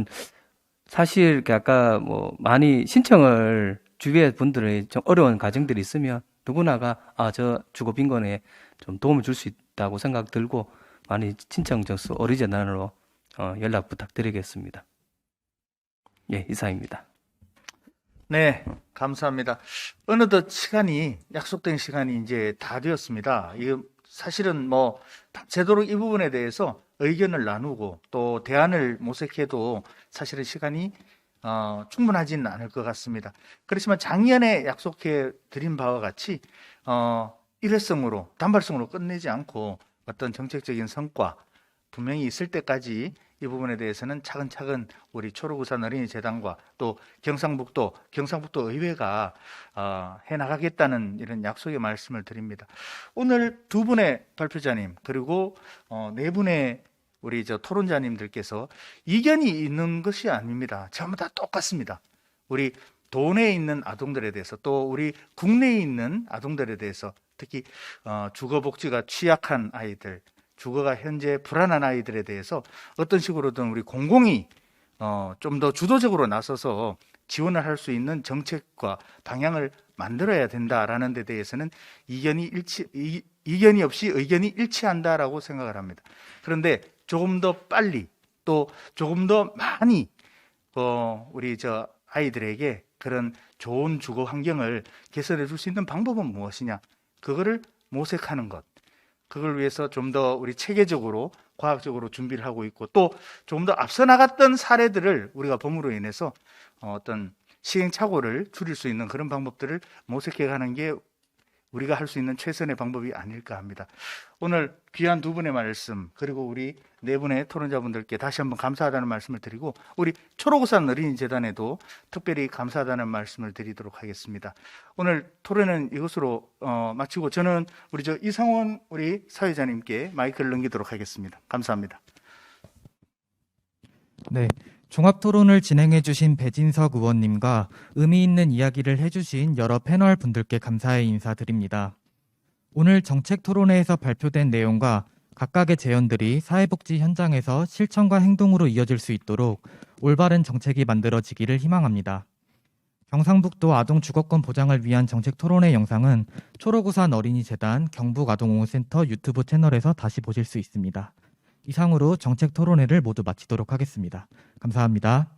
사실 아까 많이 신청을 주위의 분들의 좀 어려운 가정들이 있으면 누구나가 저 주거 빈곤에 좀 도움을 줄 수 있다고 생각 들고 많이 신청 접수 어린이재단으로 연락 부탁드리겠습니다. 예, 이상입니다. 네, 감사합니다. 어느덧 약속된 시간이 이제 다 되었습니다. 이거 사실은 제도록 이 부분에 대해서 의견을 나누고 또 대안을 모색해도 사실은 시간이 충분하지는 않을 것 같습니다. 그렇지만 작년에 약속해 드린 바와 같이 일회성으로, 단발성으로 끝내지 않고 어떤 정책적인 성과 분명히 있을 때까지 이 부분에 대해서는 차근차근 우리 초록우산 어린이재단과 또 경상북도 의회가 해나가겠다는 이런 약속의 말씀을 드립니다. 오늘 두 분의 발표자님 그리고 네 분의 우리 토론자님들께서 이견이 있는 것이 아닙니다. 전부 다 똑같습니다. 우리 도내에 있는 아동들에 대해서 또 우리 국내에 있는 아동들에 대해서 특히 주거복지가 취약한 아이들, 주거가 현재 불안한 아이들에 대해서 어떤 식으로든 우리 공공이 좀 더 주도적으로 나서서 지원을 할 수 있는 정책과 방향을 만들어야 된다라는 데 대해서는 이견이 없이 의견이 일치한다라고 생각을 합니다. 그런데 조금 더 빨리 또 조금 더 많이 우리 아이들에게 그런 좋은 주거 환경을 개선해 줄 수 있는 방법은 무엇이냐, 그거를 모색하는 것, 그걸 위해서 좀 더 우리 체계적으로 과학적으로 준비를 하고 있고 또 좀 더 앞서 나갔던 사례들을 우리가 봄으로 인해서 어떤 시행착오를 줄일 수 있는 그런 방법들을 모색해 가는 게 우리가 할 수 있는 최선의 방법이 아닐까 합니다. 오늘 귀한 두 분의 말씀 그리고 우리 네 분의 토론자분들께 다시 한번 감사하다는 말씀을 드리고 우리 초록우산 어린이재단에도 특별히 감사하다는 말씀을 드리도록 하겠습니다. 오늘 토론은 이것으로 마치고 저는 우리 이상원 우리 사회자님께 마이크를 넘기도록 하겠습니다. 감사합니다. 네, 종합토론을 진행해 주신 배진석 의원님과 의미 있는 이야기를 해주신 여러 패널 분들께 감사의 인사드립니다. 오늘 정책토론회에서 발표된 내용과 각각의 제언들이 사회복지 현장에서 실천과 행동으로 이어질 수 있도록 올바른 정책이 만들어지기를 희망합니다. 경상북도 아동주거권 보장을 위한 정책토론회 영상은 초록우산 어린이재단 경북아동옹호센터 유튜브 채널에서 다시 보실 수 있습니다. 이상으로 정책토론회를 모두 마치도록 하겠습니다. 감사합니다.